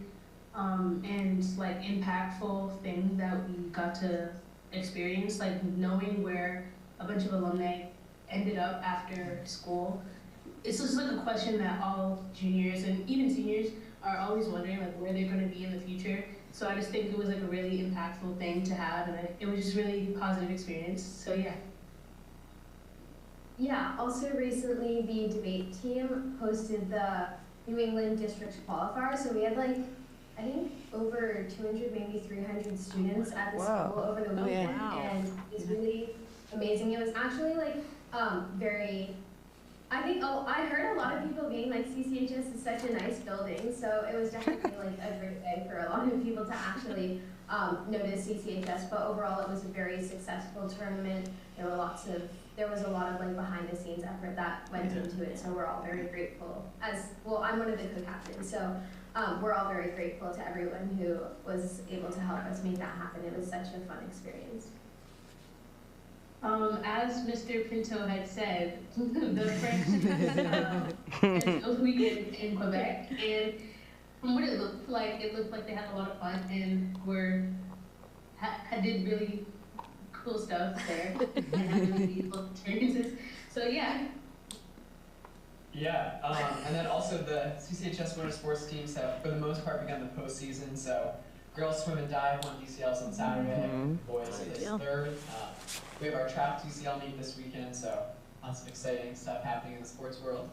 and like impactful thing that we got to experience, like knowing where a bunch of alumni ended up after school. It's just like a question that all juniors and even seniors are always wondering, like where they're going to be in the future. So I just think it was like a really impactful thing to have, and it was just really positive experience. So yeah. Yeah, also recently the debate team hosted the New England District Qualifier. So we had like, I think over 200, maybe 300 students at the school over the weekend. And it was really amazing. It was actually like very, I think, I heard a lot of people being like, CCHS is such a nice building. So it was definitely like a great way for a lot of people to actually notice CCHS. But overall, it was a very successful tournament. There was a lot of like behind the scenes effort that went into it. So we're all very grateful. I'm one of the co-captains. So we're all very grateful to everyone who was able to help us make that happen. It was such a fun experience. As Mr. Pinto had said, the French National Weekend in Quebec, and from what it looked like they had a lot of fun and did really cool stuff there and had really beautiful experiences. So yeah. Yeah, and then also the CCHS winter sports teams have, for the most part, begun the postseason. So girls swim and dive won DCLs on Saturday, boys is third. We have our track DCL meet this weekend, so lots of exciting stuff happening in the sports world.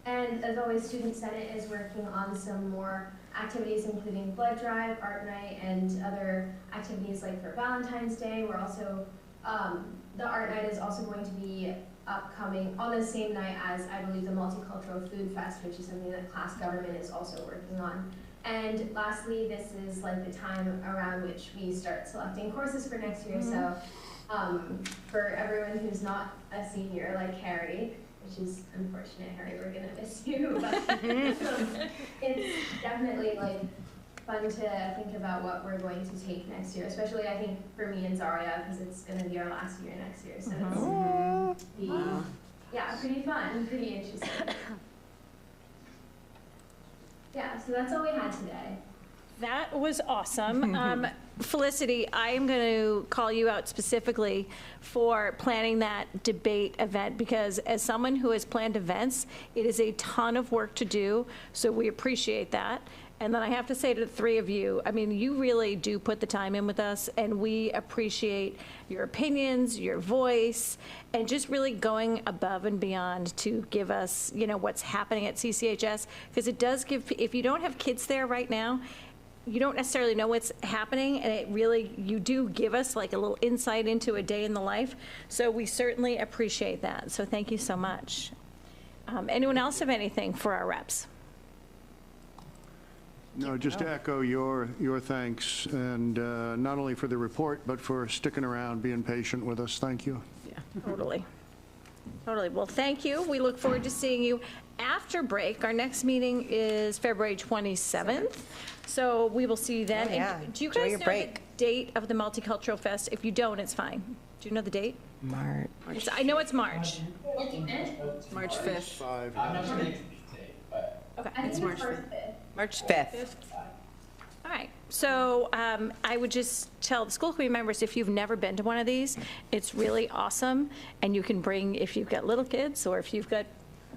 And as always, Student Senate is working on some more activities, including blood drive, art night, and other activities like for Valentine's Day. We're also, the art night is also going to be upcoming on the same night as, I believe, the Multicultural Food Fest, which is something that class government is also working on. And lastly, this is like the time around which we start selecting courses for next year. So for everyone who's not a senior like Harry, which is unfortunate, Harry, we're gonna miss you, but it's definitely like fun to think about what we're going to take next year, especially I think for me and Zaria, because it's gonna be our last year next year. So it's pretty fun, pretty interesting. Yeah, so that's all we had today. That was awesome. Felicity, I am going to call you out specifically for planning that debate event, because as someone who has planned events, it is a ton of work to do, so we appreciate that. And then I have to say to the three of you, I mean, you really do put the time in with us, and we appreciate your opinions, your voice, and just really going above and beyond to give us, you know, what's happening at CCHS, because it does give, if you don't have kids there right now, you don't necessarily know what's happening, and it really, you do give us like a little insight into a day in the life. So we certainly appreciate that. So thank you so much. Anyone else have anything for our reps? No, just to echo your thanks, and not only for the report, but for sticking around, being patient with us. Thank you. Yeah, totally. Totally. Well, thank you. We look forward to seeing you after break. Our next meeting is February 27th. So we will see you then. Oh, yeah. And do you Enjoy guys your know break. the date of the Multicultural Fest? If you don't, it's fine. Do you know the date? March. I know it's March. March 5th. I'm not sure the date, but Okay. It's March 5th. March 5th. All right, so I would just tell the school committee members, if you've never been to one of these, it's really awesome, and you can bring, if you've got little kids, or if you've got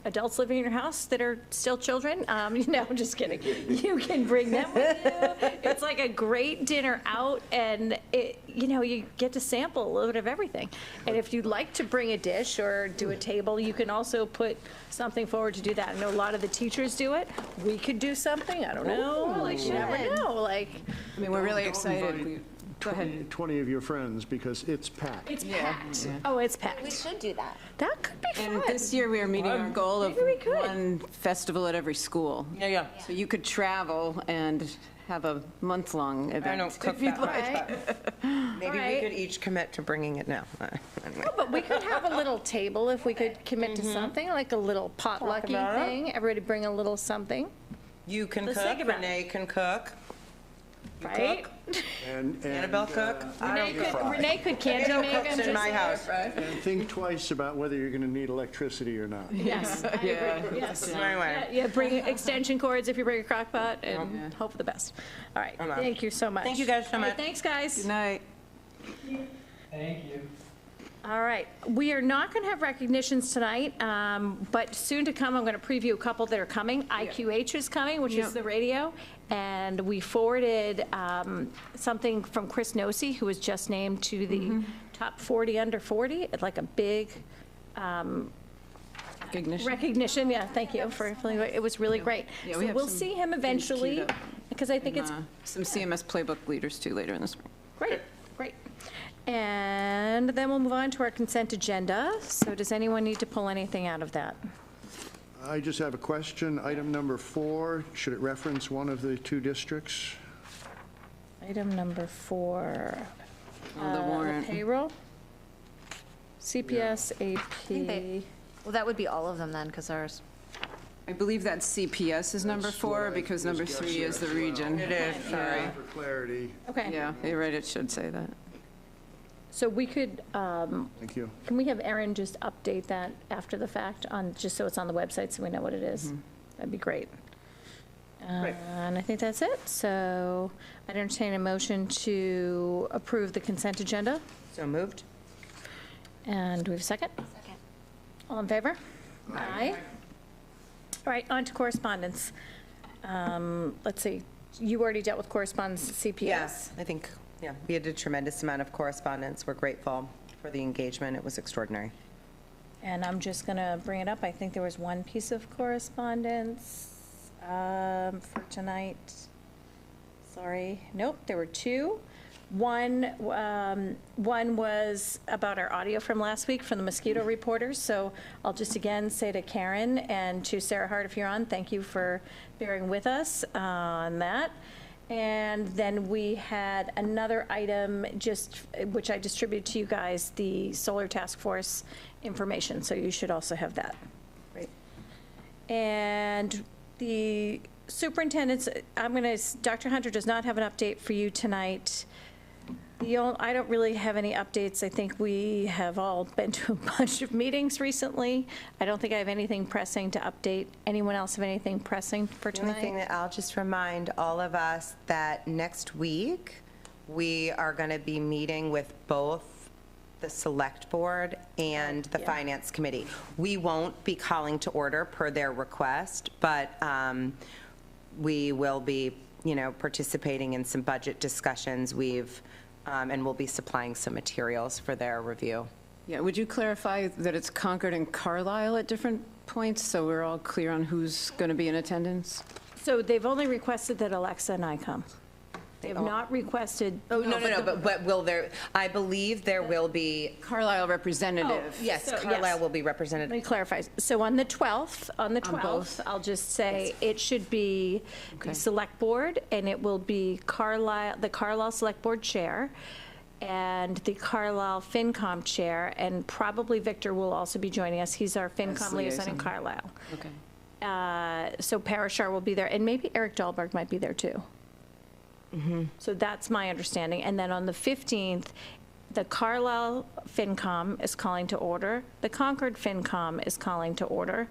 adults living in your house that are still children, no, I'm just kidding. You can bring them with you. It's like a great dinner out, and you get to sample a little bit of everything. And if you'd like to bring a dish or do a table, you can also put something forward to do that. I know a lot of the teachers do it. We could do something. I don't know. Like, you never know. Like, I mean, we're really excited. Invite Go ahead. 20 of your friends, because it's packed. It's packed. Oh, it's packed. We should do that. That could be fun. And this year, we are meeting our goal of one festival at every school. Yeah. So you could travel and have a month-long event. I don't cook if you'd that like. much. Maybe Right. we could each commit to bringing it now. Anyway. No, but we could have a little table if we could commit to something, like a little potlucky about it. thing. Everybody bring a little something. You can Let's cook, think about Renee can cook. You Right? cook? And Annabelle cook? I don't cook. Renee could candy Potato make. cooks I'm in just my saying. house. And think twice about whether you're going to need electricity or not. Yes, I agree. Yes. Anyway. Yeah, bring extension cords if you bring a crock pot, and hope for the best. All right, Okay. thank you so much. Thank you guys so All right, much. Thanks, guys. Good night. Thank you. All right, we are not going to have recognitions tonight, but soon to come, I'm going to preview a couple that are coming. IQH is coming, which is the radio, and we forwarded something from Chris Nosey, who was just named to the top 40 under 40, like a big recognition. Yeah, thank you for filling it. It was really great. Yeah, So we have we'll some see him things eventually, queued up. because I think it's Some CMS playbook leaders, too, later in the spring. great. And then we'll move on to our consent agenda. So does anyone need to pull anything out of that? I just have a question. Item number 4, should it reference one of the 2 districts? Item number 4. The warrant. Payroll? CPS, AP. Well, that would be all of them then, because ours. I believe that CPS is number 4, because number 3 is the region. It is, sorry. For clarity. Okay. Yeah, you're right, it should say that. So we could, Thank you. can we have Erin just update that after the fact on, just so it's on the website so we know what it is? That'd be great. And I think that's it. So I'd entertain a motion to approve the consent agenda. So moved. And do we have a second? Second. All in favor? Aye. All right, on to correspondence. Let's see, you already dealt with correspondence at CPS. Yes, I think, yeah, we had a tremendous amount of correspondence. We're grateful for the engagement. It was extraordinary. And I'm just going to bring it up. I think there was one piece of correspondence for tonight. Sorry. Nope, there were 2. One was about our audio from last week from the mosquito reporters. So I'll just again say to Karen and to Sarah Hart, if you're on, thank you for bearing with us on that. And then we had another item just, which I distributed to you guys, the solar task force information. So you should also have that. Right. And the superintendent's, Dr. Hunter does not have an update for you tonight. I don't really have any updates. I think we have all been to a bunch of meetings recently. I don't think I have anything pressing to update. Anyone else have anything pressing for The only tonight? thing that I'll just remind all of us that next week, we are going to be meeting with both the Select Board and the Finance Committee. We won't be calling to order per their request, but we will be, participating in some budget discussions. And we'll be supplying some materials for their review. Yeah, would you clarify that it's Concord and Carlisle at different points, so we're all clear on who's going to be in attendance? So they've only requested that Alexa and I come. They have not requested. Oh, no, but will there, I believe there will be. Carlisle representative. Yes, So, Carlisle yes. will be represented. Let me clarify. So on the 12th, both. I'll just say it should be the Select Board, and it will be the Carlisle Select Board Chair and the Carlisle FinCom Chair, and probably Victor will also be joining us. He's our FinCom liaison in Carlisle. Okay. So Parashar will be there, and maybe Eric Dahlberg might be there too. So that's my understanding. And then on the 15th, the Carlisle FinCom is calling to order. The Concord FinCom is calling to order.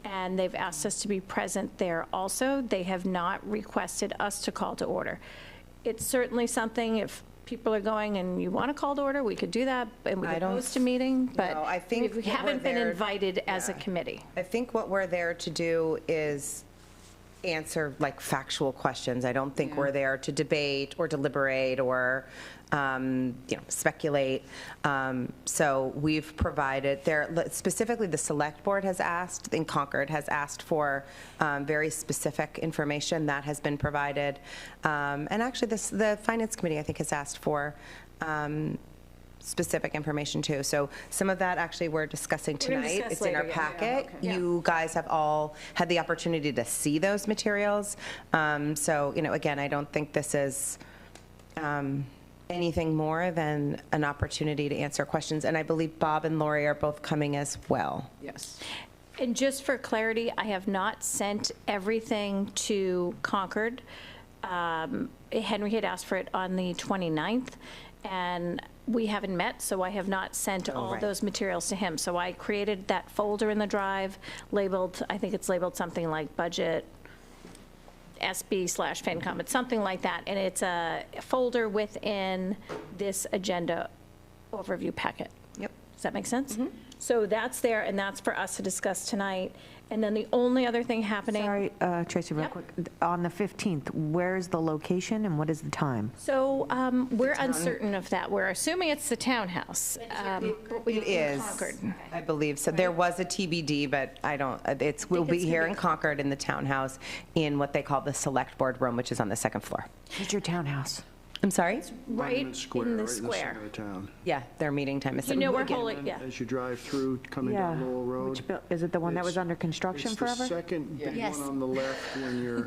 And they've asked us to be present there also. They have not requested us to call to order. It's certainly something, if people are going and you want to call to order, we could do that, and we could host a meeting, but No, I think we what we're haven't been there- invited as a yeah. committee. I think what we're there to do is answer like factual questions. I don't think we're there to debate or deliberate or, speculate. So we've provided, specifically the select board has asked, in Concord, has asked for very specific information that has been provided. And actually the finance committee, I think, has asked for specific information too. So some of that actually we're discussing We're gonna tonight. discuss It's in our later, yeah. packet. Yeah. You guys have all had the opportunity to see those materials. So, again, I don't think this is anything more than an opportunity to answer questions. And I believe Bob and Lori are both coming as well. Yes. And just for clarity, I have not sent everything to Concord. Henry had asked for it on the 29th, and we haven't met, so I have not sent all right. those materials to him. So I created that folder in the drive, labeled, I think it's labeled something like budget SB/FinCom, it's something like that, and it's a folder within this agenda overview packet. Yep. Does that make sense? So that's there, and that's for us to discuss tonight. And then the only other thing happening. Sorry, Tracy, real quick. On the 15th, where's the location and what is the time? So we're uncertain of that. We're assuming it's the townhouse. It is, Concord. I believe. So there was a TBD, but we'll be here in Concord in the townhouse in what they call the select board room, which is on the second floor. Where's your townhouse? I'm sorry? Right in Monument the Square, right in the square. center of town. Yeah, their meeting time is. You know where again, Holy, yeah. As you drive through, coming down Lowell Road. Is it the one that was It's- under construction It's forever? the second big Yes. one on the left when you're,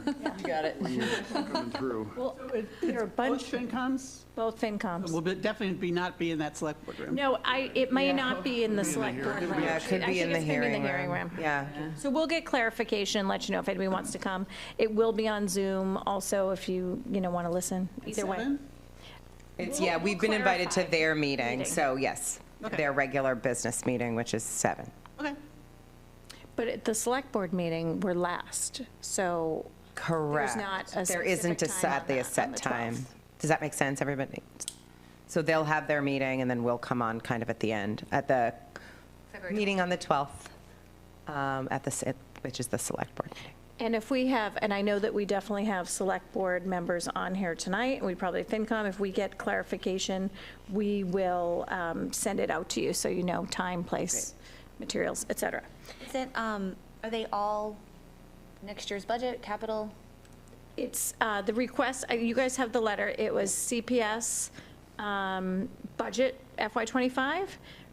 when you're coming through. Well, It's there are a bunch, both FinComs? both FinComs. Will definitely not be in that select board room. No, it may not be in the select board room. Yeah, it could I be think in the it's gonna be in hearing room. Yeah. So we'll get clarification and let you know if anybody wants to come. It will be on Zoom also if you want to listen, either way. 7? We've been invited to clarify their meeting, so yes, Okay. their regular business meeting, which is 7. Okay. But at the select board meeting, we're last, so Correct. not a There isn't specific time on a that, on set the time. 12th. Does that make sense, everybody? So they'll have their meeting, and then we'll come on kind of at the end, at the meeting on the 12th, which is the select board meeting. And if we have, and I know that we definitely have select board members on here tonight, and we probably FinCom, if we get clarification, we will send it out to you, so you know time, place, materials, et cetera. Is it, are they all next year's budget, capital? It's the request, you guys have the letter, it was CPS budget FY25,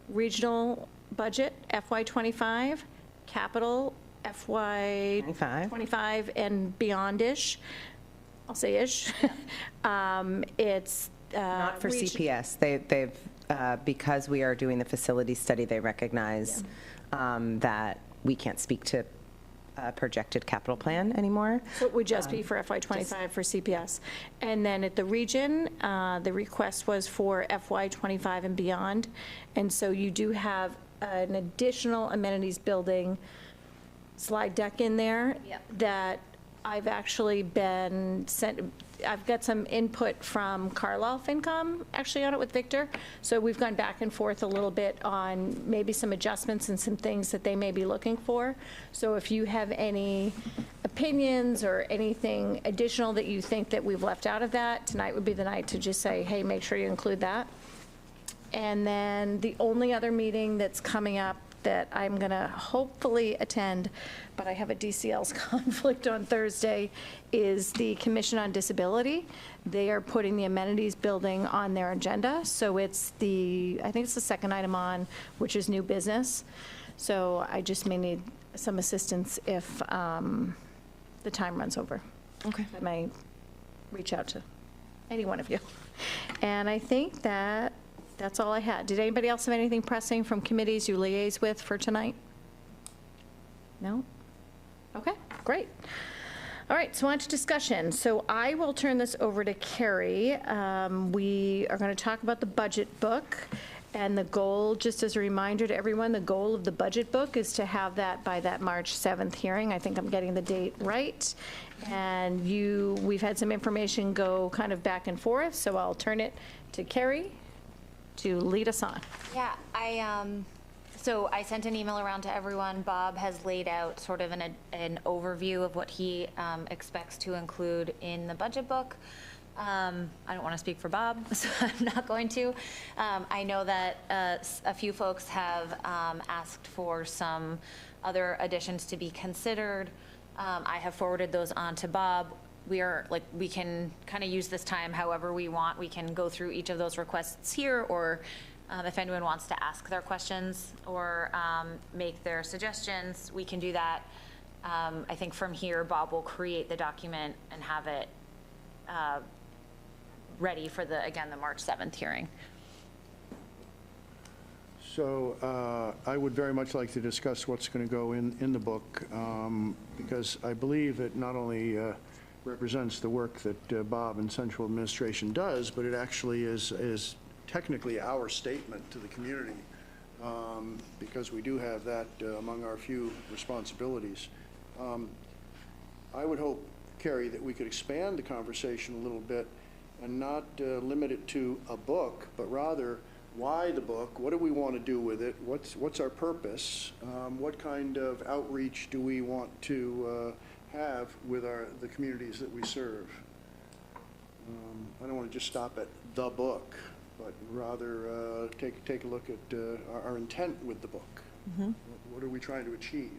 regional budget FY25, capital FY25 and beyond-ish. I'll say ish. It's Not for CPS. They've, because we are doing the facility study, they recognize that we can't speak to projected capital plan anymore. So it would just be for FY25 for CPS. And then at the region, the request was for FY25 and beyond. And so you do have an additional amenities building slide deck in there that I've actually been sent, I've got some input from Carlisle FinCom actually on it with Victor. So we've gone back and forth a little bit on maybe some adjustments and some things that they may be looking for. So if you have any opinions or anything additional that you think that we've left out of that, tonight would be the night to just say, hey, make sure you include that. And then the only other meeting that's coming up that I'm going to hopefully attend, but I have a DCL's conflict on Thursday, is the Commission on Disability. They are putting the amenities building on their agenda, so it's I think it's the second item on, which is new business. So I just may need some assistance if the time runs over. Okay. I may reach out to any one of you. And I think that's all I had. Did anybody else have anything pressing from committees you liaise with for tonight? No? Okay, great. All right, so on to discussion. So I will turn this over to Carrie. We are going to talk about the budget book. And the goal, just as a reminder to everyone, the goal of the budget book is to have that by that March 7th hearing. I think I'm getting the date right. And we've had some information go kind of back and forth, so I'll turn it to Carrie to lead us on. Yeah, so I sent an email around to everyone. Bob has laid out sort of an overview of what he expects to include in the budget book. I don't want to speak for Bob, so I'm not going to. I know that a few folks have asked for some other additions to be considered. I have forwarded those on to Bob. We can kind of use this time however we want. We can go through each of those requests here, or if anyone wants to ask their questions or make their suggestions, we can do that. I think from here, Bob will create the document and have it ready for the March 7th hearing. So I would very much like to discuss what's going to go in the book, because I believe it not only represents the work that Bob and Central Administration does, but it actually is technically our statement to the community, because we do have that among our few responsibilities. I would hope, Carrie, that we could expand the conversation a little bit and not limit it to a book, but rather why the book, what do we want to do with it, what's our purpose, what kind of outreach do we want to have with the communities that we serve. I don't want to just stop at the book, but rather take a look at our intent with the book. Mm-hmm. What are we trying to achieve?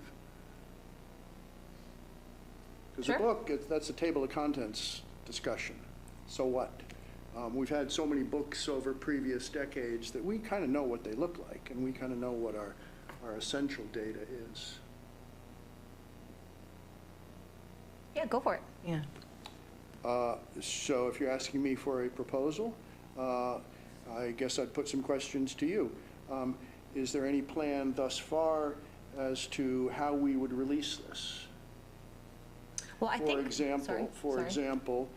Because Sure. the book, that's a table of contents discussion. So what? We've had so many books over previous decades that we kind of know what they look like, and we kind of know what our essential data is. Yeah, go for it. Yeah. So if you're asking me for a proposal, I guess I'd put some questions to you. Is there any plan thus far as to how we would release this? Well, I think, For example,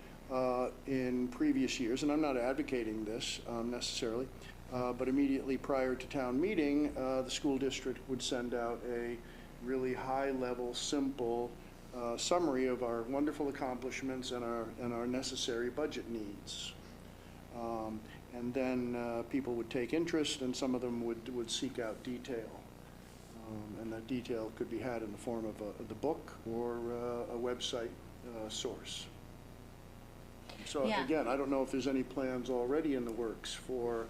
in previous years, and I'm not advocating this necessarily, but immediately prior to town meeting, the school district would send out a really high-level, simple summary of our wonderful accomplishments and our necessary budget needs. And then people would take interest, and some of them would seek out detail. And that detail could be had in the form of the book or a website source. So Yeah. again, I don't know if there's any plans already in the works for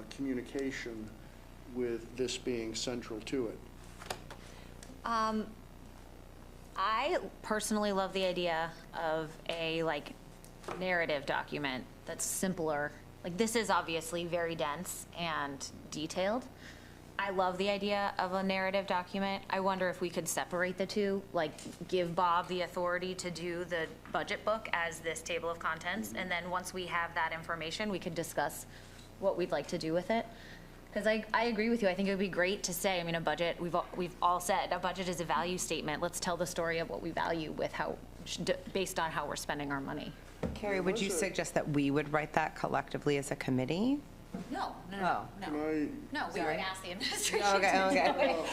communication with this being central to it. I personally love the idea of a narrative document that's simpler. This is obviously very dense and detailed. I love the idea of a narrative document. I wonder if we could separate the two, give Bob the authority to do the budget book as this table of contents, and then once we have that information, we could discuss what we'd like to do with it. Because I agree with you. I think it would be great to say, a budget, we've all said, a budget is a value statement. Let's tell the story of what we value based on how we're spending our money. Carrie, would you suggest that we would write that collectively as a committee? No, Oh. we would ask the administration. Okay.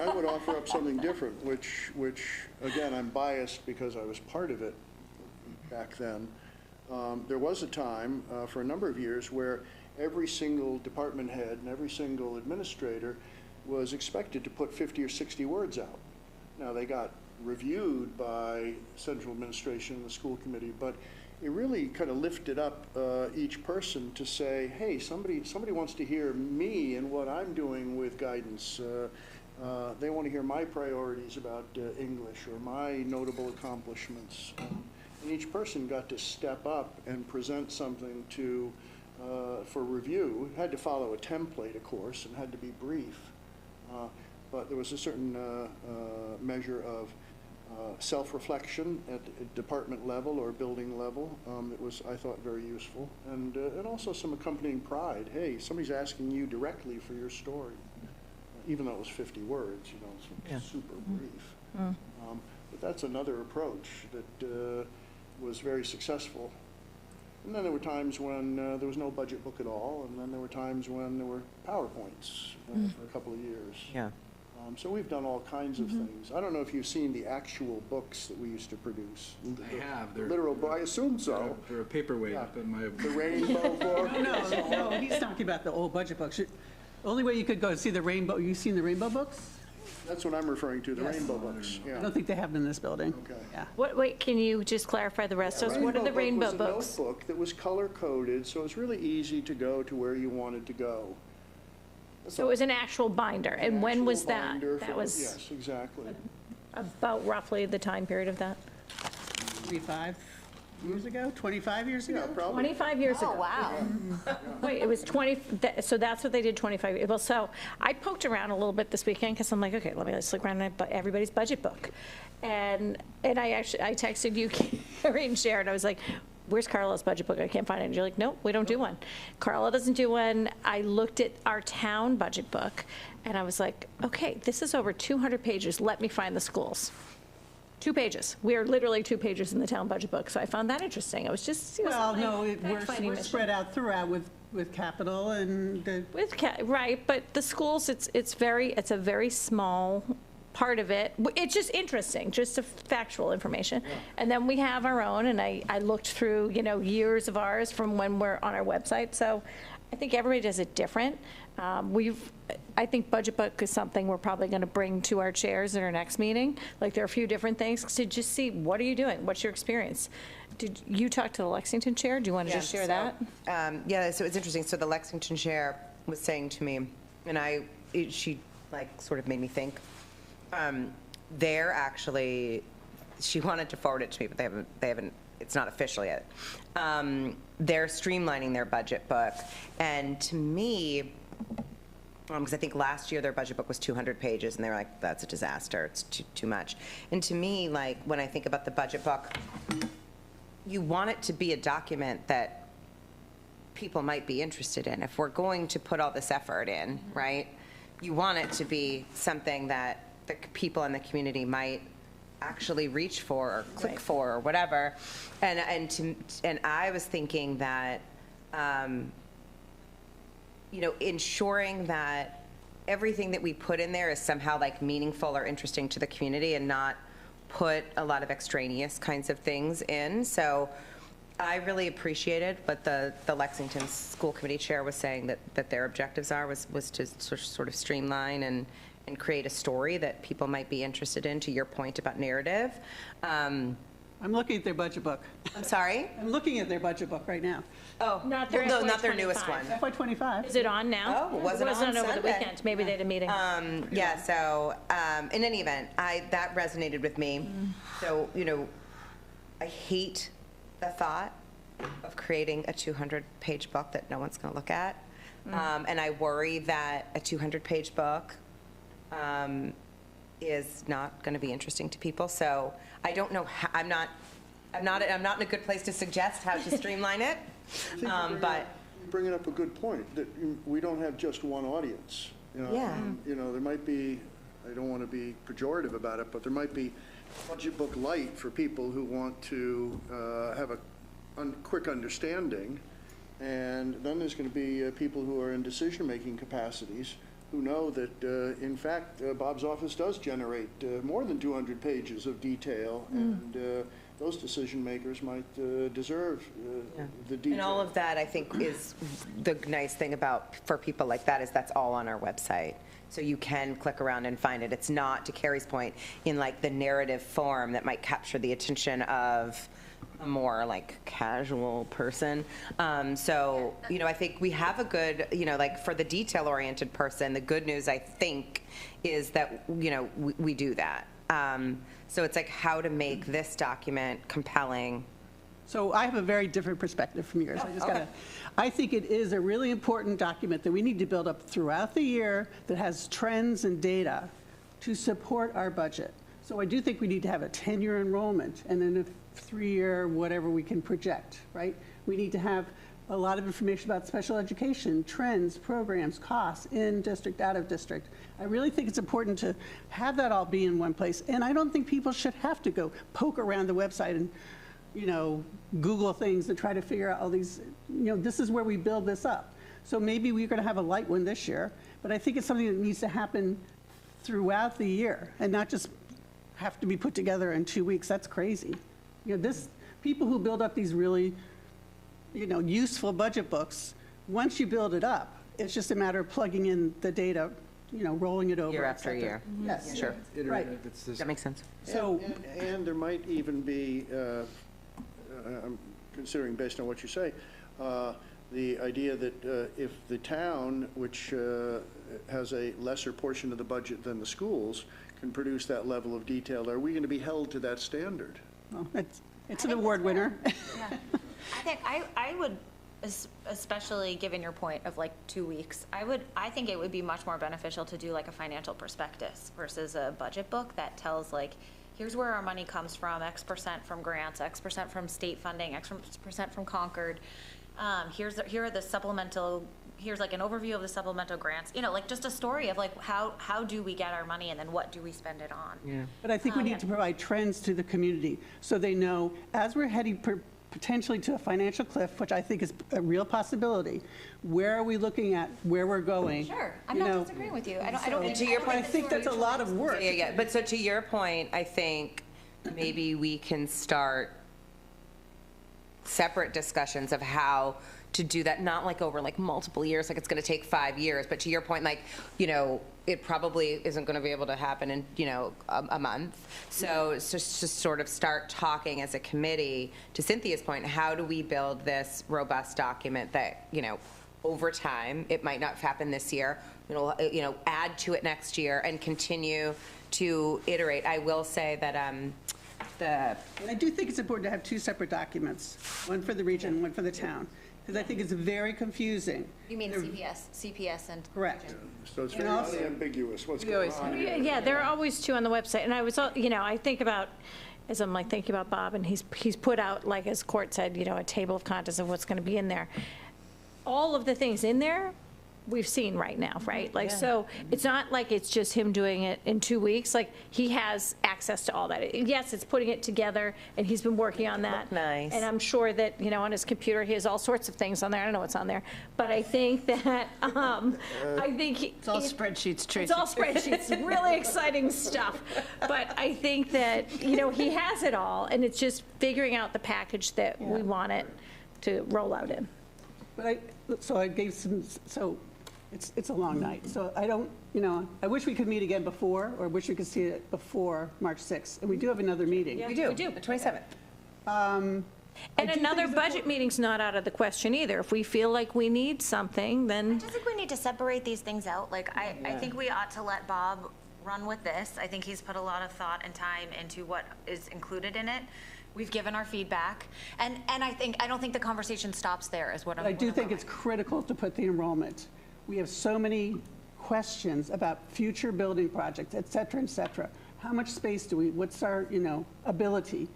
I would offer up something different, which again, I'm biased because I was part of it back then. There was a time for a number of years where every single department head and every single administrator was expected to put 50 or 60 words out. Now, they got reviewed by central administration and the school committee, but it really kind of lifted up each person to say, hey, somebody wants to hear me and what I'm doing with guidance. They want to hear my priorities about English or my notable accomplishments. And each person got to step up and present something for review. It had to follow a template, of course, and had to be brief. But there was a certain measure of self-reflection at department level or building level that was, I thought, very useful. And also some accompanying pride. Hey, somebody's asking you directly for your story. Even though it was 50 words, it's super brief. But that's another approach that was very successful. And then there were times when there was no budget book at all, and then there were times when there were PowerPoints for a couple of years. Yeah. So we've done all kinds of things. I don't know if you've seen the actual books that we used to produce. I have. They're, literal book, I assume so. They're a paperweight Yeah. up in my... The Rainbow book. No, he's talking about the old budget books. Only way you could go to see the rainbow, you've seen the rainbow books? That's what I'm referring to, the Yes. Rainbow books, I yeah. don't think they have them in this building. Okay. Yeah. Wait, can you just clarify the rest of us? What are the rainbow books? Was a notebook that was color-coded, so it's really easy to go to where you wanted to go. So it was an actual binder, and when was Actual that? binder That for- was Yes, exactly. about roughly the time period of that? 25 years ago, 25 years ago? Yeah, probably. 25 years ago. Oh, wow. Wait, it was 20, so that's what they did 25, well, so I poked around a little bit this weekend because I'm like, okay, let me just look around at everybody's budget book. And I texted you, Carrie, and shared, I was like, where's Carla's budget book? I can't find it. And you're like, nope, we don't do one. Carla doesn't do one. I looked at our town budget book, and I was like, okay, this is over 200 pages. Let me find the schools. 2 pages. We are literally 2 pages in the town budget book, so I found that interesting. I was just, Well, no, fact-finding we're mission. spread out throughout with capital and the... Right, but the schools, it's a very small part of it. It's just interesting, just a factual information. And then we have our own, and I looked through, years of ours from when we're on our website. So I think everybody does it different. I think budget book is something we're probably going to bring to our chairs at our next meeting. Like, there are a few different things to just see, what are you doing? What's your experience? Did you talk to the Lexington chair? Do you want to just share that? Yeah, so it's interesting. So the Lexington chair was saying to me, and she sort of made me think, they're actually, she wanted to forward it to me, but they haven't, it's not official yet. They're streamlining their budget book. And to me, because I think last year their budget book was 200 pages, and they were like, that's a disaster, it's too much. And to me, when I think about the budget book, you want it to be a document that people might be interested in. If we're going to put all this effort in, right, you want it to be something that the people in the community might actually reach for or click for or whatever. And I was thinking that, ensuring that everything that we put in there is somehow meaningful or interesting to the community and not put a lot of extraneous kinds of things in. So I really appreciated what the Lexington School Committee Chair was saying that their objectives was to sort of streamline and create a story that people might be interested in, to your point about narrative. I'm looking at their budget book. I'm sorry? I'm looking at their budget book right now. Oh, not their no, not their newest one. FY25. Is it on now? Oh, was it on over the Sunday? weekend? Maybe they had a meeting. Yeah, so in any event, that resonated with me. So, I hate the thought of creating a 200-page book that no one's going to look at. And I worry that a 200-page book is not going to be interesting to people. So I don't know how, I'm not in a good place to suggest how to streamline it. But You're bringing up a good point, that we don't have just one audience. Yeah. There might be, I don't want to be pejorative about it, but there might be budget book light for people who want to have a quick understanding. And then there's going to be people who are in decision-making capacities who know that, in fact, Bob's office does generate more than 200 pages of detail, and those decision makers might deserve the detail. And all of that, I think, is the nice thing for people like that, is that's all on our website. So you can click around and find it. It's not, to Carrie's point, in the narrative form that might capture the attention of a more casual person. So, I think we have a good, for the detail-oriented person, the good news, I think, is that, we do that. So it's how to make this document compelling. So I have a very different perspective from yours. I think it is a really important document that we need to build up throughout the year that has trends and data to support our budget. So I do think we need to have a 10-year enrollment and then a 3-year whatever we can project, right? We need to have a lot of information about special education, trends, programs, costs, in district, out of district. I really think it's important to have that all be in one place. And I don't think people should have to go poke around the website and, Google things to try to figure out all these, this is where we build this up. So maybe we're going to have a light one this year, but I think it's something that needs to happen throughout the year and not just have to be put together in 2 weeks. That's crazy. You know, people who build up these really, useful budget books, once you build it up, it's just a matter of plugging in the data, rolling it over. Year after year. Yes. Sure. Right. That makes sense. So, and there might even be, I'm considering based on what you say, the idea that if the town, which has a lesser portion of the budget than the schools, can produce that level of detail, are we going to be held to that standard? Well, it's an award winner. Yeah. I think I would, especially given your point of like 2 weeks, I think it would be much more beneficial to do like a financial prospectus versus a budget book that tells like, here's where our money comes from, X% from grants, X% from state funding, X% from Concord. Here are the supplemental, here's like an overview of the supplemental grants, like just a story of like how do we get our money and then what do we spend it on? Yeah. But I think we need to provide trends to the community so they know as we're heading potentially to a financial cliff, which I think is a real possibility, where are we looking at where we're going? Sure, I'm not disagreeing with you. I don't. To your point, I think that's a lot of work. Yeah. But so to your point, I think maybe we can start separate discussions of how to do that, not like over like multiple years, like it's going to take 5 years, but to your point, like, it probably isn't going to be able to happen in, a month. So it's just to sort of start talking as a committee, to Cynthia's point, how do we build this robust document that, over time, it might not happen this year, add to it next year and continue to iterate. I will say that, I do think it's important to have 2 separate documents, one for the region and one for the town, because I think it's very confusing. You mean CPS and. Correct. So it's very unambiguous what's going on. Yeah, there are always 2 on the website, and I was, I think about, as I'm like thinking about Bob, and he's put out, like as Court said, a table of contents of what's going to be in there. All of the things in there, we've seen right now, right? Like, so it's not like it's just him doing it in 2 weeks. Like, he has access to all that. Yes, it's putting it together, and he's been working on that. Nice. And I'm sure that, on his computer, he has all sorts of things on there. I don't know what's on there. But I think that, I think. It's all spreadsheets, Tracy. It's all spreadsheets, really exciting stuff. But I think that, he has it all, and it's just figuring out the package that we want it to roll out in. But I gave some, it's a long night, so I don't, I wish we could meet again before, or wish we could see it before March 6th. And we do have another meeting. Yeah, we do. The 27th. And another budget meeting's not out of the question either. If we feel like we need something, then. I just think we need to separate these things out. Like, I think we ought to let Bob run with this. I think he's put a lot of thought and time into what is included in it. We've given our feedback, and I don't think the conversation stops there, is what I'm. I do think it's critical to put the enrollment. We have so many questions about future building projects, et cetera, et cetera. How much space do we, what's our, ability?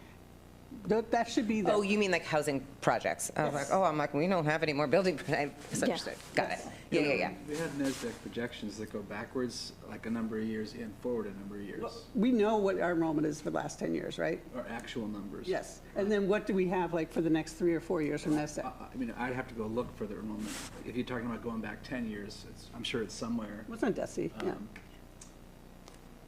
That should be there. Oh, you mean like housing projects? I was like, we don't have any more building. Misunderstood. Got it. Yeah. We had NASDAQ projections that go backwards like a number of years and forward a number of years. Well, we know what our enrollment is for the last 10 years, right? Or actual numbers. Yes. And then what do we have like for the next 3 or 4 years from NASDAQ? I mean, I'd have to go look for the enrollment. If you're talking about going back 10 years, I'm sure it's somewhere. What's on DESI?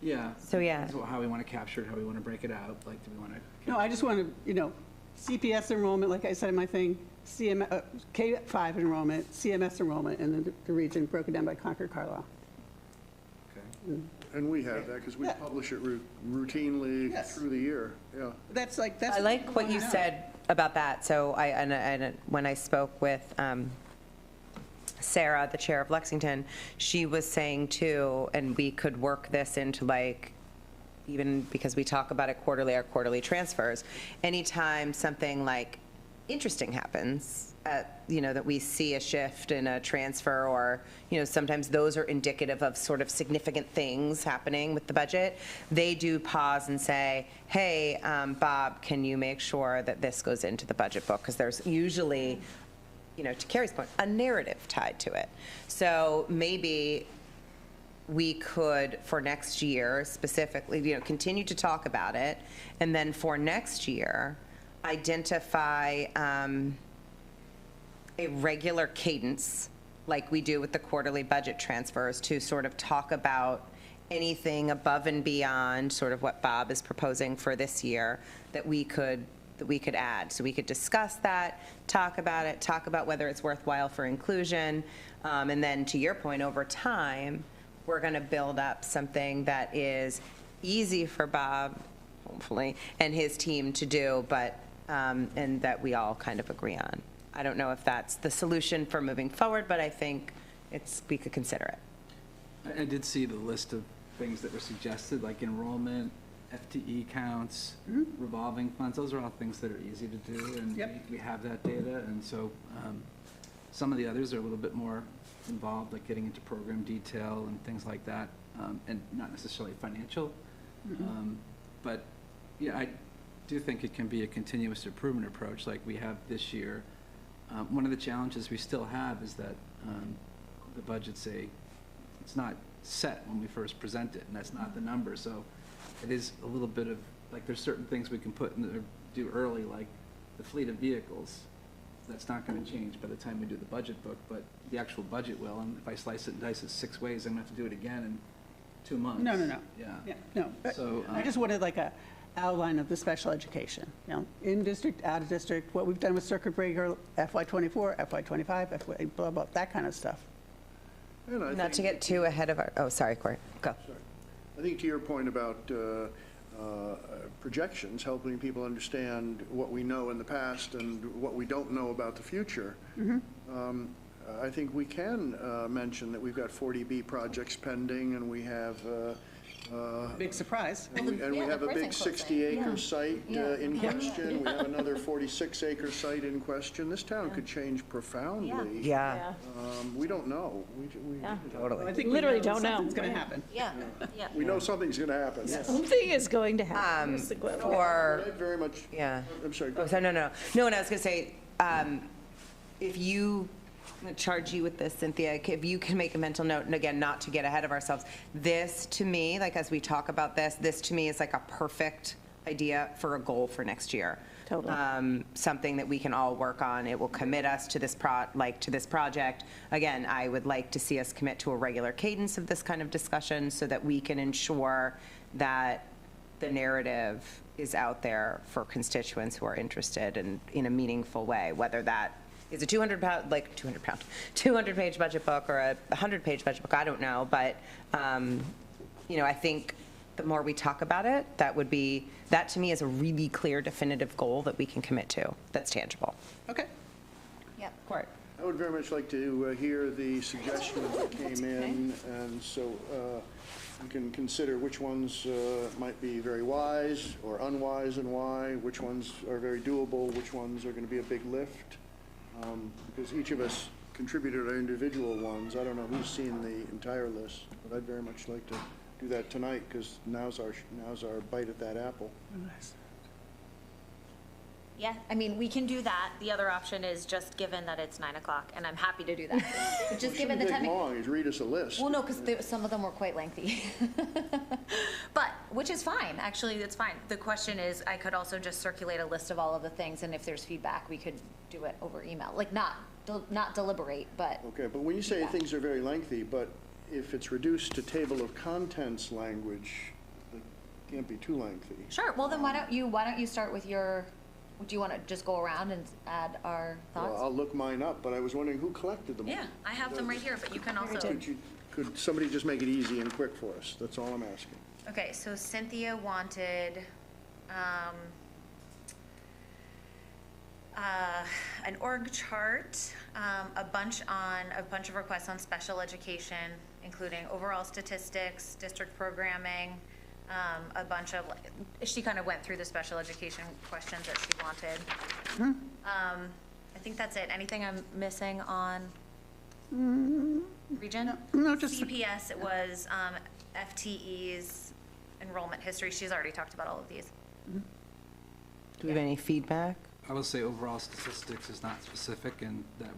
Yeah. So yeah. So how we want to capture it, how we want to break it out. Like, do we want to? No, I just want to, CPS enrollment, like I said in my thing, K-5 enrollment, CMS enrollment, and then the region broken down by Concord Carlisle. Okay. And we have that because we publish it routinely through the year. Yeah. That's I like what you said about that. So when I spoke with Sarah, the chair of Lexington, she was saying too, and we could work this into like, even because we talk about it quarterly, our quarterly transfers, anytime something like interesting happens, that we see a shift in a transfer, or, sometimes those are indicative of sort of significant things happening with the budget, they do pause and say, hey, Bob, can you make sure that this goes into the budget book? Because there's usually, to Carrie's point, a narrative tied to it. So maybe we could, for next year specifically, continue to talk about it, and then for next year, identify a regular cadence, like we do with the quarterly budget transfers, to sort of talk about anything above and beyond sort of what Bob is proposing for this year that we could add. So we could discuss that, talk about it, talk about whether it's worthwhile for inclusion. And then to your point, over time, we're going to build up something that is easy for Bob, hopefully, and his team to do, but, and that we all kind of agree on. I don't know if that's the solution for moving forward, but I think we could consider it. I did see the list of things that were suggested, like enrollment, FTE counts, revolving funds. Those are all things that are easy to do, and we have that data. And so some of the others are a little bit more involved, like getting into program detail and things like that, and not necessarily financial. But yeah, I do think it can be a continuous improvement approach like we have this year. One of the challenges we still have is that the budget's it's not set when we first present it, and that's not the number. So it is a little bit of, like, there's certain things we can put in there, do early, like the fleet of vehicles. That's not going to change by the time we do the budget book, but the actual budget will. And if I slice it and dice it 6 ways, I'm going to have to do it again in 2 months. No. Yeah. No. So I just wanted like a outline of the special education, in district, out of district, what we've done with circuit breaker, FY24, FY25, FY blah, blah, that kind of stuff. Not to get too ahead of our, oh, sorry, Court, go. Sorry. I think to your point about projections, helping people understand what we know in the past and what we don't know about the future, I think we can mention that we've got 40B projects pending, and we have big surprise. And we have a big 60-acre site in question. We have another 46-acre site in question. This town could change profoundly. Yeah. We don't know. We Totally. I think Literally we know don't know. something's going to happen. Yeah. We know something's going to happen. Something is going to happen. Or, Very much. yeah. I'm sorry. Oh, sorry, no, and I was going to say, if you, I'm going to charge you with this, Cynthia, if you can make a mental note, and again, not to get ahead of ourselves, this to me, like as we talk about this to me is like a perfect idea for a goal for next year. Totally. Something that we can all work on. It will commit us to this project. Again, I would like to see us commit to a regular cadence of this kind of discussion so that we can ensure that the narrative is out there for constituents who are interested in a meaningful way, whether that is a 200-page budget book or a 100-page budget book, I don't know, but, I think the more we talk about it, that to me is a really clear, definitive goal that we can commit to, that's tangible. Okay. Yep. Court. I would very much like to hear the suggestions that came in, and so you can consider which ones might be very wise or unwise and why, which ones are very doable, which ones are going to be a big lift. Because each of us contributed our individual ones. I don't know who's seen the entire list, but I'd very much like to do that tonight, because now's our bite at that apple. Nice. Yeah, I mean, we can do that. The other option is just given that it's 9 o'clock, and I'm happy to do that. But just given the time. timing. Long is read us a list. Well, no, because some of them were quite lengthy. But, which is fine, actually, that's fine. The question is, I could also just circulate a list of all of the things, and if there's feedback, we could do it over email. Like, not deliberate, but. Okay, but when you say things are very lengthy, but if it's reduced to table of contents language, it can't be too lengthy. Sure, well then why don't you start with your, do you want to just go around and add our thoughts? Well, I'll look mine up, but I was wondering who collected them. Yeah, I have them right here, but you can also. Could somebody just make it easy and quick for us? That's all I'm asking. Okay, so Cynthia wanted an org chart, a bunch of requests on special education, including overall statistics, district programming, a bunch of, she kind of went through the special education questions that she wanted. I think that's it. Anything I'm missing on region? No, just CPS, it was FTEs, enrollment history. She's already talked about all of these. Do we have any feedback? I will say overall statistics is not specific, and I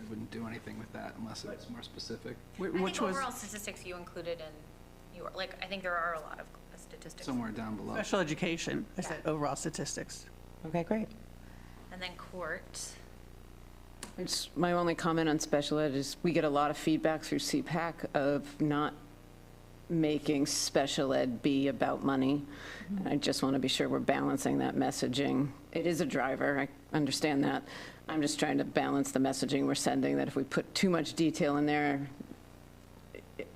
wouldn't do anything with that unless it's more specific. I think overall statistics you included in your, like, I think there are a lot of statistics. Somewhere down below. Special education, I said overall statistics. Okay, great. And then court. My only comment on special ed is we get a lot of feedback through CPAC of not making special ed be about money. And I just want to be sure we're balancing that messaging. It is a driver, I understand that. I'm just trying to balance the messaging we're sending, that if we put too much detail in there,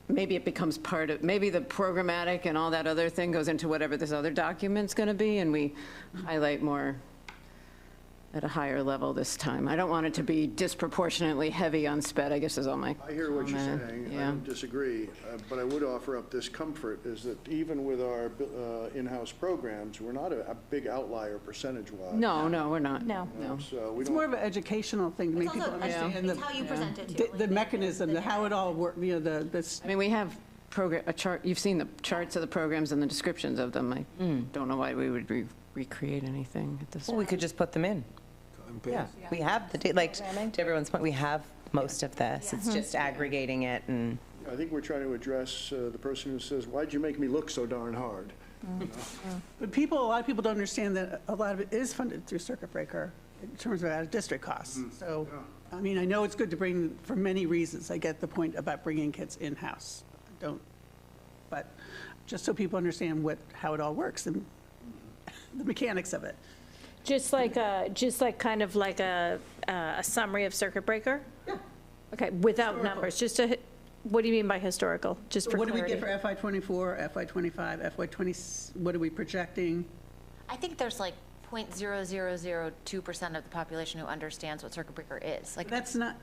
maybe it becomes part of, maybe the programmatic and all that other thing goes into whatever this other document's going to be, and we highlight more at a higher level this time. I don't want it to be disproportionately heavy on sped, I guess is all my I hear what you're comment. saying. I Yeah. don't disagree, but I would offer up this comfort, is that even with our in-house programs, we're not a big outlier percentage-wise. No, we're not. No. So we It's don't. more of an educational thing to make people understand It's how you present it, too. the mechanism, how it all works, this. I mean, we have a chart, you've seen the charts of the programs and the descriptions of them. I don't know why we would recreate anything at this Well, we could just put them in. Yeah, we have the, like, to everyone's point, we have most of this. It's just aggregating it and. I think we're trying to address the person who says, why'd you make me look so darn hard? But a lot of people don't understand that a lot of it is funded through circuit breaker in terms of out-of-district costs. So, I mean, I know it's good to bring, for many reasons. I get the point about bringing kids in-house. But just so people understand how it all works and the mechanics of it. Just like kind of like a summary of circuit breaker? Yeah. Okay, without numbers, just what do you mean by historical? Just for What do we clarity. get for FY24, FY25, FY20, what are we projecting? I think there's like 0.0002% of the population who understands what circuit breaker is. Like, That's not,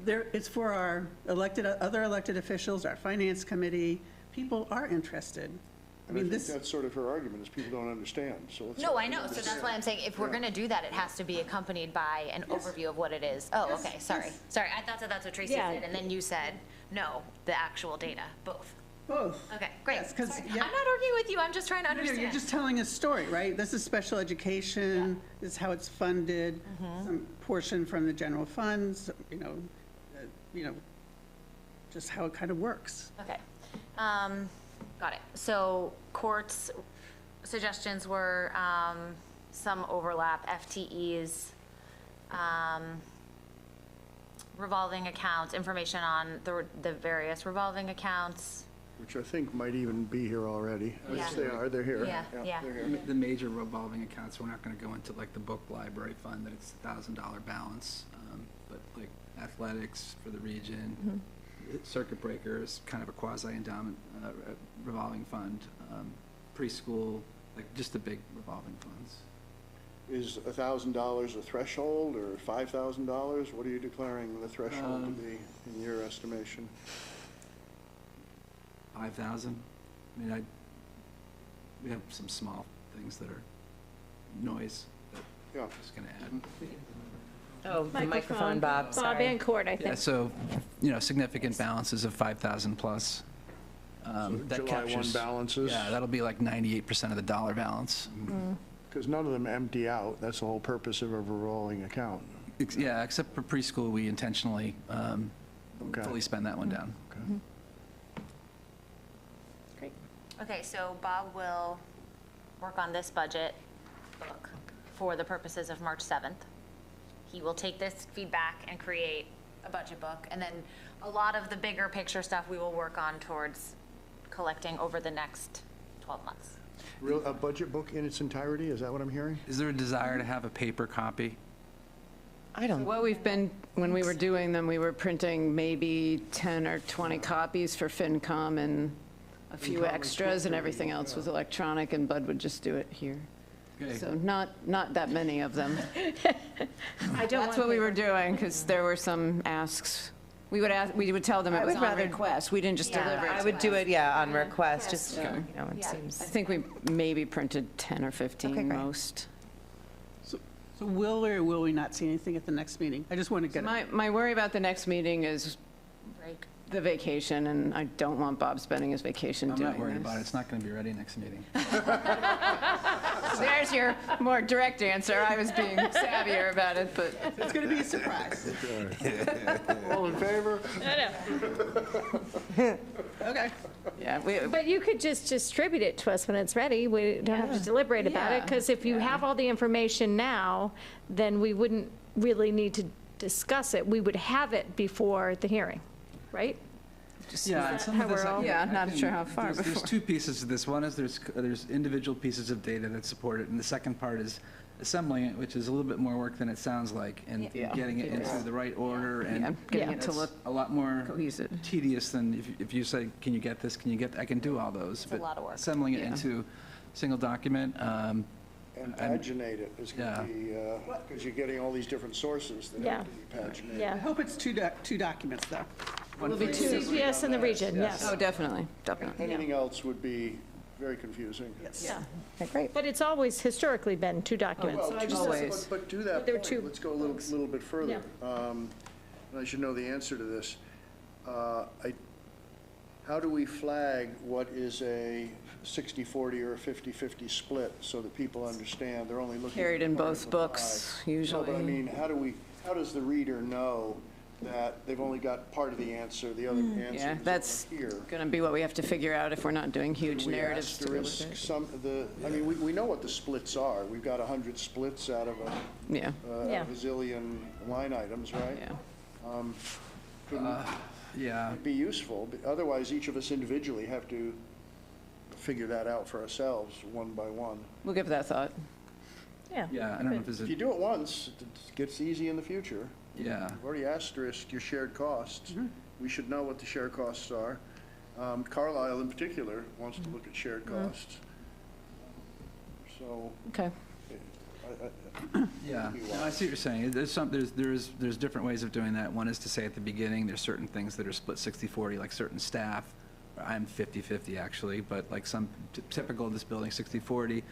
it's for our other elected officials, our finance committee. People are interested. I mean, think that's sort of her argument, is people don't understand, so let's. no, I know, so that's why I'm saying if we're gonna do that, it has to be accompanied by an overview of what it is. Oh, okay, sorry. Sorry, I thought that's what Tracy said, and then you said, no, the actual data, both. Both. Okay, great. Yes, 'cause, Sorry. yeah. I'm not arguing with you, I'm just trying to No, understand. you're just telling a story, right? This is special education, this is how it's funded, some portion from the general funds, just how it kind of works. Okay, got it. So Court's suggestions were some overlap, FTEs, revolving accounts, information on the various revolving accounts. Which I think might even be here already. Yeah. Yes, they are, they're here. Yeah. They're here. The major revolving accounts, we're not going to go into like the book library fund, that it's $1,000 balance, but like athletics for the region, circuit breakers, kind of a quasi-endowment revolving fund, preschool, like just the big revolving funds. Is $1,000 a threshold, or $5,000? What are you declaring the threshold to be, in your estimation? 5,000. I mean, we have some small things that are noise that I'm just going to add. Oh, the microphone, Bob, Bob sorry. and Court, I Yeah, think. so, significant balances of 5,000 plus. That July 1 captures balances? Yeah, that'll be like 98% of the dollar balance. Because none of them empty out. That's the whole purpose of a revolving account. Yeah, except for preschool, we intentionally fully spend that one down. Great. Okay, so Bob will work on this budget book for the purposes of March 7th. He will take this feedback and create a budget book, and then a lot of the bigger picture stuff we will work on towards collecting over the next 12 months. A budget book in its entirety, is that what I'm hearing? Is there a desire to have a paper copy? I don't. What we've been, when we were doing them, we were printing maybe 10 or 20 copies for FinCom and a few extras, and everything else was electronic, and Bud would just do it here. Okay. So not that many of them. I don't That's want what we were paper. doing, because there were some asks. We would tell them it I was would on rather- request. We didn't just deliver it. I would do it, on request, just, Okay. it seems. I think we maybe printed 10 or 15 Okay, great. most. So will or will we not see anything at the next meeting? I just want to get it. My worry about the next meeting is the vacation, and I don't want Bob spending his vacation I'm doing not worried this. about it. It's not going to be ready next meeting. There's your more direct answer. I was being savvier about it, but. It's going to be a surprise. All in favor? Okay. Yeah, But you could just distribute it to us when it's ready. We don't have to deliberate about it, because if you have all the information now, then we wouldn't really need to discuss it. We would have it before the hearing, right? Yeah, and some of this, Yeah, not sure how far there's before. two pieces to this. One is there's individual pieces of data that support it, and the second part is assembling it, which is a little bit more work than it sounds like, and Yeah. getting it into the right order, and Yeah, getting it to it's look a lot more cohesive. tedious than if you say, can you get this, can you get that? I can do all those. It's a lot of work. Assembling it Yeah. into a single document, And paginate it is going to be, because you're getting all these different sources that have to be paginated. I hope it's two documents, though. It'll be two. CPS in the region, yes. Oh, definitely, definitely. Anything else would be very confusing. Yeah, great. But it's always historically been two documents, so I just. But to that There were point, two let's go a little bit further. And I should know the answer to this. How do we flag what is a 60-40 or a 50-50 split so that people understand they're only looking? Carried in at part both of the books, pie? usually. No, but I mean, how does the reader know that they've only got part of the answer, the other answer Yeah, is that's over here? going to be what we have to figure out if we're not doing huge Do we narratives to go with asterisk it. some of I mean, we know what the splits are. We've got 100 splits out of Yeah. a bazillion line items, right? Yeah. yeah. It'd be useful, but otherwise each of us individually have to figure that out for ourselves, one by one. We'll give that thought. Yeah. Yeah, I don't know if there's If you do it once, it gets easy in the future. Yeah. You've already asterisked your shared costs. We should know what the shared costs are. Carlisle in particular wants to look at shared costs. So. Okay. Yeah, no, I see what you're saying. There's different ways of doing that. One is to say at the beginning, there's certain things that are split 60-40, like certain staff. I'm 50-50 actually, but like some typical of this building, 60-40.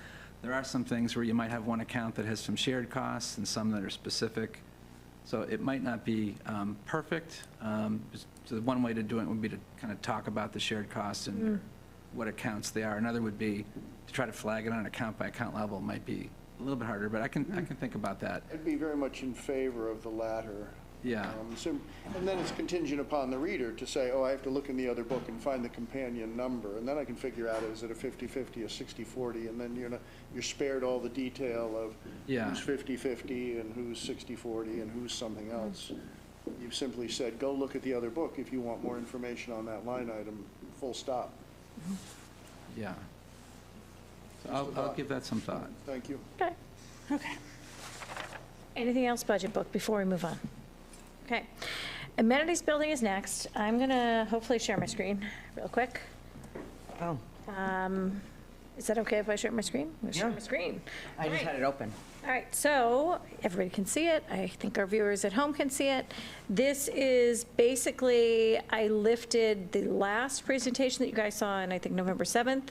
There are some things where you might have one account that has some shared costs and some that are specific. So it might not be perfect. So one way to do it would be to kind of talk about the shared costs and what accounts they are. Another would be to try to flag it on an account by account level. Might be a little bit harder, but I can think about that. I'd be very much in favor of the latter. Yeah. And then it's contingent upon the reader to say, oh, I have to look in the other book and find the companion number, and then I can figure out, is it a 50-50, a 60-40, and then you're spared all the detail of who's 50-50 and who's 60-40 and who's something else. You've simply said, go look at the other book if you want more information on that line item, full stop. Yeah. So I'll give that some thought. Thank you. Okay. Okay. Anything else budget book before we move on? Okay. Amenities building is next. I'm going to hopefully share my screen real quick. Oh. Is that okay if I share my screen? I'm going to share my screen. I just had it open. All right, so everybody can see it. I think our viewers at home can see it. This is basically, I lifted the last presentation that you guys saw on, I think, November 7th,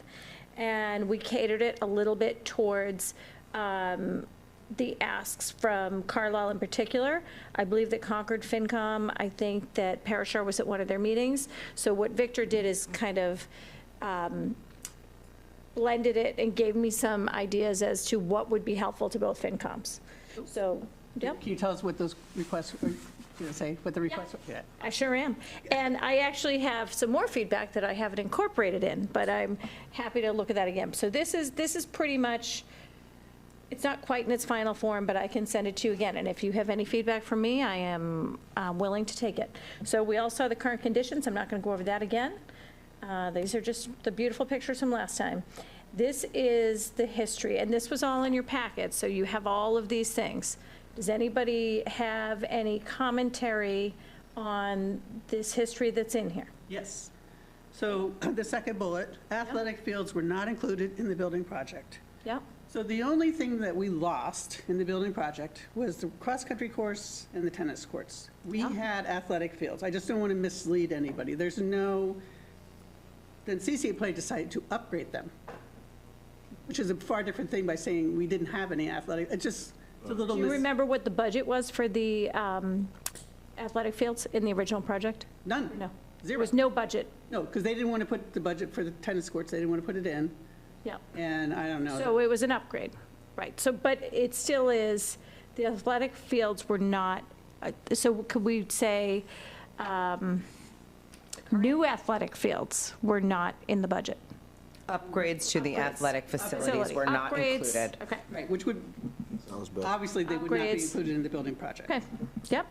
and we catered it a little bit towards the asks from Carlisle in particular. I believe that Concord FinCom, I think that Parashar was at one of their meetings. So what Victor did is kind of blended it and gave me some ideas as to what would be helpful to both FinComs. So, yep. Can you tell us what those requests, what the requests are? Yeah. I sure am. And I actually have some more feedback that I haven't incorporated in, but I'm happy to look at that again. So this is pretty much, it's not quite in its final form, but I can send it to you again. And if you have any feedback from me, I am willing to take it. So we all saw the current conditions. I'm not going to go over that again. These are just the beautiful pictures from last time. This is the history, and this was all in your packet, so you have all of these things. Does anybody have any commentary on this history that's in here? Yes. So the second bullet, athletic fields were not included in the building project. Yep. So the only thing that we lost in the building project was the cross-country course and the tennis courts. We had athletic fields. I just don't want to mislead anybody. There's no, then CCA decided to upgrade them, which is a far different thing by saying we didn't have any athletic. It's just it's a little. Do you remember what the budget was for the athletic fields in the original project? None. No. Zero. There was no budget. No, because they didn't want to put the budget for the tennis courts. They didn't want to put it in. Yeah. And I don't know. So it was an upgrade, right? So, but it still is, the athletic fields were not, so could we say new athletic fields were not in the budget? Upgrades to the athletic facilities were not included. Okay. Right, which would, obviously, they would not be Upgrades. included in the building project. Okay, yep.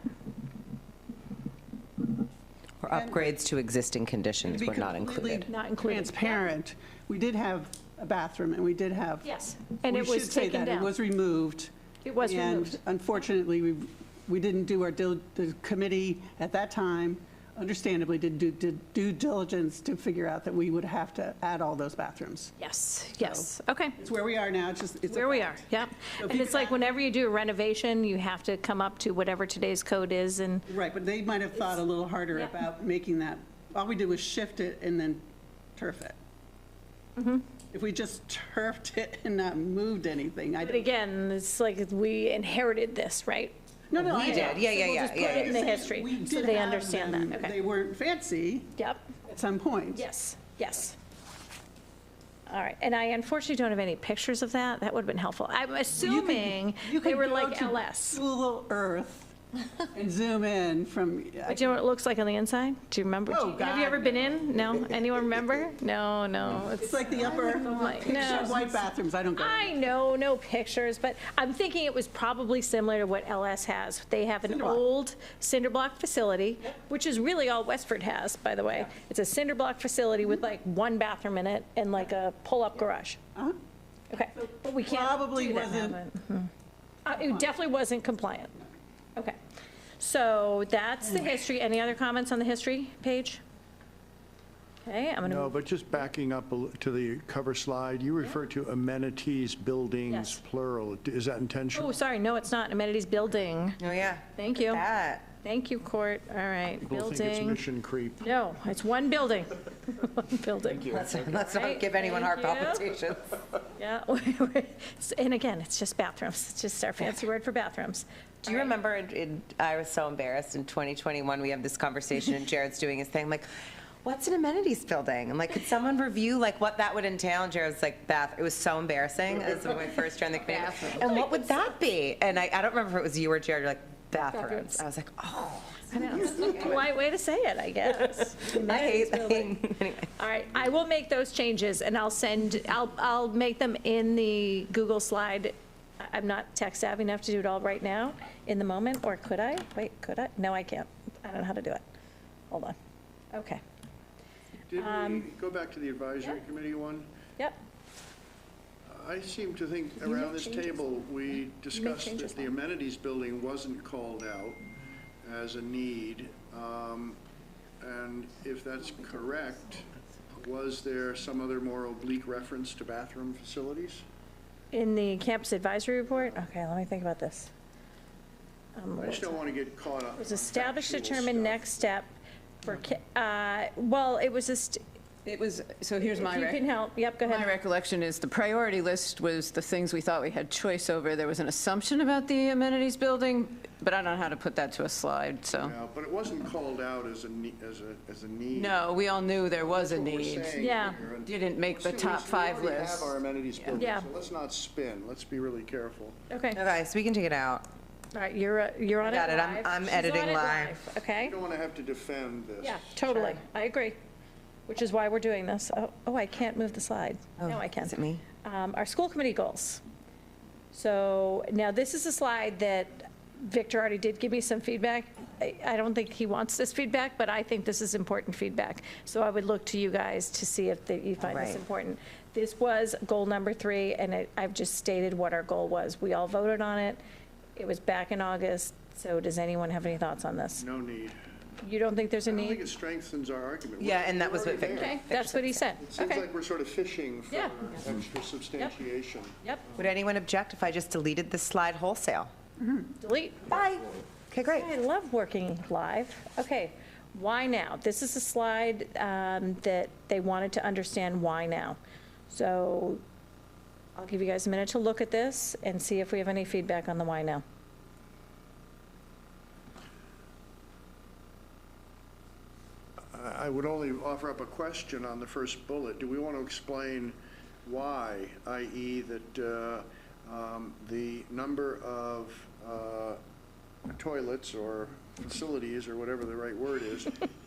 Or upgrades to existing conditions To be were not completely included. Not included. transparent, we did have a bathroom, and we did have. Yes, and we it was should say taken that. down. It was removed. It was removed. And unfortunately, we didn't do the committee at that time, understandably, did due diligence to figure out that we would have to add all those bathrooms. Yes, yes, okay. It's where we are now, it's Where we are, yep. So if And you it's could like whenever you do a renovation, you have to come up to whatever today's code is and. Right, but they might have thought a little harder Yeah. about making that, all we did was shift it and then turf it. Mm-hmm. If we just turfed it and not moved anything, But again, it's like we inherited this, right? No, no, We I did. know. Yeah, yeah, We'll yeah, just put yeah, it in the yeah. history, We so did they have understand them. that, okay. They weren't fancy Yep, at some point. yes, yes. All right, and I unfortunately don't have any pictures of that. That would have been helpful. I'm assuming You they could were go like to LS. Google Earth and zoom in from. But do you know what it looks like on the inside? Do you remember? Oh, Have you God, ever been in? No? Anyone remember? No, no. It's like the upper picture of white bathrooms. I don't go. I know, no pictures, but I'm thinking it was probably similar to what LS has. They have an Cinder block. old cinder block facility, which is really all Westford has, by the way. It's a cinder block facility with like one bathroom in it and like a pull-up garage. Uh-huh. Okay, but we can't Probably do that now, wasn't- but- It definitely wasn't compliant. Okay, so that's the history. Any other comments on the history page? Okay, I'm gonna. No, but just backing up to the cover slide, you refer to amenities, buildings, Yes. plural. Is that intentional? Oh, sorry, no, it's not. Amenities building. Oh, yeah. Thank you. That. Thank you, Court. All right, People think it's building. mission creep. No, it's one building. One building. Let's not Right, give anyone heart thank you. palpitations. Yeah, and again, it's just bathrooms. It's just our fancy word for bathrooms. Do you remember, I was so embarrassed, in 2021, we had this conversation, and Jared's doing his thing, like, what's an amenities building? I'm like, could someone review, like, what that would entail? And Jared's like, it was so embarrassing, as when we first joined the community. And what would that be? And I don't remember if it was you or Jared, you're like, bathrooms. I was like, oh. I know, it's a polite way to say it, I guess. I hate that. Anyway. All right, I will make those changes, and I'll make them in the Google slide. I'm not tech savvy enough to do it all right now, in the moment, or could I? Wait, could I? No, I can't. I don't know how to do it. Hold on. Okay. Did we go back to the advisory committee one? Yep. I seem to think You around make this changes. table, we discussed changes that the amenities building wasn't called out as a need. And if that's correct, was there some other more oblique reference to bathroom facilities? In the campus advisory report? Okay, let me think about this. I just don't want to get caught up. It was on established, factual determined, stuff. next step for, well, it was just, It was, so here's my. if you can help, yep, go My ahead. recollection is the priority list was the things we thought we had choice over. There was an assumption about the amenities building, but I don't know how to put that to a slide, so. Yeah, but it wasn't called out as a need. No, we all knew there was a That's what we're need. saying Yeah. here. And Didn't make the we top five already list. have our amenities building, Yeah. so let's not spin. Let's be really careful. Okay, Okay, so we can take it out. all right, you're on it Got it. live. I'm She's editing on it live. Okay? You don't want to have to defend this. Yeah, totally, I agree, which is why we're doing this. Oh, I can't move the slide. Oh, No, I can. is it me? Our school committee goals. So now this is a slide that Victor already did give me some feedback. I don't think he wants this feedback, but I think this is important feedback. So I would look to you guys to see if you find this Right. important. This was goal number 3, and I've just stated what our goal was. We all voted on it. It was back in August. So does anyone have any thoughts on this? No need. You don't think there's a I don't think need? it strengthens our argument. Yeah, We're- and that we're was what already Victor. there. Okay, that's what he said. It seems Okay, like we're sort of fishing for Yeah. extra substantiation. yep, Would anyone object if I just deleted this slide wholesale? delete. Bye. Okay, great. I love working live. Okay, why now? This is a slide that they wanted to understand why now. So I'll give you guys a minute to look at this and see if we have any feedback on the why now. I would only offer up a question on the first bullet. Do we want to explain why, i.e. that the number of toilets or facilities, or whatever the right word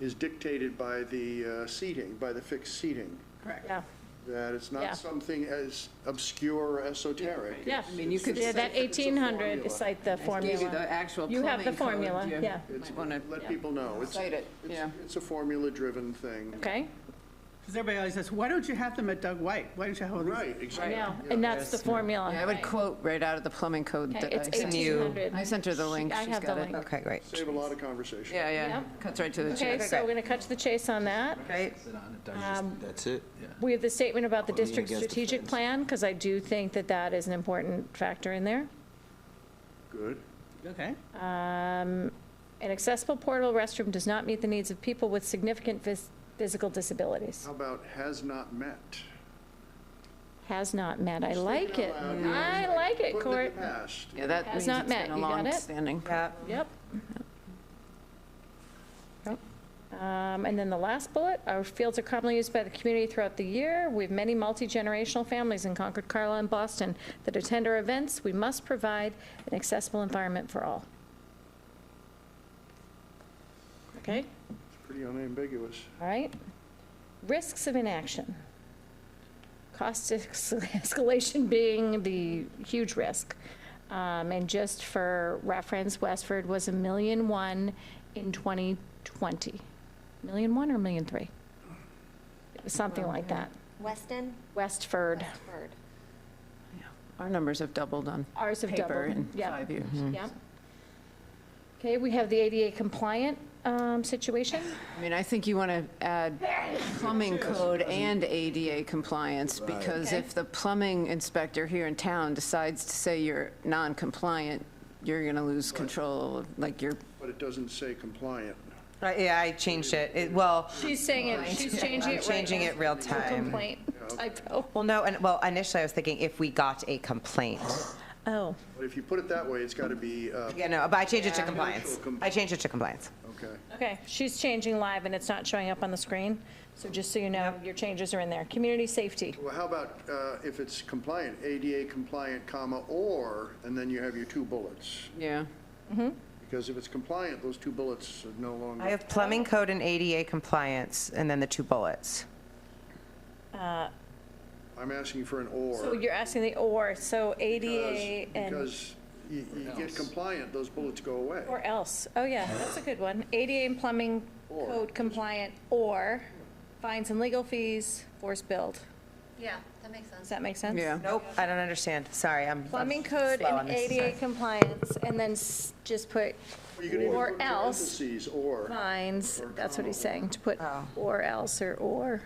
is dictated by the seating, by the fixed seating? Correct. Yeah. That it's Yeah. not something as obscure or esoteric. Yeah. It's- I mean, you it's could just- Yeah, that it's a 1800 formula. cite the I gave formula. you the actual You have the plumbing code. formula, You yeah. might want to Let people know. It's- cite it, yeah. It's a formula-driven thing. Okay, Because everybody always says, why don't you have them at Doug White? Why don't you have all these? Right, I exactly. know, and that's the formula. Yeah, I would quote right out of the plumbing code Okay, that it's I sent. 1800. I sent her the link. I She's have the got it. link. Okay, great. Save a lot of conversation. Yeah, yeah. Yep. Cuts right to the Okay, chase. so we're going to cut to the chase on that. Great. That's it? We have the statement about the Leaning district against the strategic fence. plan, because I do think that that is an important factor in there. Good. Okay. An accessible portable restroom does not meet the needs of people with significant physical disabilities. How about has not met? Has not met, I like it. out loud, I like it, Put in Court. the past. Yeah, that Has means not it's met. been a You got it? long-standing. Yep. And then the last bullet, our fields are commonly used by the community throughout the year. We have many multi-generational families in Concord, Carlisle, and Boston that attend our events. We must provide an accessible environment for all. Okay, It's pretty unambiguous. all right. Risks of inaction. Cost escalation being the huge risk. And just for reference, Westford was $1.1 million in 2020. $1.1 million or $1.3 million? It was something like that. Weston? Westford. Westford. Our numbers have doubled on Ours have paper doubled. in Yep. 5 years. Yep. Okay, we have the ADA compliant situation. I mean, I think you want to add plumbing code and ADA compliance, because Okay. if the plumbing inspector here in town decides to say you're non-compliant, you're going to lose control, like you're. But it doesn't say compliant. Yeah, I changed it. Well, She's saying it, she's changing it. I'm changing it real time. Complaint typo. Well, no, initially I was thinking if we got a complaint. Oh. But if you put it that way, it's got to be. Yeah, no, but I changed it to Yeah. compliance. I changed it to compliance. Okay. Okay, she's changing live and it's not showing up on the screen. So just so you know, your changes are in there. Community safety. Well, how about if it's compliant, ADA compliant, comma, or, and then you have your 2 bullets? Yeah. Because if it's compliant, those 2 bullets are no longer. I have plumbing code and ADA compliance, and then the 2 bullets. I'm asking for an or. So you're asking the or, so ADA and, Because you get compliant, those bullets go away. or else. Oh, yeah, that's a good one. ADA and plumbing code compliant or fines and legal fees, forced build. Yeah, that makes sense. Does that make sense? Yeah. Nope, I don't understand. Sorry, I'm Plumbing code slow on and this. ADA compliance, and then just put Well, you can even or put else parentheses, or. fines, or that's what he's comma. saying, to put or else or.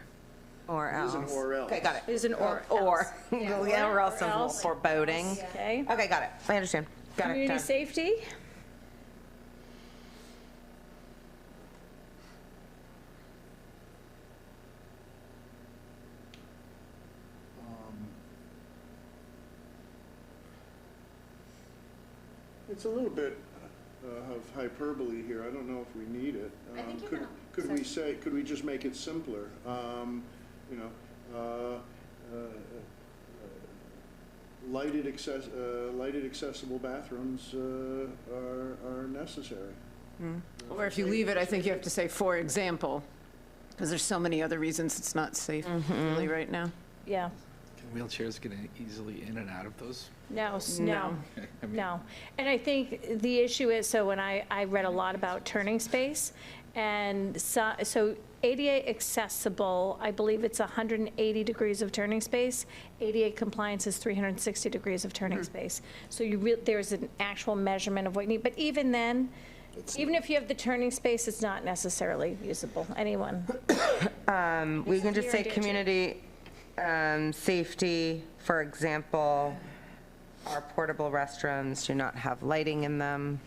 Or It else. is an or else. Okay, got it. Is an or Or. else. Yeah, or else some else. foreboding. Okay. Okay, got it. I understand. Got it. Community Done. safety. It's a little bit of hyperbole here. I don't know if we need it. I think you Could- can- Could we say, could we just make it simpler? You know, lighted accessible bathrooms are necessary. Or if you leave it, I think you have to say, for example, because there's so many other reasons it's not safe really right now. Yeah. Can wheelchairs get easily in and out of those? No, No. no. And I think the issue is, so when I read a lot about turning space, and so ADA accessible, I believe it's 180 degrees of turning space. ADA compliance is 360 degrees of turning space. So there's an actual measurement of what you need. But even then, even if you have the turning space, it's not necessarily usable. Anyone? We can just say community safety, for example, our portable restrooms do not have lighting in them.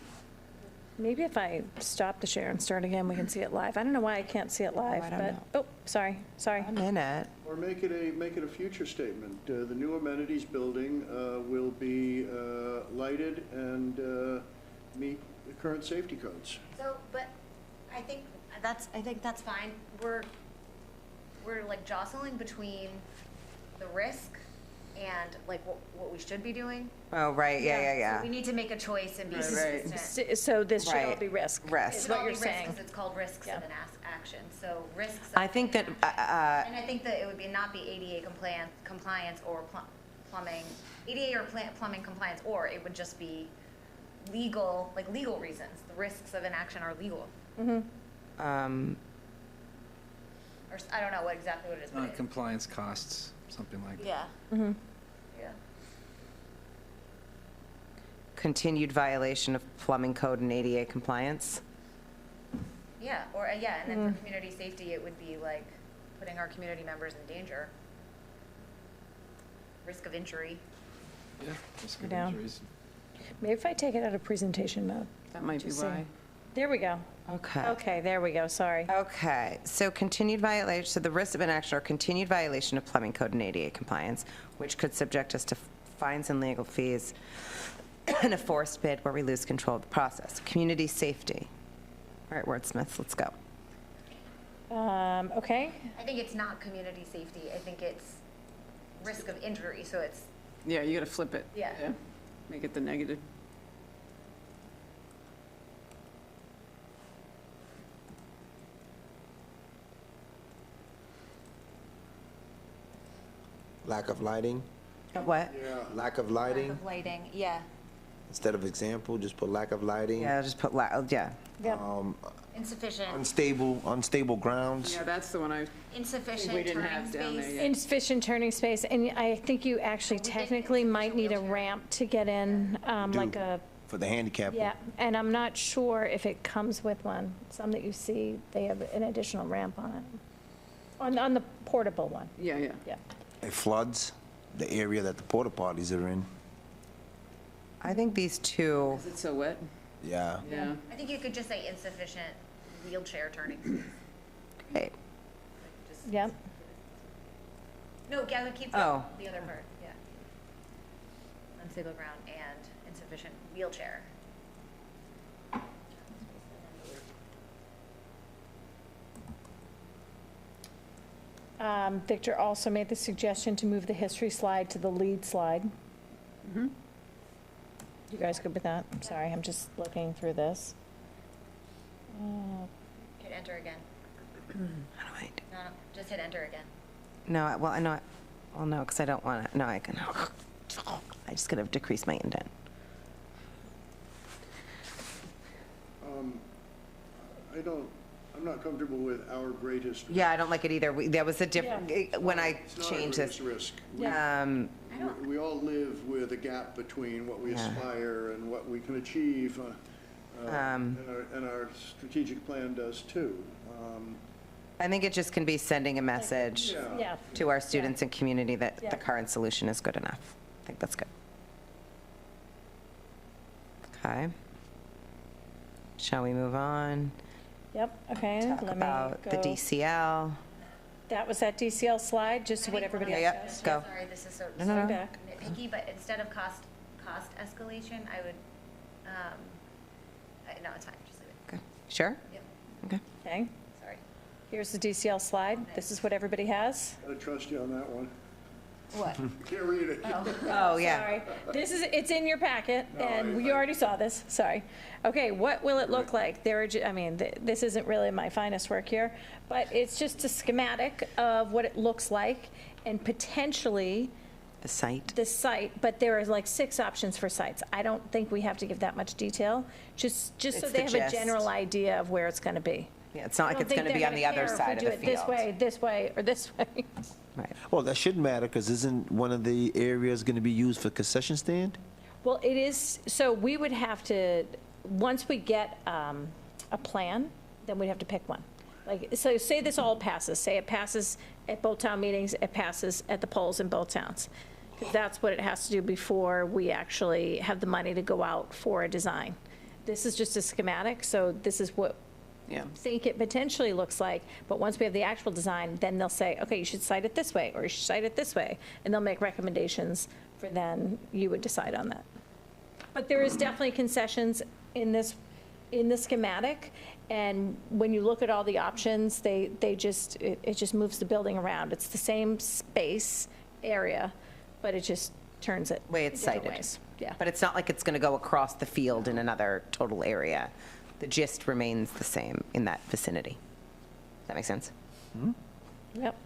Maybe if I stop the share and start again, we can see it live. I don't know why I can't see it live, I don't but, know. oh, sorry. I'm in it. Or make it a future statement. The new amenities building will be lighted and meet the current safety codes. So, but I think that's fine. We're like jostling between the risk and like what we should be doing. Oh, right, yeah. So we need to make a choice and be consistent. So this should all Right. be risk. Risk. It Is should what all you're be risk saying. because it's called risks of an inaction, so risks. I think that, And I think that it would be not be ADA compliance or plumbing, ADA or plumbing compliance, or it would just be legal, like legal reasons. The risks of inaction are legal. Or I don't know what exactly what it is. But Non-compliance costs, something like that. yeah. Yeah. continued violation of plumbing code and ADA compliance. Yeah, or, yeah, and then for community safety, it would be like putting our community members in danger. Risk of injury. Yeah, risk of Down. injuries. Maybe if I take it out of presentation mode. That might be Just saying. why. There we go. Okay. Okay, there we go, sorry. Okay, so continued violation, so the risk of inaction or continued violation of plumbing code and ADA compliance, which could subject us to fines and legal fees and a forced bid where we lose control of the process. Community safety. All right, wordsmiths, let's go. Okay. I think it's not community safety. I think it's risk of injury, so it's, Yeah, you gotta flip it. Yeah. Make it the negative. Lack of lighting, What? lack of lack lighting. of lighting, yeah. Instead of example, just put lack of lighting. Yeah, just put, yeah. Yep. Insufficient, Unstable grounds. Yeah, that's the one I insufficient we didn't turning have down there space. yet. Insufficient turning space, and I think you actually technically might need a ramp to get in, like a, For the handicap. yeah, and I'm not sure if it comes with one. Some that you see, they have an additional ramp on it. On the portable one, Yeah, yeah. yeah. It floods the area that the porta potties are in. I think these two, Is it so wet? Yeah. Yeah. I think you could just say insufficient wheelchair turning space. great. Just- Yep. No, yeah, keep the Oh. other part, yeah. Unstable ground and insufficient wheelchair. Victor also made the suggestion to move the history slide to the lead slide. You guys good with that? I'm sorry, I'm just looking through this. Hit enter again. How do I do? No, just hit enter again. No, well, I know, well, no, because I don't want to, no, I can, I just gotta decrease my indent. I'm not comfortable with our greatest. Yeah, I don't like it either. There was a different, when I It's not a changed this. greatest risk. We all live with a gap between what we Yeah. aspire and what we can achieve, and our strategic plan does too. I think it just can be sending a message Yeah. to our students and community that Yeah. the current solution is good enough. I think that's good. Okay. Shall we move on? Yep, okay, Talk let me about the go. DCL. That was that DCL slide, just what everybody else Yeah, has. go. Sorry, this is so No, no, no. Back. nitpicky, but instead of cost escalation, I would, no, it's fine, just leave it. Okay. Sure? Yep, Okay. Okay, sorry. here's the DCL slide. This is what everybody has. Gotta trust you on that one. What? Can't read it. Oh, yeah. Sorry. This is, it's in your packet, No, and we already saw this, sorry. Okay, what will it look like? There are, I mean, this isn't really my finest work here, but it's just a schematic of what it looks like, and potentially The site. the site, but there are like 6 options for sites. I don't think we have to give that much detail, just so It's they the have a gist. general idea of where it's going to be. Yeah, it's not I like don't it's think going to they're be on the other care if we side do of the it this field. way, or this way. Right. Well, that shouldn't matter, because isn't one of the areas going to be used for concession stand? Well, it is, so we would have to, once we get a plan, then we'd have to pick one. Like, so say this all passes, say it passes at both town meetings, it passes at the polls in both towns. 'Cause that's what it has to do before we actually have the money to go out for a design. This is just a schematic, so this is what Yeah. think it potentially looks like, but once we have the actual design, then they'll say, okay, you should cite it this way, or you should cite it this way, and they'll make recommendations for then you would decide on that. But there is definitely concessions in this schematic, and when you look at all the options, it just moves the building around. It's the same space area, but it just turns it. Way it's different cited. ways. Yeah. But it's not like it's going to go across the field in another total area. The gist remains the same in that vicinity. that make sense? Yep.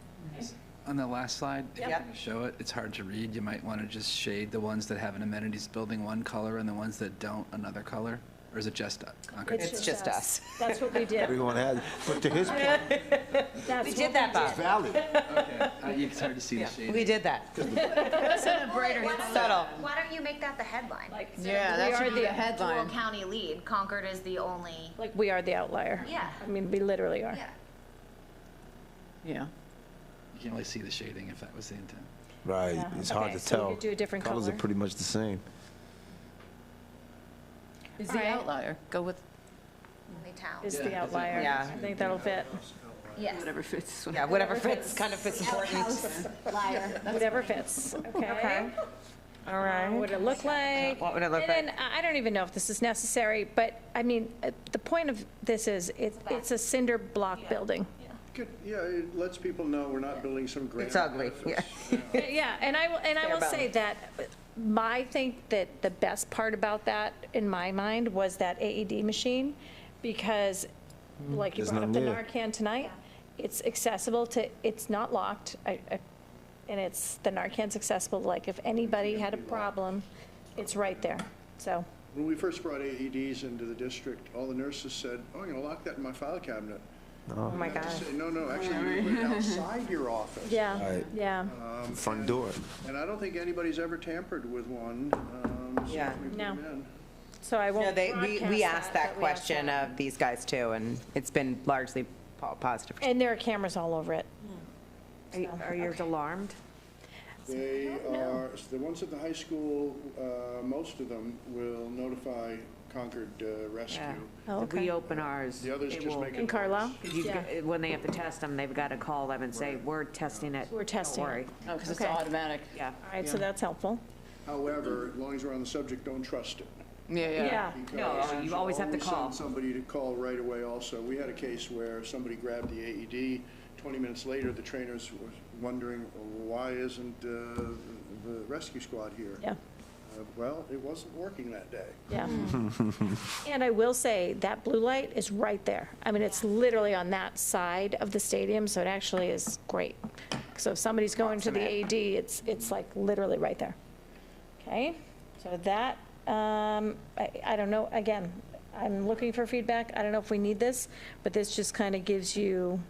On the last slide, if you're Yep. going to show it, it's hard to read. You might want to just shade the ones that have an amenities building one color and the ones that don't another color? Or is it just Concord? It's just us. That's what we did. Everyone has, but to his point, That's We what did that, Bob. it's valid. Okay, it's hard to see the shading. We did that. Subtle. Why don't you make that the headline? Yeah, that should be the headline. Dual county lead, Concord is the only. Like, we are the outlier. Yeah. I mean, we literally are. Yeah. Yeah. You can't really see the shading if that was the intent. Right, Yeah. it's hard Okay, to so we tell. could do a different Colors color. are pretty much the same. Is All the right. outlier. Go with Only town. Is the outlier. Yeah. I think that'll fit. Yes. whatever fits. Yeah, whatever fits, kind of fits important. Liar. Whatever fits, okay? All right. What would it look like? What would it look And then, I don't even know if this is necessary, but, I mean, the point of this is, it's a cinder block building. Good, yeah, it lets people know we're not building some grand. It's ugly, yeah. Yeah, and I will Fair say that, I think that the best part about that, in my mind, was that AED machine, because, like you There's brought up none the there. Narcan tonight, it's accessible to, it's not locked, and it's, the Narcan's accessible, like, if anybody had a problem, it's right there, so. When we first brought AEDs into the district, all the nurses said, oh, I'm gonna lock that in my file cabinet. Oh my I have to God. say, no, actually, you put it outside your office. Yeah, Right. yeah. Front door. And I don't think anybody's ever tampered with one, since Yeah. we put No. them in. So I No, won't we broadcast asked that but we asked question that. of these guys too, and it's been largely positive. And there are cameras all over it. Are yours alarmed? They are, the ones at the high school, most of them will notify Concord Rescue. Yeah. Oh, If we okay. open ours, The others it just will- make In Carlisle? Yeah. when they have to test them, they've got to call them and say, we're testing it. We're testing Don't it. worry. Oh, because it's Okay. automatic. Yeah. All right, so that's helpful. However, as long as we're on the subject, don't trust it. Yeah. Because you always have to call. send somebody to call right away also. We had a case where somebody grabbed the AED. 20 minutes later, the trainers were wondering, why isn't the rescue squad here? Yeah. Well, it wasn't working that day. Yeah. And I will say, that blue light is right there. I mean, it's literally on that side of the stadium, so it actually is great. So if somebody's going to the AED, it's like literally right there. Okay, so that, I don't know, again, I'm looking for feedback. I don't know if we need this, but this just kind of gives you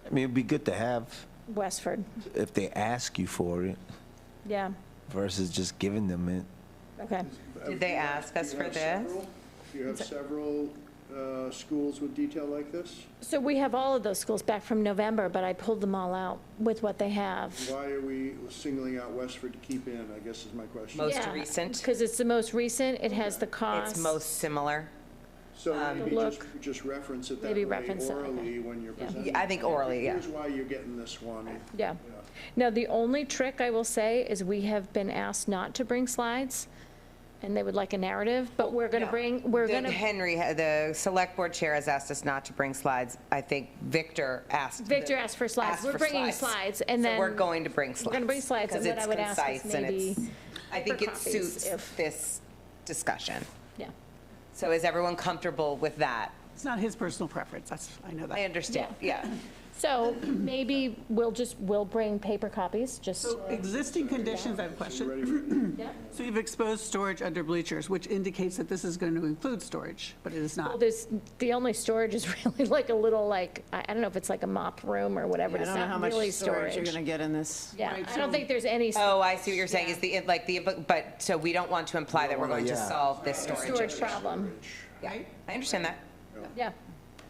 I mean, it'd be good to have Westford. if they ask you for it Yeah, versus just giving them it. okay. Did they ask us for this? Do you have several schools with detail like this? So we have all of those schools back from November, but I pulled them all out with what they have. Why are we singling out Westford to keep in, I guess is my question. Most recent? Because it's the most recent, it has the cost. It's most similar. So maybe look. just reference it that Maybe way reference it, orally when you're presenting. Yeah, I think orally, yeah. Here's why you're getting this one. Yeah. Now, the only trick I will say is we have been asked not to bring slides, and they would like a narrative, but we're going to bring, Henry, the select board chair has asked us not to bring slides. I think Victor asked. Victor asked for slides. asked We're for bringing slides, and So then. we're going to bring slides. We're going to bring slides, and what I would ask is Because it's concise maybe. and it's, I think it paper suits copies if- this discussion. Yeah. So is everyone comfortable with that? It's not his personal preference, I know that. I understand, yeah. So maybe we'll bring paper copies, just. So existing conditions, I have a question. Yeah. So you've exposed storage under bleachers, which indicates that this is going to include storage, but it is Well, not. the only storage is really like a little, I don't know if it's like a mop room or whatever. I It's don't know not how much really storage you're going to get in this. Yeah, I don't think there's any. Oh, I see what you're saying, is but, so we don't want to imply that we're going to yeah. solve this storage Storage issue. problem. Yeah, I understand that. Yeah,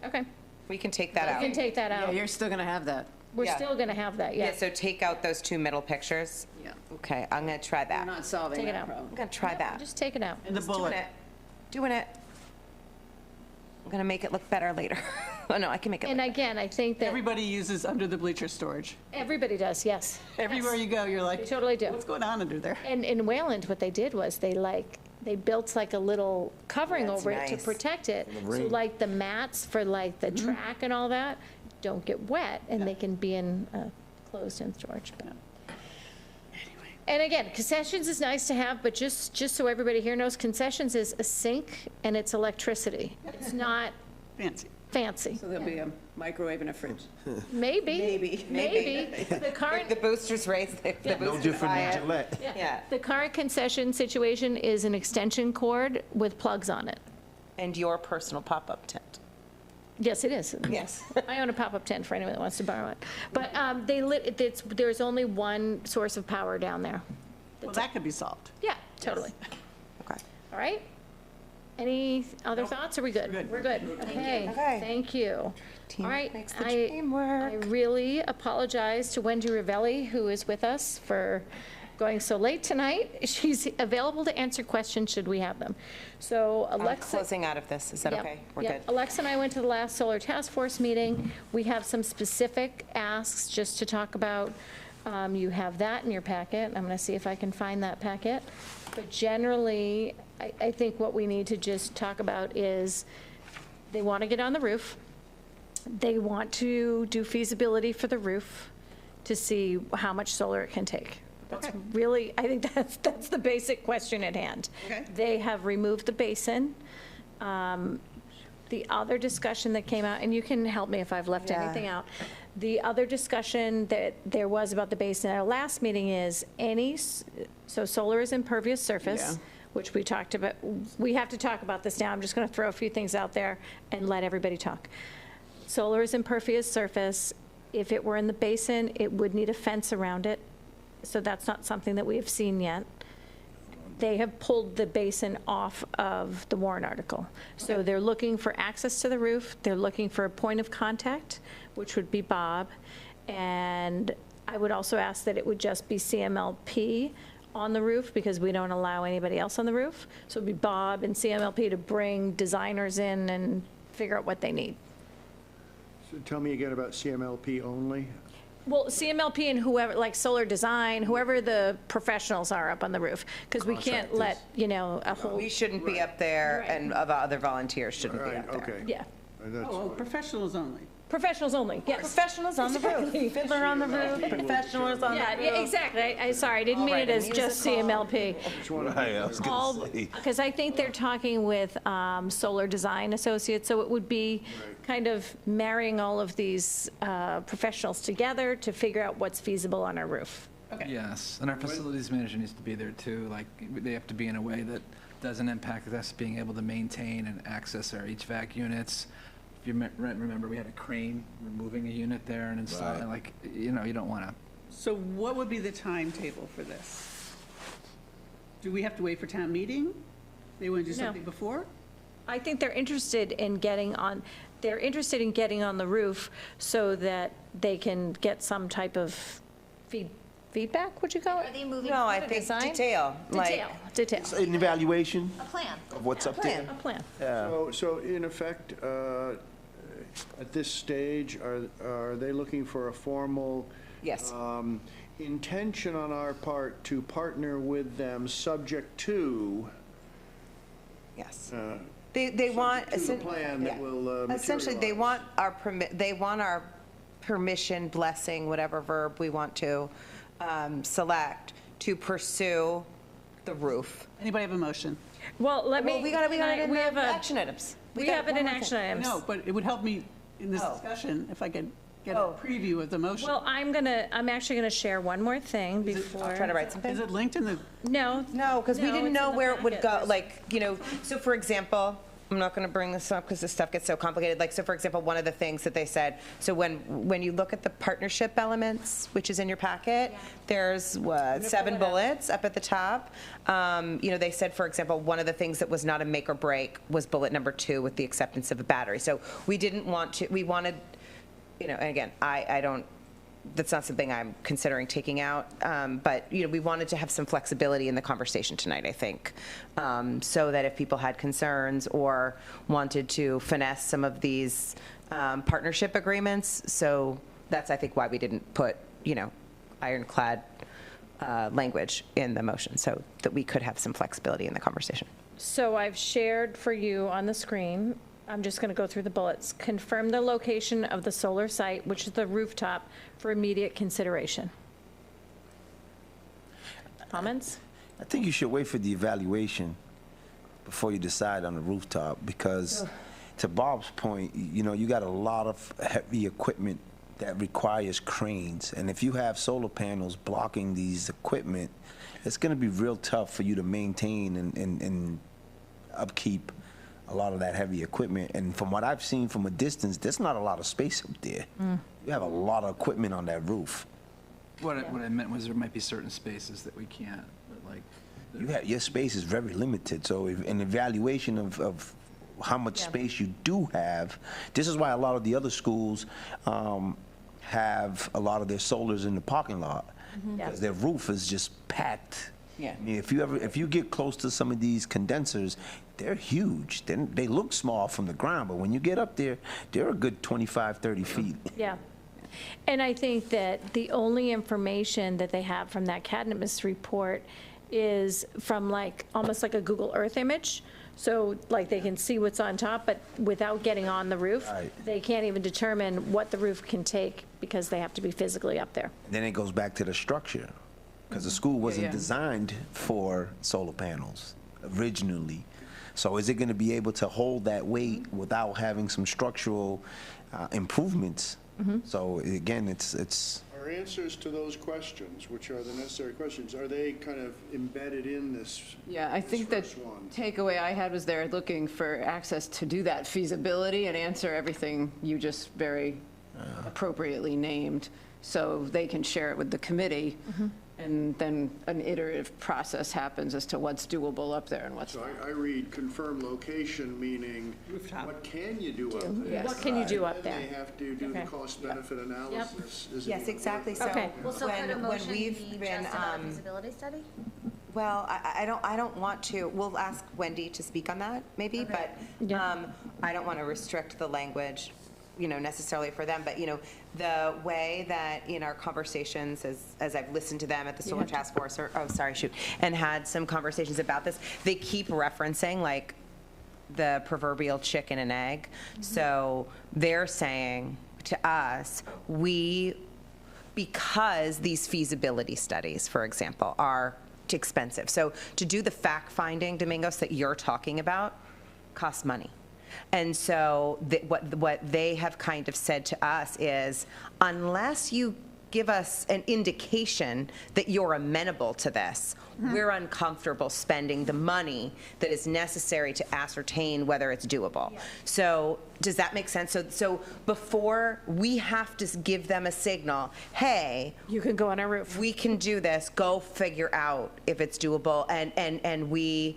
okay. We can take that We out. can take that Yeah, out. you're still going to have that. We're Yeah. still gonna have that, Yeah, yeah. so take out those two middle pictures. Yeah. Okay, I'm gonna try We're that. not solving Take it that out. problem. I'm gonna try that. Just take it out. And the Just doing bullet. it. Doing it. I'm gonna make it look better later. Oh, no, I can make it And look again, I think that Everybody uses under the bleacher storage. everybody does, yes. Everywhere you go, you're They like, totally do. what's going on under there? And in Wayland, what they did was they built like a little covering That's over it to nice. protect it. So ring. like the mats for like the track and all that don't get wet and they can be in closed-in storage. But- And again, concessions is nice to have, but just so everybody here knows, concessions is a sink and it's electricity. It's not Fancy. fancy. So there'll be a microwave and a fridge. Maybe. The current, The boosters race, the No boosters different buy than it. Gillette. Yeah. the current concession situation is an extension cord with plugs on it. And your personal pop-up tent. Yes, it is. Yes. I own a pop-up tent for anyone that wants to borrow it. But there's only one source of power down there. Well, that could be solved. Yeah, totally. Okay. All right? Any other thoughts? Are we good? We're good. Okay, thank you. All right. makes the dream work. I really apologize to Wendy Ravelli, who is with us, for going so late tonight. She's available to answer questions should we have them. So Alexa. Closing out of this, is that Yep, okay? We're yep. good. Alexa and I went to the last Solar Task Force meeting. We have some specific asks just to talk about. You have that in your packet. I'm going to see if I can find that packet. But generally, I think what we need to just talk about is they want to get on the roof. They want to do feasibility for the roof to see how much solar it can take. That's really, I think that's the basic question at hand. Okay. They have removed the basin. The other discussion that came out, and you can help me if I've left anything out. The other discussion that there was about the basin at our last meeting is so solar is impervious surface, which we talked about. We have to talk about this now. I'm just going to throw a few things out there and let everybody talk. Solar is impervious surface. If it were in the basin, it would need a fence around it. So that's not something that we have seen yet. They have pulled the basin off of the warrant article. So they're looking for access to the roof. They're looking for a point of contact, which would be Bob. And I would also ask that it would just be CMLP on the roof because we don't allow anybody else on the roof. So it'd be Bob and CMLP to bring designers in and figure out what they need. So tell me again about CMLP only. Well, CMLP and whoever, like solar design, whoever the professionals are up on the roof, because we can't let, a whole. We shouldn't be up there, Right. and other volunteers shouldn't be up there. Okay. Yeah. That's Oh, professionals only. Professionals only, yes. Professionals on the roof. Fiddler on the roof, professionals on the roof. Yeah, exactly. Sorry, I didn't mean it as just CMLP. Right, I was gonna say. Because I think they're talking with Solar Design Associates, so it would be kind of marrying all of these professionals together to figure out what's feasible on our roof. Yes, and our facilities manager needs to be there too. Like, they have to be in a way that doesn't impact us being able to maintain and access our HVAC units. If you remember, we had a crane removing a unit there and installing, like, you don't want to. So what would be the timetable for this? Do we have to wait for town meeting? They want to do No. something before? I think they're interested in getting on the roof so that they can get some type of feedback, would you call it? Are they moving? No, I forward? think Design? detail. Detail. An evaluation A plan. of what's up there. A plan. Yeah. So in effect, at this stage, are they looking for a formal Yes. intention on our part to partner with them, subject to Yes. They want. to the plan that will Essentially, they want our permission, blessing, whatever verb we want to select to pursue the roof. Anybody have a motion? Well, we got it in we have action items. We have it in action items. No, but it would help me in this discussion if I could get a preview of the motion. Well, I'm actually gonna share one more thing before. I'll try to write something. Is it linked in the? No. No, because we didn't it's know in the where it would packet. go, so for example, I'm not going to bring this up because this stuff gets so complicated. Like, so for example, one of the things that they said, so when you look at the partnership elements, which is in your packet, there's 7 bullets up at the top. They said, for example, one of the things that was not a make or break was bullet number 2 with the acceptance of a battery. So we wanted, and again, I don't, that's not something I'm considering taking out, but we wanted to have some flexibility in the conversation tonight, I think, so that if people had concerns or wanted to finesse some of these partnership agreements, so that's, I think, why we didn't put, ironclad language in the motion, so that we could have some flexibility in the conversation. So I've shared for you on the screen, I'm just going to go through the bullets. Confirm the location of the solar site, which is the rooftop, for immediate consideration. Comments? I think you should wait for the evaluation before you decide on the rooftop, because to Bob's point, you know, you got a lot of heavy equipment that requires cranes. And if you have solar panels blocking these equipment, it's going to be real tough for you to maintain and upkeep a lot of that heavy equipment. And from what I've seen from a distance, there's not a lot of space up there. You have a lot of equipment on that roof. What I meant was there might be certain spaces that we can't, but like. Your space is very limited. So if an evaluation of how much space you do have, this is why a lot of the other schools have a lot of their solars in the parking lot. Because their roof is just packed. Yeah. I mean, if you get close to some of these condensers, they're huge. They look small from the ground, but when you get up there, they're a good 25, 30 feet. Yeah. And I think that the only information that they have from that Cadmus report is from like, almost like a Google Earth image. So like they can see what's on top, but without getting on the roof, they can't even determine what the roof can take because they have to be physically up there. Then it goes back to the structure, because the school wasn't designed for solar panels originally. So is it going to be able to hold that weight without having some structural improvements? So again, it's Our answers to those questions, which are the necessary questions, are they kind of embedded in this? Yeah, I think the takeaway I had was they're looking for access to do that feasibility and answer everything you just very appropriately named, so they can share it with the committee, and then an iterative process happens as to what's doable up there and what's not. So I read confirm location, meaning what can you do up there? Yes. What can you do up And there? They have to do the cost-benefit analysis. Is it Yes, exactly. So Well, So could a when motion we've be been, just about a feasibility study? well, I don't want to, we'll ask Wendy to speak on that, maybe, but I don't want to restrict the language, you know, necessarily for them, but, you know, the way that in our conversations, as I've listened to them at the Solar Task Force, and had some conversations about this, they keep referencing, like, the proverbial chicken and egg. So they're saying to us, because these feasibility studies, for example, are expensive. So to do the fact-finding, Domingos, that you're talking about, costs money. And so what they have kind of said to us is, unless you give us an indication that you're amenable to this, we're uncomfortable spending the money that is necessary to ascertain whether it's doable. So does that make sense? So before we have to give them a signal, hey, you can go on our roof. We can do this. Go figure out if it's doable, and we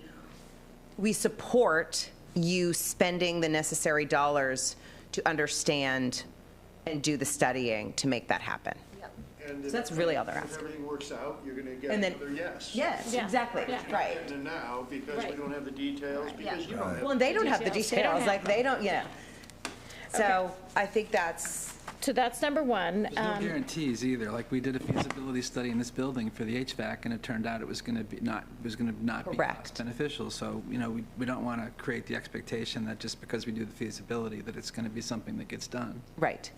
support you spending the necessary dollars to understand and do the studying to make that happen. And So that's really all they're If asking. everything works out, you're going to get And then- another yes. Yes, exactly, right. And now, because we don't have the details, because you don't have. Well, and they don't have the details, like, they don't, Okay. So I think that's. So that's number one. There's no guarantees either. Like, we did a feasibility study in this building for the HVAC, and it turned out it was going to not be cost beneficial. So, you know, we don't want to create the expectation that just because we do the feasibility, that it's going to be something that gets done. Right.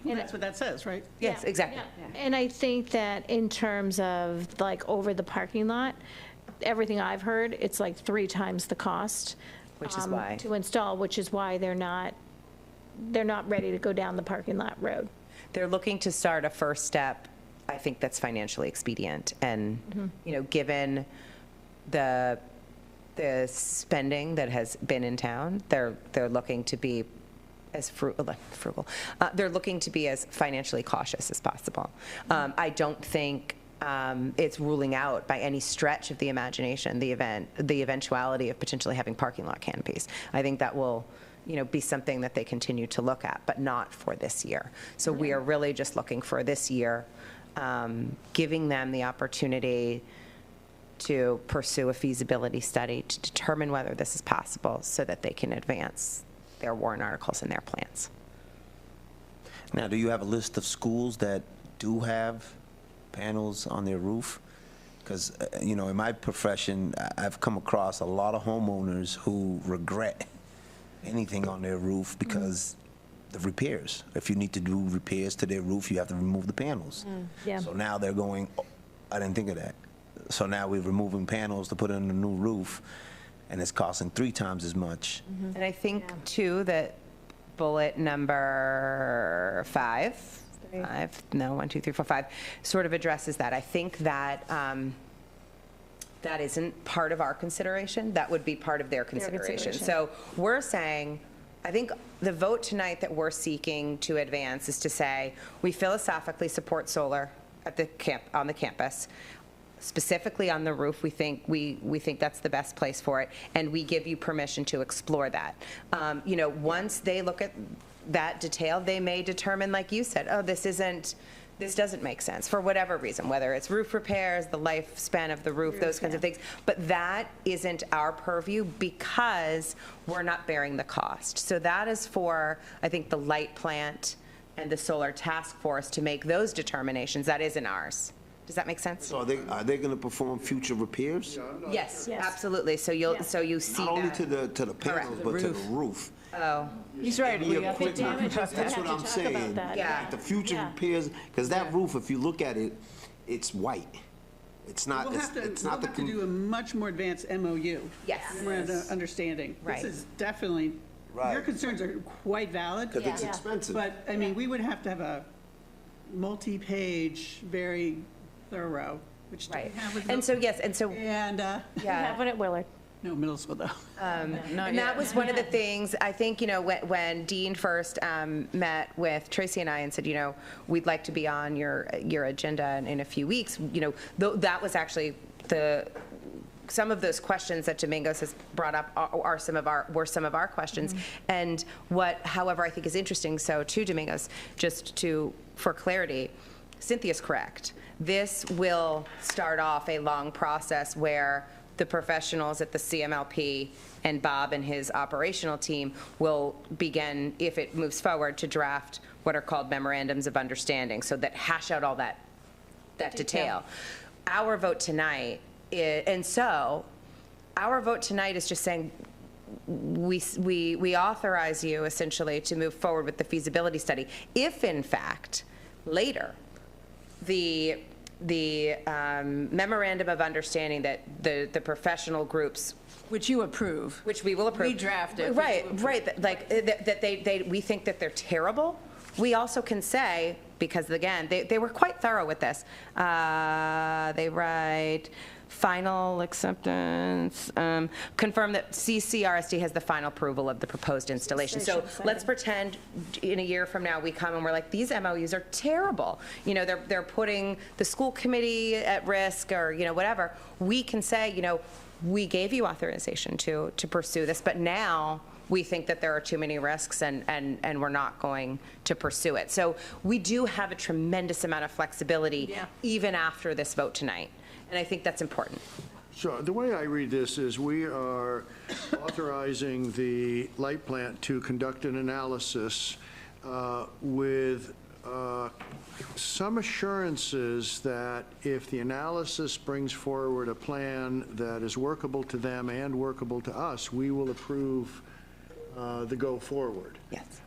And that's what that says, right? Yes, exactly. And I think that in terms of like over the parking lot, everything I've heard, it's like 3 times the cost. Which is why. To install, which is why they're not ready to go down the parking lot road. They're looking to start a first step, I think that's financially expedient. And, you know, given the spending that has been in town, they're looking to be as frugal. They're looking to be as financially cautious as possible. I don't think it's ruling out by any stretch of the imagination the eventuality of potentially having parking lot canopies. I think that will, you know, be something that they continue to look at, but not for this year. So we are really just looking for this year, giving them the opportunity to pursue a feasibility study to determine whether this is possible so that they can advance their warrant articles and their plans. Now, do you have a list of schools that do have panels on their roof? Because, you know, in my profession, I've come across a lot of homeowners who regret anything on their roof because the repairs. If you need to do repairs to their roof, you have to remove the panels. Yeah. So now they're going, oh, I didn't think of that. So now we're removing panels to put in a new roof. and it's costing 3 times as much. And I think, too, that bullet number 5, 1, 2, 3, 4, 5, sort of addresses that. I think that that isn't part of our consideration. That would be part of their consideration. So we're saying, I think the vote tonight that we're seeking to advance is to say, we philosophically support solar at the on the campus. Specifically on the roof, we think that's the best place for it, and we give you permission to explore that. You know, once they look at that detail, they may determine, like you said, oh, this doesn't make sense for whatever reason, whether it's roof repairs, the lifespan of the roof, those kinds of things. But that isn't our purview because we're not bearing the cost. So that is for, I think, the light plant and the solar task force to make those determinations. That isn't ours. Does that make sense? So are they going to perform future repairs? Yes, absolutely. So you see not only that. to the panels, but to the roof. Oh, he's right. That's what I'm saying. Yeah. The future repairs, because that roof, if you look at it, it's white. It's not. We'll have to do a much more advanced MOU. Yes. We're understanding. Right. This is definitely. Right. Your concerns are quite valid. Because it's expensive. But I mean, we would have to have a multi-page, very thorough, which right. we have with And so yes, and so We have one at Willard. no middle school though. and that was one of the things, I think, you know, when Dean first met with Tracy and I and said, you know, we'd like to be on your agenda in a few weeks, you know, that was actually some of those questions that Domingos has brought up were some of our questions. And however, I think is interesting, so to Domingos, for clarity, Cynthia's correct. This will start off a long process where the professionals at the CMLP and Bob and his operational team will begin, if it moves forward, to draft what are called memorandums of understanding, so that hash out all that detail. Our vote tonight is just saying we authorize you essentially to move forward with the feasibility study. If in fact later the memorandum of understanding that the professional groups, Which you approve. which we will approve, We draft it. right, like that we think that they're terrible. We also can say, because again, they were quite thorough with this. They write final acceptance, confirm that CCRSD has the final approval of the proposed installation. So let's pretend in a year from now we come and we're like, these MOUs are terrible. You know, they're putting the school committee at risk, or, you know, whatever. We can say, you know, we gave you authorization to pursue this, but now we think that there are too many risks and we're not going to pursue it. So we do have a tremendous amount of flexibility even after this vote tonight. And I think that's important. So the way I read this is we are authorizing the light plant to conduct an analysis with some assurances that if the analysis brings forward a plan that is workable to them and workable to us, we will approve the go forward. Yes.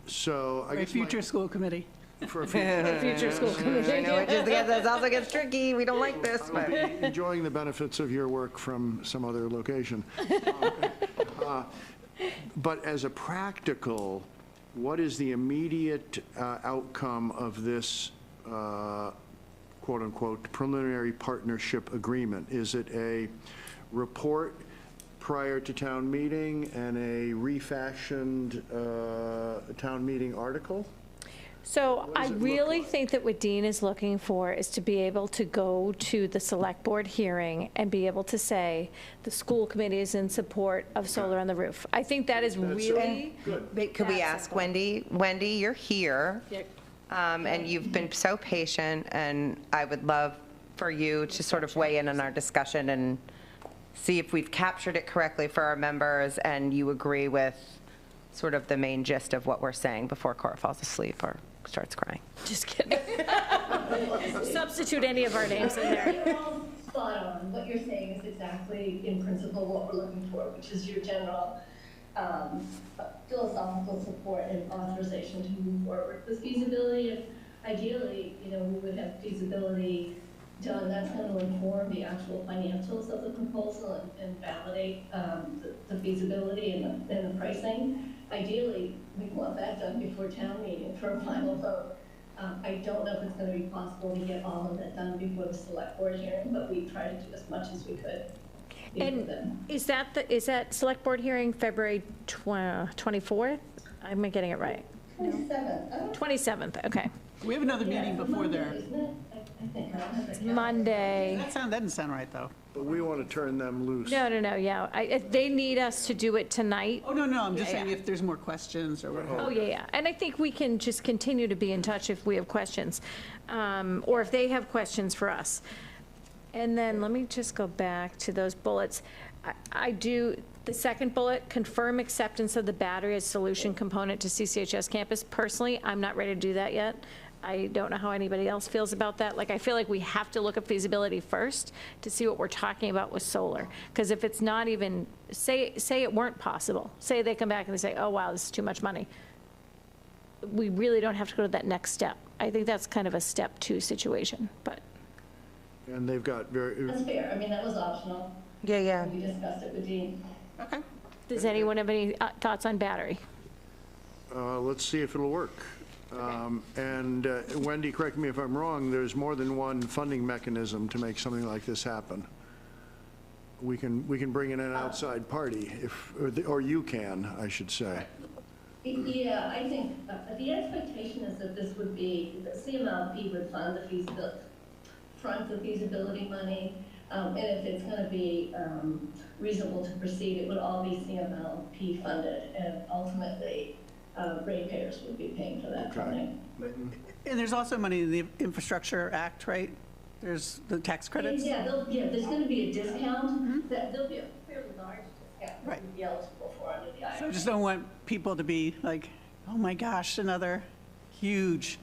So I guess future school committee. For a Future school committee. I know it also gets tricky. We don't like this. I'll be enjoying the benefits of your work from some other location. But as a practical, what is the immediate outcome of this quote-unquote preliminary partnership agreement? Is it a report prior to town meeting and a refashioned town meeting article? So I really think that what Dean is looking for is to be able to go to the select board hearing and be able to say, the school committee is in support of solar on the roof. I think that is really. Could we ask Wendy? Wendy, you're here, and you've been so patient, and I would love for you to sort of weigh in on our discussion and see if we've captured it correctly for our members and you agree with sort of the main gist of what we're saying before Cora falls asleep or starts crying. Just kidding. Substitute any of our names in there. Spot on. What you're saying is exactly, in principle, what we're looking for, which is your general philosophical support and authorization to move forward with feasibility. And ideally, you know, we would have feasibility done, that's going to inform the actual financials of the proposal and validate the feasibility and the pricing. Ideally, we want that done before town meeting for a final vote. I don't know if it's going to be possible to get all of that done before the select board hearing, but we try to do as much as we could. And is that select board hearing February 24th? Am I getting it right? 27th. 27th, okay. We have another meeting before there. It's Monday. That doesn't sound right, though. But we want to turn them loose. No, yeah. They need us to do it tonight. Oh, no, I'm just saying if there's more questions or whatever. Oh, yeah. And I think we can just continue to be in touch if we have questions, or if they have questions for us. And then let me just go back to those bullets. I do, the second bullet, confirm acceptance of the battery as solution component to CCHS campus. Personally, I'm not ready to do that yet. I don't know how anybody else feels about that. Like, I feel like we have to look at feasibility first to see what we're talking about with solar. Because if it's not even, say it weren't possible. Say they come back and they say, oh, wow, this is too much money. We really don't have to go to that next step. I think that's kind of a step 2 situation, but. And they've got That's fair. I mean, that was optional. Yeah. We discussed it with Dean. Okay. Does anyone have any thoughts on battery? Let's see if it'll work. And Wendy, correct me if I'm wrong, there's more than one funding mechanism to make something like this happen. We can bring in an outside party, or you can, I should say. Yeah, I think the expectation is that this would be, that CMLP would fund the feasibility money, and if it's going to be reasonable to proceed, it would all be CMLP funded, and ultimately ratepayers would be paying for that funding. And there's also money in the Infrastructure Act, right? There's the tax credits? Yeah, there's going to be a discount. There'll be a fairly large discount that would be eligible for under the IRA. So I just don't want people to be like, oh my gosh, another huge,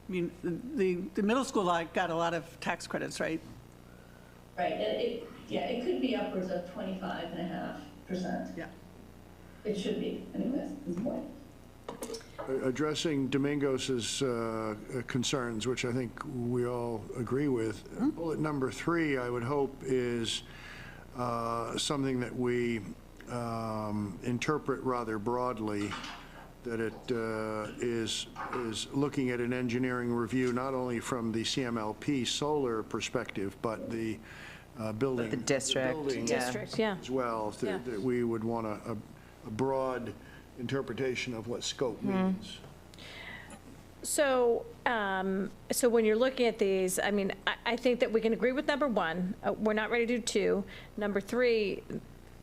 I mean, the middle school got a lot of tax credits, right? Right, and it could be upwards of 25.5%. Yeah. It should be, anyways, at this point. Addressing Domingos's concerns, which I think we all agree with, bullet number 3, I would hope, is something that we interpret rather broadly, that it is looking at an engineering review not only from the CMLP solar perspective, but the building. The district. District, yeah. As well, that we would want a broad interpretation of what scope means. So, so when you're looking at these, I mean, I think that we can agree with number 1. We're not ready to do 2. Number 3,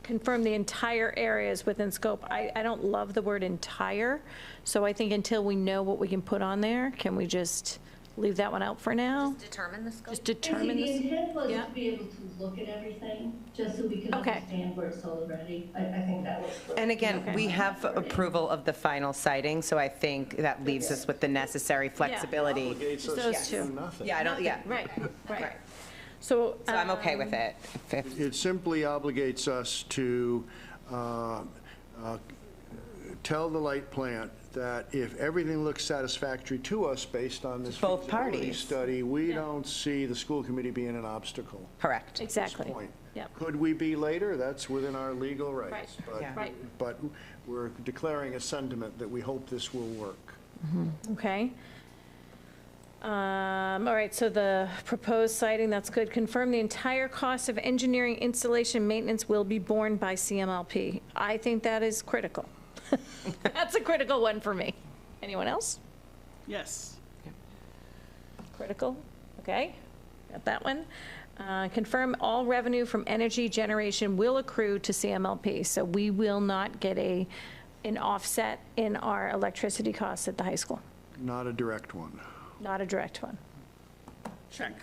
confirm the entire areas within scope. I don't love the word entire, so I think until we know what we can put on there, can we just leave that one out for now? Just determine the scope? Just determine The the intent was to be able to look at everything, just so we could understand where it's solar ready. I think that was. And again, we have approval of the final siting, so I think that leaves us with the necessary flexibility. Obligates us Those to do two. nothing. Yeah, Right. So I'm okay with it. It simply obligates us to tell the light plant that if everything looks satisfactory to us based on this Both feasibility parties. study, we don't see the school committee being an obstacle. Correct. Exactly. Point. Yep. Could we be later? That's within our legal rights. Right. But, Yeah. Right. but we're declaring a sentiment that we hope this will work. Okay. All right, so the proposed siting, that's good. Confirm the entire cost of engineering, installation, maintenance will be borne by CMLP. I think that is critical. That's a critical one for me. Anyone else? Yes. Critical, okay, got that one. Confirm all revenue from energy generation will accrue to CMLP, so we will not get an offset in our electricity costs at the high school. Not a direct one. Not a direct one. Check.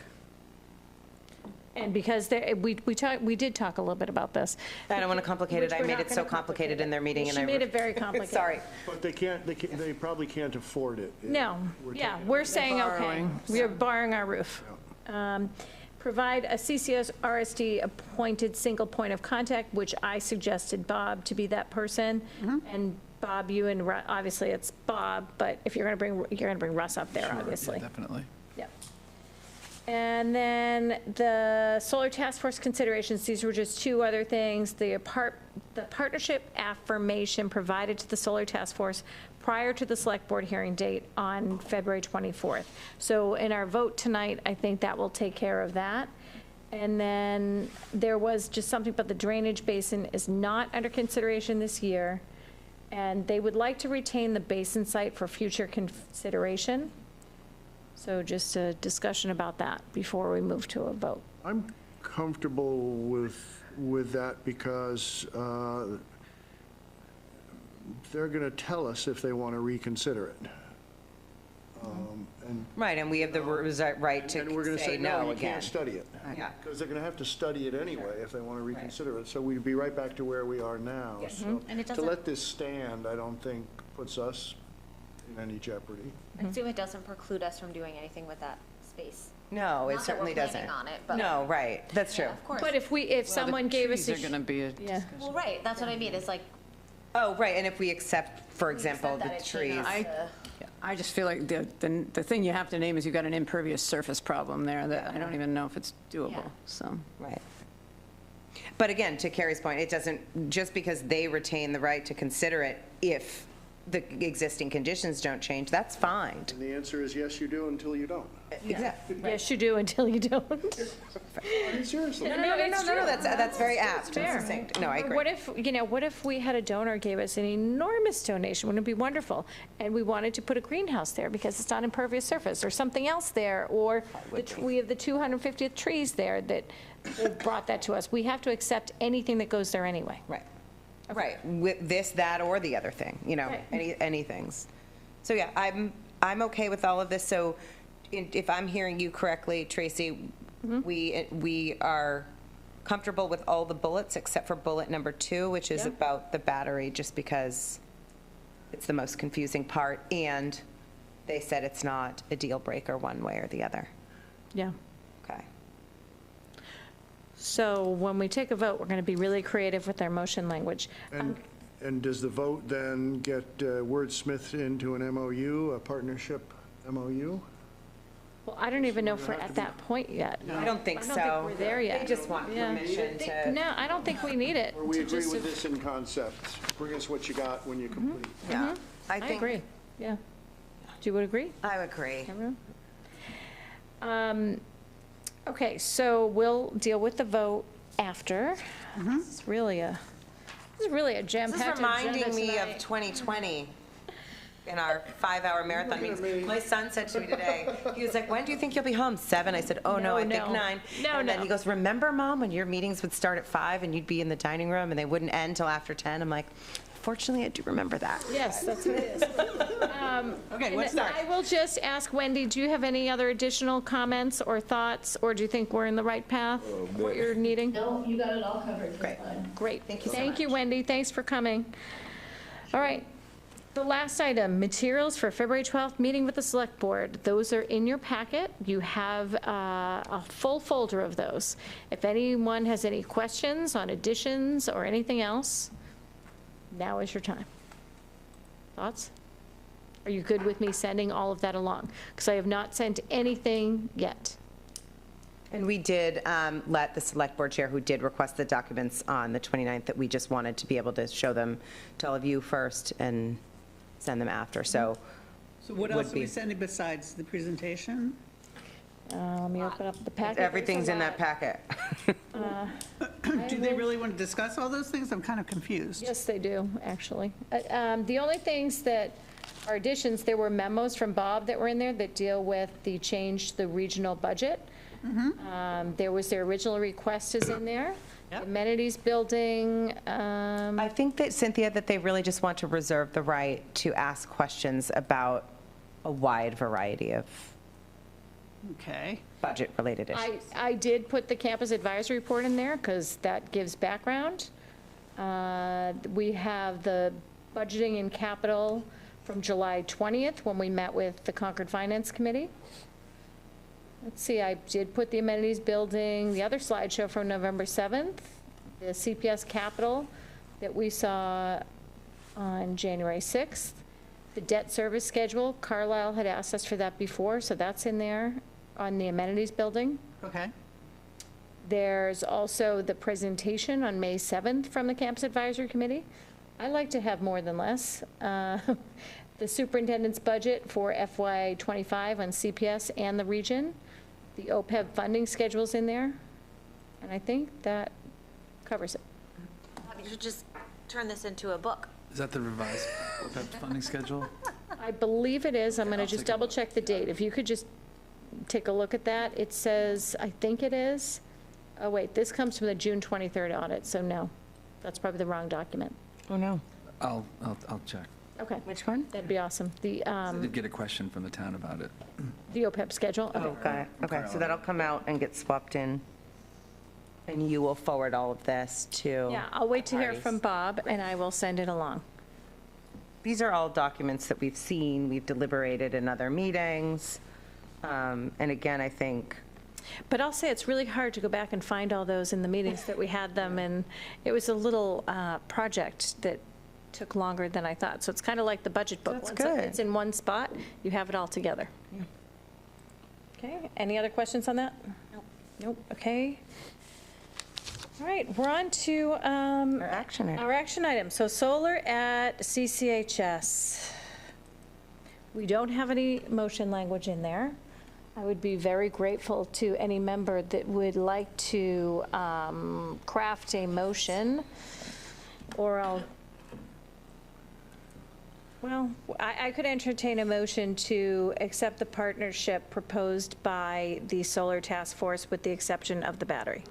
And because we did talk a little bit about this. I don't want to complicate it. Which I we're made not it so gonna complicated in their meeting, and She I made it very complicated. Sorry. But they probably can't afford it. No, yeah, we're saying, okay, borrowing. we are borrowing our roof. Provide a CCS RSD appointed single point of contact, which I suggested Bob to be that person. And Bob, you and obviously it's Bob, but if you're going to bring Russ up there, obviously. Definitely. Yep. And then the solar task force considerations, these were just two other things. The partnership affirmation provided to the solar task force prior to the select board hearing date on February 24th. So in our vote tonight, I think that will take care of that. And then there was just something about the drainage basin is not under consideration this year. And they would like to retain the basin site for future consideration. So just a discussion about that before we move to a vote. I'm comfortable with that because they're going to tell us if they want to reconsider it. Right, and we have the right to and we're going to say, no no, you again. can't study it. Yeah. Because they're going to have to study it anyway if they want to reconsider it. So we'd be right back to where we are now. Yes. So And it to doesn't- let this stand, I don't think puts us in any jeopardy. I assume it doesn't preclude us from doing anything with that space. No, it Not that certainly we're planning doesn't. on it, but- No, right, that's true. Of course. But if someone gave us a. Trees are going to be a Yeah. Well, right, that's what I mean, it's like, Oh, right, and if we accept, for example, accept the that it should trees. not, I just feel like the thing you have to name is you've got an impervious surface problem there that I don't even know if it's doable, Yeah. so. Right. But again, to Carrie's point, it doesn't, just because they retain the right to consider it if the existing conditions don't change, that's fine. And the answer is yes, you do until you don't. Exactly. Yes, you do until you don't. I mean, seriously. No, No, that's very apt and fair. succinct. No, I Or agree. What if we had a donor gave us an enormous donation, wouldn't it be wonderful? And we wanted to put a greenhouse there because it's not impervious surface, or something else there, or we have the 250th trees there that they've brought that to us. We have to accept anything that goes there anyway. Right. Right, with this, that, or the other thing, you know, Right. any things. So yeah, I'm okay with all of this. So if I'm hearing you correctly, Tracy, we are comfortable with all the bullets except for bullet number 2, which is Yeah. about the battery, just because it's the most confusing part. And they said it's not a deal breaker one way or the other. Yeah. Okay. So when we take a vote, we're going to be really creative with our motion language. And does the vote then get wordsmithed into an MOU, a partnership MOU? Well, I don't even know if we're at that point yet. I don't think so. I don't think we're there yet. They just want Yeah. permission to. No, I don't think we need it. Or we to agree just- with this in concept? Bring us what you got when you complete. Yeah, I agree, yeah. Do you would agree? I agree. Everyone? Okay, so we'll deal with the vote after. This is really a jam-packed This is agenda reminding me of tonight. 2020 in our 5-hour marathon meetings. My son said to me today, he was like, when do you think you'll be home? 7. I said, oh, no, I think 9. And then he goes, remember, Mom, when your meetings would start at 5 and you'd be in the dining room and they wouldn't end till after 10? I'm like, fortunately, I do remember that. Yes, that's what it is. Okay, what's next? I will just ask Wendy, do you have any other additional comments or thoughts, or do you think we're in the right path, what you're needing? No, you got it all covered. Great. Great. Thank you so Thank you, Wendy. Thanks for coming. All right. The last item, materials for February 12th meeting with the Select Board. Those are in your packet. You have a full folder of those. If anyone has any questions on additions or anything else, now is your time. Thoughts? Are you good with me sending all of that along? Because I have not sent anything yet. And we did let the Select Board Chair, who did request the documents on the 29th, that we just wanted to be able to show them to all of you first and send them after, so. So what would else are we be- sending besides the presentation? Let me open up the packet. Everything's in that packet. Do they really want to discuss all those things? I'm kind of confused. Yes, they do, actually. The only things that are additions, there were memos from Bob that were in there that deal with the change to the regional budget. There was their original request is in there. Amenities building. I think that, Cynthia, that they really just want to reserve the right to ask questions about a wide variety of budget-related issues. I did put the campus advisory report in there because that gives background. We have the budgeting and capital from July 20th when we met with the Concord Finance Committee. Let's see, I did put the amenities building, the other slideshow from November 7th, the CPS capital that we saw on January 6th, the debt service schedule. Carlisle had asked us for that before, so that's in there. on the amenities building. Okay. There's also the presentation on May 7th from the Campus Advisory Committee. I like to have more than less. The superintendent's budget for FY '25 on CPS and the region. The OPEB funding schedule's in there. And I think that covers it. You should just turn this into a book. Is that the revised funding schedule? I believe it is. I'm going to just double check the date. If you could just take a look at that. It says, I think it is. Oh, wait, this comes from the June 23rd audit, so no. That's probably the wrong document. Oh, no. I'll check. Okay. Which one? That'd be awesome. I did get a question from the town about it. The OPEB schedule? Oh, got it. Okay, so that'll come out and get swapped in. And you will forward all of this to... Yeah, I'll wait to hear parties. from Bob, and I will send it along. These are all documents that we've seen, we've deliberated in other meetings. And again, I think... But I'll say it's really hard to go back and find all those in the meetings that we had them, and it was a little project that took longer than I thought. So it's kind of like the budget book. That's Once good. it's in one spot, you have it all together. Okay, any other questions on that? Nope. Nope, okay. All right, we're on to Our action item. our action item. So solar at CCHS. We don't have any motion language in there. I would be very grateful to any member that would like to craft a motion, or I could entertain a motion to accept the partnership proposed by the Solar Task Force with the exception of the battery.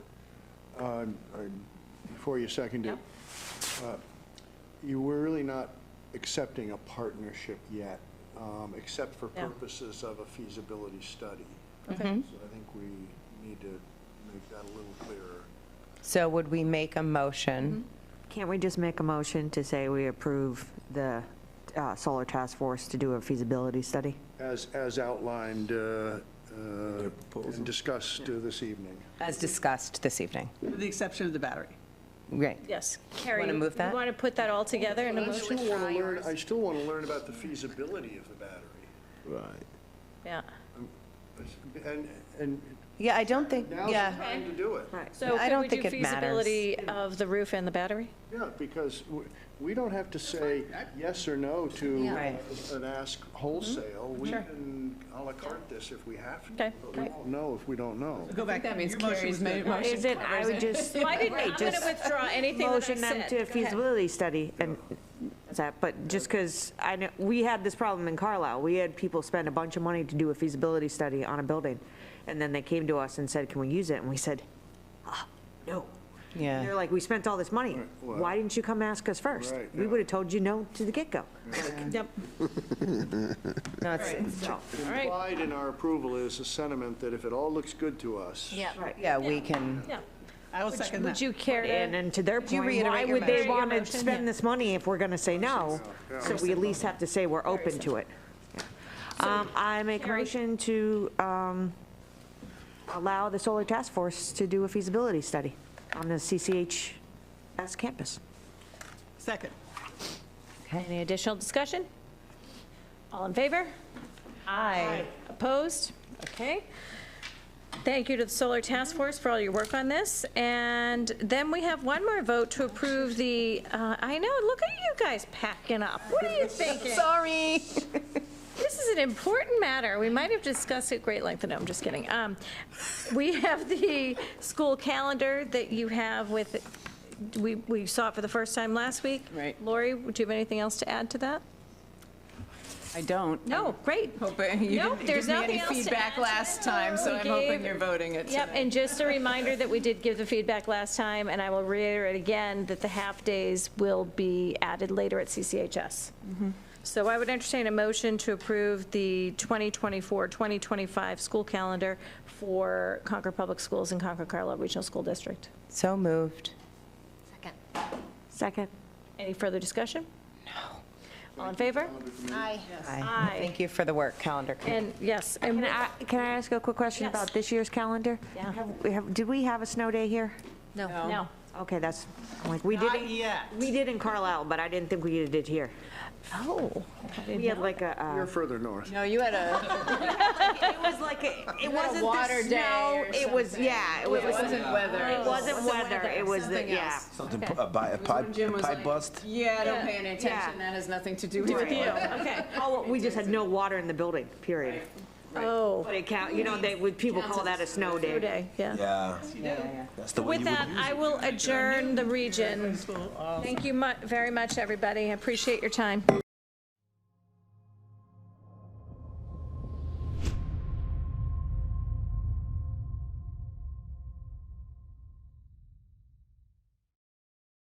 Before you second it, you were really not accepting a partnership yet, except for No. purposes of a feasibility study. Okay. So I think we need to make that a little clearer. So would we make a motion? Can't we just make a motion to say we approve the Solar Task Force to do a feasibility study? As outlined and discussed this evening. As discussed this evening. With the exception of the battery. Great. Yes. Carrie, Wanna move that? you want to put that all together in a I motion? still want to learn about the feasibility of the battery. Right. Yeah. And Yeah, I don't think, now's the yeah. time to do it. So I could don't we think do it matters. feasibility of the roof and the battery? Yeah, because we don't have to say yes or no to Right. an ask wholesale. We Sure. can à la carte this if we have to. Okay, But we won't know if we don't know. Go back. That means Your motion Carrie's was good. motion Is it, I would just. So I didn't, I'm going to withdraw anything that I Motion them said. to Go a ahead. feasibility study and that, but just because I know, we had this problem in Carlisle. We had people spend a bunch of money to do a feasibility study on a building. And then they came to us and said, can we use it? And we said, no. Yeah. They're like, we spent all this money. Well- Why didn't you come ask us first? Right, We yeah. would have told you no to the get-go. Yep. No, it's, Implied in our approval is a sentiment that if it all looks good to us. Yeah. yeah, we can, Yeah. I will second Would that. you care And to? to their Would you point, reiterate why your would they motion? want to Motion, spend yeah. this money if we're going to say no? So we at least have to say we're open to it. I make a Carrie- motion to allow the Solar Task Force to do a feasibility study on the CCHS campus. Second. Any additional discussion? All in favor? Aye. Opposed? Okay. Thank you to the Solar Task Force for all your work on this. And then we have one more vote to approve the, I know, look at you guys packing up. What are you thinking? sorry. This is an important matter. We might have discussed it at great length. No, I'm just kidding. We have the school calendar that you have with, we saw it for the first time last week. Right. Lori, would you have anything else to add to that? I don't. No, great. Hoping you Nope, didn't there's give me nothing any else to feedback add to last it. time, so We I'm hoping gave- you're voting it Yep, tonight. and just a reminder that we did give the feedback last time, and I will reiterate again that the half-days will be added later at CCHS. So I would entertain a motion to approve the 2024-2025 school calendar for Concord Public Schools and Concord Carlisle Regional School District. So moved. Second. Second. Any further discussion? No. All in favor? Aye. Aye. Thank you for the work, calendar committee. And yes, and Can I ask a quick question Yes. about this year's calendar? Yeah. Did we have a snow day here? No. no. Okay, that's, I'm like, we did Not it, yet. we did in Carlisle, but I didn't think we did it here. Oh. We had like a, You're further north. No, you had a, it was like, it wasn't water the day snow, or it was, something. yeah, it was. It wasn't weather. It wasn't weather, it was the, Something yeah. else. Something, Okay. a pipe, Jim was pipe like, bust? Yeah, don't Yeah. pay any Yeah. attention, that has nothing to do with Right. you. Okay. Oh, we just had no water in the building, period. Oh. But it count, you know, they, would people call that a snow day. Day, yeah. Yeah. That's the way With you would that, use I it. will adjourn the region. Thank you very much, everybody. I appreciate your time.